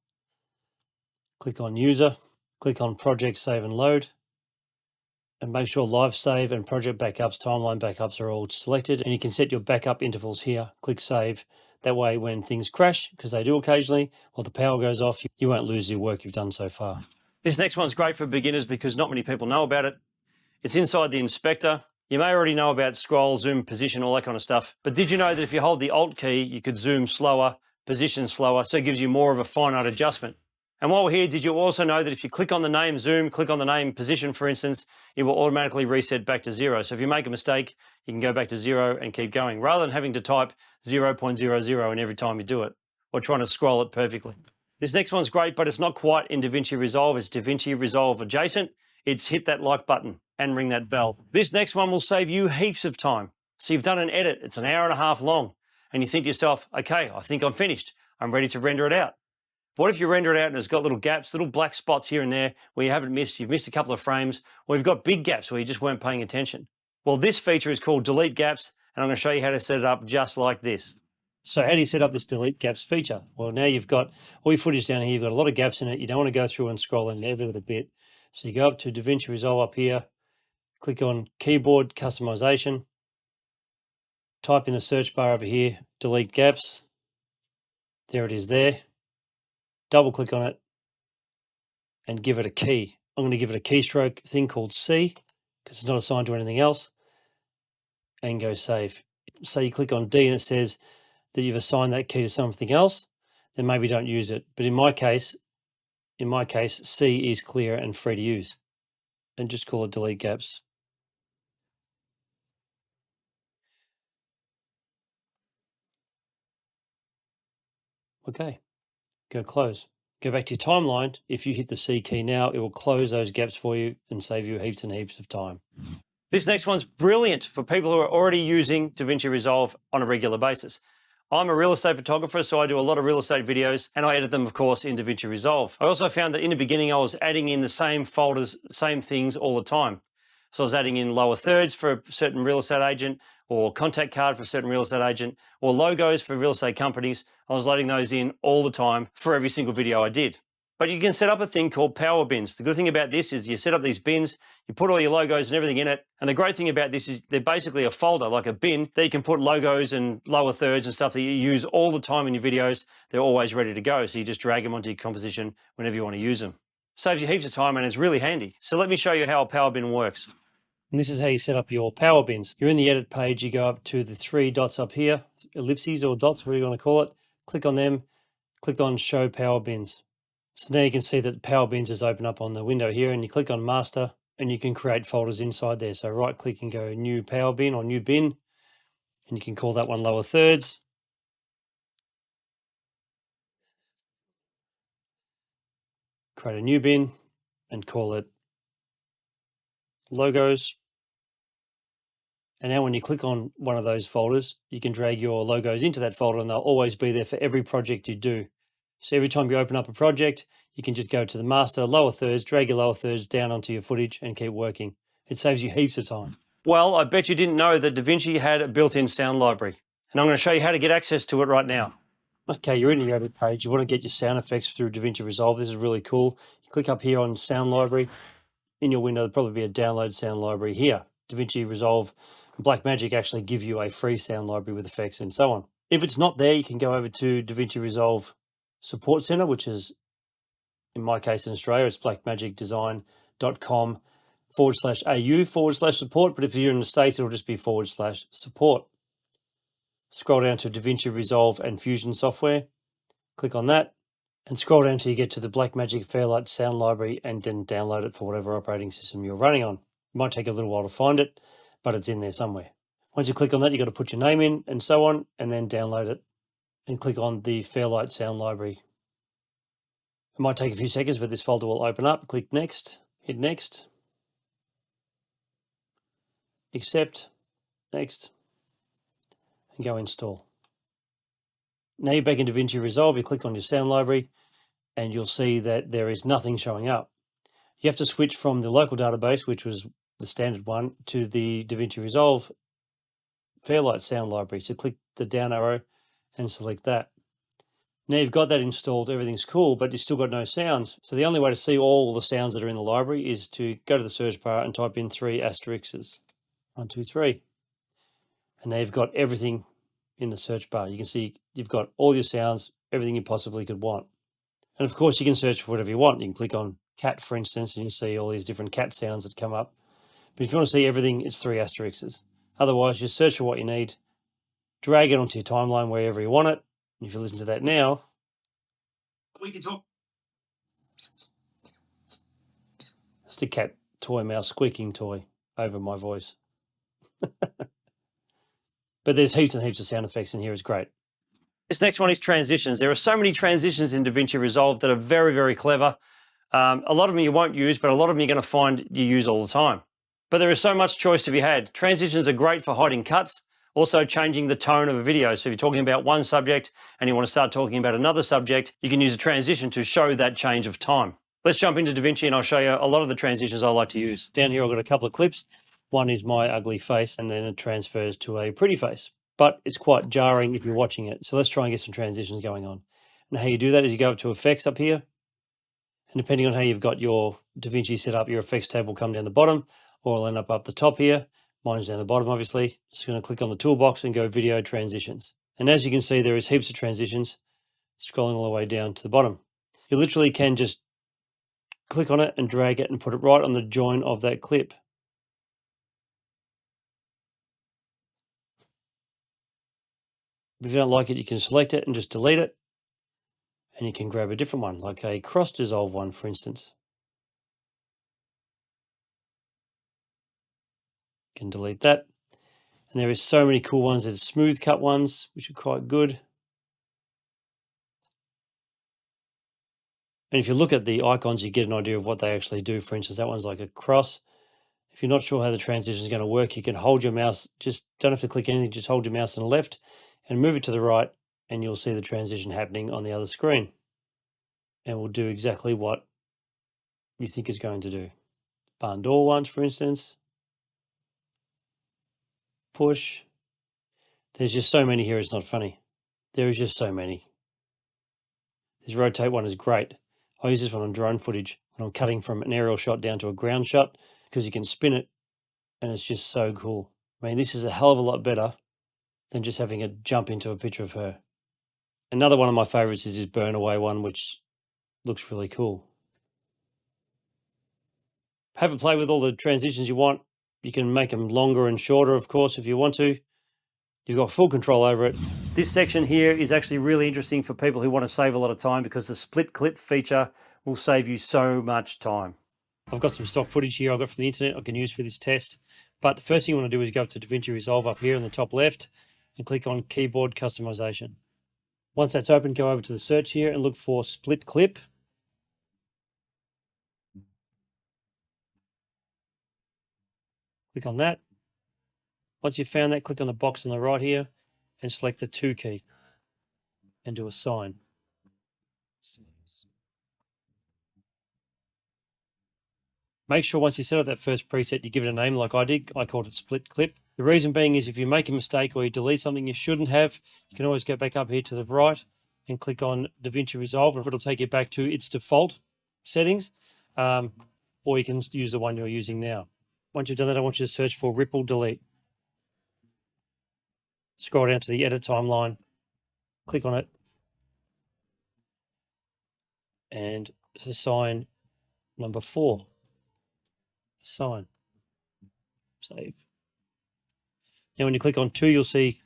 click on user, click on project save and load, and make sure live save and project backups, timeline backups are all selected. And you can set your backup intervals here, click save. That way when things crash, because they do occasionally, or the power goes off, you won't lose the work you've done so far. This next one's great for beginners because not many people know about it. It's inside the inspector. You may already know about scroll, zoom, position, all that kind of stuff. But did you know that if you hold the Alt key, you could zoom slower, position slower, so it gives you more of a finite adjustment. And while we're here, did you also know that if you click on the name zoom, click on the name position, for instance, it will automatically reset back to 0. So if you make a mistake, you can go back to 0 and keep going, rather than having to type 0.00 in every time you do it, or trying to scroll it perfectly. This next one's great, but it's not quite in DaVinci Resolve. It's DaVinci Resolve adjacent. It's hit that like button and ring that bell. This next one will save you heaps of time. So you've done an edit, it's an hour and a half long, and you think to yourself, okay, I think I'm finished. I'm ready to render it out. What if you render it out and it's got little gaps, little black spots here and there where you haven't missed, you've missed a couple of frames, or you've got big gaps where you just weren't paying attention? Well, this feature is called delete gaps, and I'm going to show you how to set it up just like this. So how do you set up this delete gaps feature? Well, now you've got all your footage down here, you've got a lot of gaps in it, you don't want to go through and scroll in every little bit. So you go up to DaVinci Resolve up here, click on keyboard customization, type in the search bar over here, delete gaps. There it is there. Double click on it and give it a key. I'm going to give it a keystroke thing called C because it's not assigned to anything else, and go save. So you click on D and it says that you've assigned that key to something else, then maybe don't use it. But in my case, C is clear and free to use, and just call it delete gaps. Okay, go close. Go back to your timeline. If you hit the C key now, it will close those gaps for you and save you heaps and heaps of time. This next one's brilliant for people who are already using DaVinci Resolve on a regular basis. I'm a real estate photographer, so I do a lot of real estate videos, and I edit them, of course, in DaVinci Resolve. I also found that in the beginning, I was adding in the same folders, same things all the time. So I was adding in lower thirds for a certain real estate agent, or contact card for a certain real estate agent, or logos for real estate companies. I was loading those in all the time for every single video I did. But you can set up a thing called power bins. The good thing about this is you set up these bins, you put all your logos and everything in it. And the great thing about this is they're basically a folder, like a bin, that you can put logos and lower thirds and stuff that you use all the time in your videos. They're always ready to go. So you just drag them onto your composition whenever you want to use them. Saves you heaps of time and it's really handy. So let me show you how a power bin works. And this is how you set up your power bins. You're in the edit page, you go up to the 3 dots up here, ellipses or dots, whatever you want to call it. Click on them, click on show power bins. So now you can see that power bins is open up on the window here, and you click on master and you can create folders inside there. So right click and go new power bin or new bin, and you can call that one lower thirds. Create a new bin and call it logos. And now when you click on one of those folders, you can drag your logos into that folder and they'll always be there for every project you do. So every time you open up a project, you can just go to the master, lower thirds, drag your lower thirds down onto your footage and keep working. It saves you heaps of time. Well, I bet you didn't know that DaVinci had a built-in sound library. And I'm going to show you how to get access to it right now. Okay, you're in the edit page. You want to get your sound effects through DaVinci Resolve. This is really cool. You click up here on sound library. In your window, there'll probably be a download sound library here. DaVinci Resolve and Blackmagic actually give you a free sound library with effects and so on. If it's not there, you can go over to DaVinci Resolve Support Center, which is, in my case in Australia, it's blackmagic.com/au/support. But if you're in the States, it'll just be /support. Scroll down to DaVinci Resolve and Fusion software. Click on that and scroll down till you get to the Blackmagic Fairlight sound library and then download it for whatever operating system you're running on. It might take a little while to find it, but it's in there somewhere. Once you click on that, you've got to put your name in and so on, and then download it and click on the Fairlight sound library It might take a few seconds, but this folder will open up. Click Next, hit Next, Accept, Next, and go Install. Now you're back in DaVinci Resolve, you click on your sound library, and you'll see that there is nothing showing up. You have to switch from the local database, which was the standard one, to the DaVinci Resolve Fairlight sound library. So click the down arrow and select that. Now you've got that installed, everything's cool, but you've still got no sounds. So the only way to see all the sounds that are in the library is to go to the search bar and type in 3 asterisks. 1, 2, 3. And now you've got everything in the search bar. You can see you've got all your sounds, everything you possibly could want. And of course you can search for whatever you want. You can click on cat, for instance, and you see all these different cat sounds that come up. But if you want to see everything, it's 3 asterisks. Otherwise, just search for what you need, drag it onto your timeline wherever you want it. And if you listen to that now, We can talk. it's a cat toy mouse squeaking toy over my voice. But there's heaps and heaps of sound effects in here. It's great. This next one is transitions. There are so many transitions in DaVinci Resolve that are very, very clever. A lot of them you won't use, but a lot of them you're going to find you use all the time. But there is so much choice to be had. Transitions are great for hiding cuts, also changing the tone of a video. So if you're talking about one subject and you want to start talking about another subject, you can use a transition to show that change of time. Let's jump into DaVinci and I'll show you a lot of the transitions I like to use. Down here I've got a couple of clips. One is my ugly face and then it transfers to a pretty face. But it's quite jarring if you're watching it. So let's try and get some transitions going on. And how you do that is you go up to Effects up here. And depending on how you've got your DaVinci set up, your effects tab will come down the bottom or it'll end up the top here. Mine's down the bottom, obviously. Just going to click on the toolbox and go Video Transitions. And as you can see, there is heaps of transitions scrolling all the way down to the bottom. You literally can just click on it and drag it and put it right on the join of that clip. If you don't like it, you can select it and just delete it. And you can grab a different one, like a cross dissolve one, for instance. You can delete that. And there is so many cool ones. There's smooth cut ones, which are quite good. And if you look at the icons, you get an idea of what they actually do. For instance, that one's like a cross. If you're not sure how the transition is going to work, you can hold your mouse, just don't have to click anything, just hold your mouse on the left and move it to the right, and you'll see the transition happening on the other screen. And we'll do exactly what you think is going to do. Barn door ones, for instance. Push. There's just so many here, it's not funny. There is just so many. This rotate one is great. I use this one on drone footage when I'm cutting from an aerial shot down to a ground shot because you can spin it and it's just so cool. I mean, this is a hell of a lot better than just having a jump into a picture of her. Another one of my favorites is this burn away one, which looks really cool. Have a play with all the transitions you want. You can make them longer and shorter, of course, if you want to. You've got full control over it. This section here is actually really interesting for people who want to save a lot of time because the split clip feature will save you so much time. I've got some stock footage here I got from the internet I can use for this test. But the first thing you want to do is go up to DaVinci Resolve up here in the top left and click on Keyboard Customization. Once that's open, go over to the search here and look for split clip. Click on that. Once you've found that, click on the box on the right here and select the 2 key and do a sign. Make sure once you set up that first preset, you give it a name like I did. I called it split clip. The reason being is if you make a mistake or you delete something you shouldn't have, you can always go back up here to the right and click on DaVinci Resolve. It'll take you back to its default settings, or you can use the one you're using now. Once you've done that, I want you to search for Ripple Delete. Scroll down to the edit timeline, click on it, and assign number 4. Assign. Save. Now when you click on 2, you'll see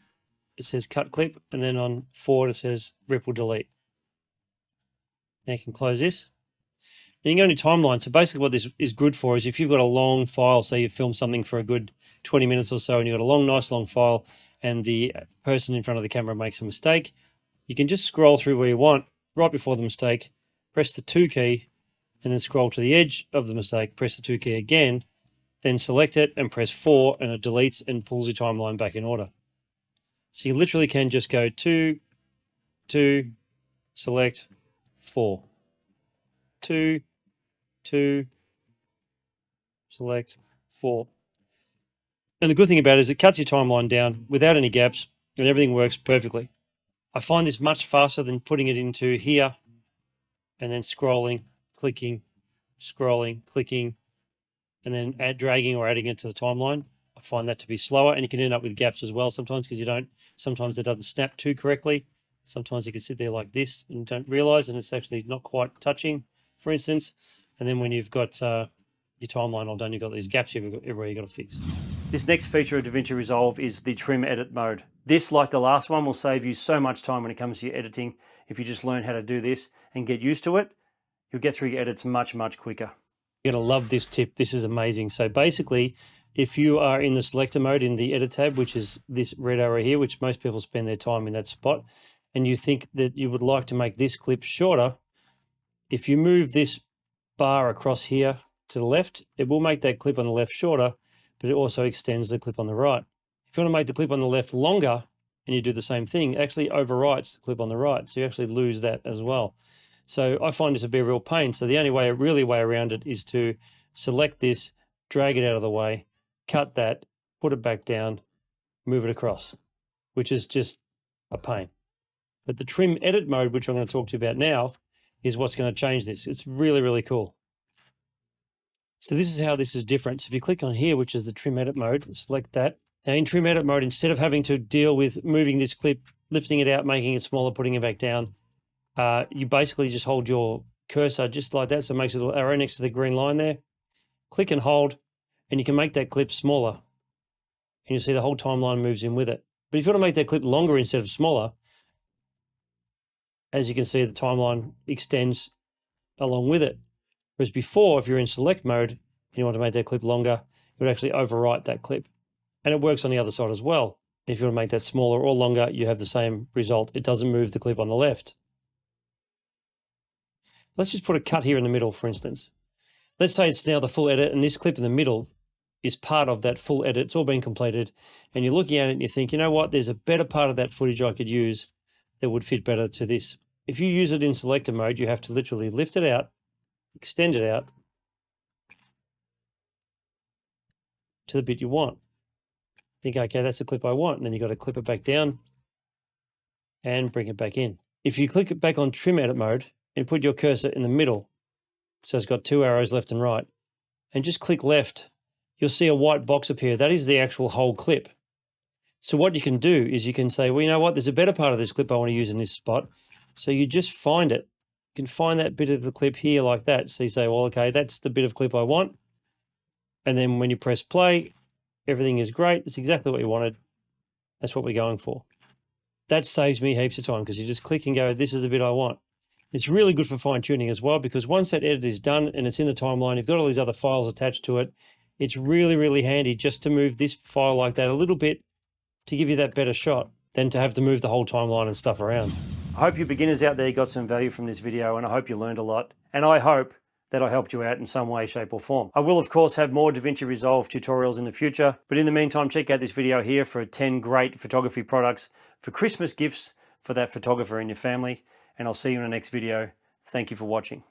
it says cut clip, and then on 4 it says Ripple Delete. Now you can close this. And you can go into timeline. So basically what this is good for is if you've got a long file, say you filmed something for a good 20 minutes or so, and you've got a long, nice long file, and the person in front of the camera makes a mistake, you can just scroll through where you want right before the mistake press the 2 key, and then scroll to the edge of the mistake, press the 2 key again, then select it and press 4, and it deletes and pulls your timeline back in order. So you literally can just go 2, 2, select 4, 2, 2, select 4. And the good thing about it is it cuts your timeline down without any gaps, and everything works perfectly. I find this much faster than putting it into here and then scrolling, clicking, scrolling, clicking, and then dragging or adding it to the timeline. I find that to be slower, and you can end up with gaps as well sometimes because sometimes it doesn't snap too correctly. Sometimes you can sit there like this and don't realize, and it's actually not quite touching, for instance. And then when you've got your timeline all done, you've got these gaps everywhere you've got to fix. This next feature of DaVinci Resolve is the trim edit mode. This, like the last one, will save you so much time when it comes to your editing. If you just learn how to do this and get used to it, you'll get through your edits much, much quicker. You're going to love this tip. This is amazing. So basically, if you are in the selector mode in the edit tab, which is this red arrow here, which most people spend their time in that spot, and you think that you would like to make this clip shorter, if you move this bar across here to the left, it will make that clip on the left shorter, but it also extends the clip on the right. If you want to make the clip on the left longer and you do the same thing, it actually overwrites the clip on the right. So you actually lose that as well. So I find this to be a real pain. So the only way around it is to select this, drag it out of the way, cut that, put it back down, move it across, which is just a pain. But the trim edit mode, which I'm going to talk to you about now, is what's going to change this. It's really, really cool. So this is how this is different. So if you click on here, which is the trim edit mode, select that. Now in trim edit mode, instead of having to deal with moving this clip, lifting it out, making it smaller, putting it back down, you basically just hold your cursor just like that. So it makes a little arrow next to the green line there. Click and hold, and you can make that clip smaller. And you'll see the whole timeline moves in with it. But if you want to make that clip longer instead of smaller, as you can see, the timeline extends along with it. Whereas before, if you're in select mode and you want to make that clip longer, it would actually overwrite that clip. And it works on the other side as well. If you want to make that smaller or longer, you have the same result. It doesn't move the clip on the left. Let's just put a cut here in the middle, for instance. Let's say it's now the full edit, and this clip in the middle is part of that full edit. It's all been completed, and you're looking at it and you think, you know what, there's a better part of that footage I could use that would fit better to this. If you use it in selector mode, you have to literally lift it out, extend it out to the bit you want. Think, okay, that's the clip I want, and then you've got to clip it back down and bring it back in. If you click it back on trim edit mode and put your cursor in the middle, so it's got two arrows left and right, and just click left, you'll see a white box appear. That is the actual whole clip. So what you can do is you can say, well, you know what, there's a better part of this clip I want to use in this spot. So you just find it. You can find that bit of the clip here like that. So you say, well, okay, that's the bit of clip I want. And then when you press play, everything is great. It's exactly what you wanted. That's what we're going for. That saves me heaps of time because you just click and go, this is the bit I want. It's really good for fine tuning as well, because once that edit is done and it's in the timeline, you've got all these other files attached to it. It's really, really handy just to move this file like that a little bit to give you that better shot than to have to move the whole timeline and stuff around. I hope you beginners out there got some value from this video, and I hope you learned a lot. And I hope that I helped you out in some way, shape or form. I will, of course, have more DaVinci Resolve tutorials in the future, but in the meantime, check out this video here for 10 great photography products for Christmas gifts for that photographer in your family. And I'll see you in the next video. Thank you for watching.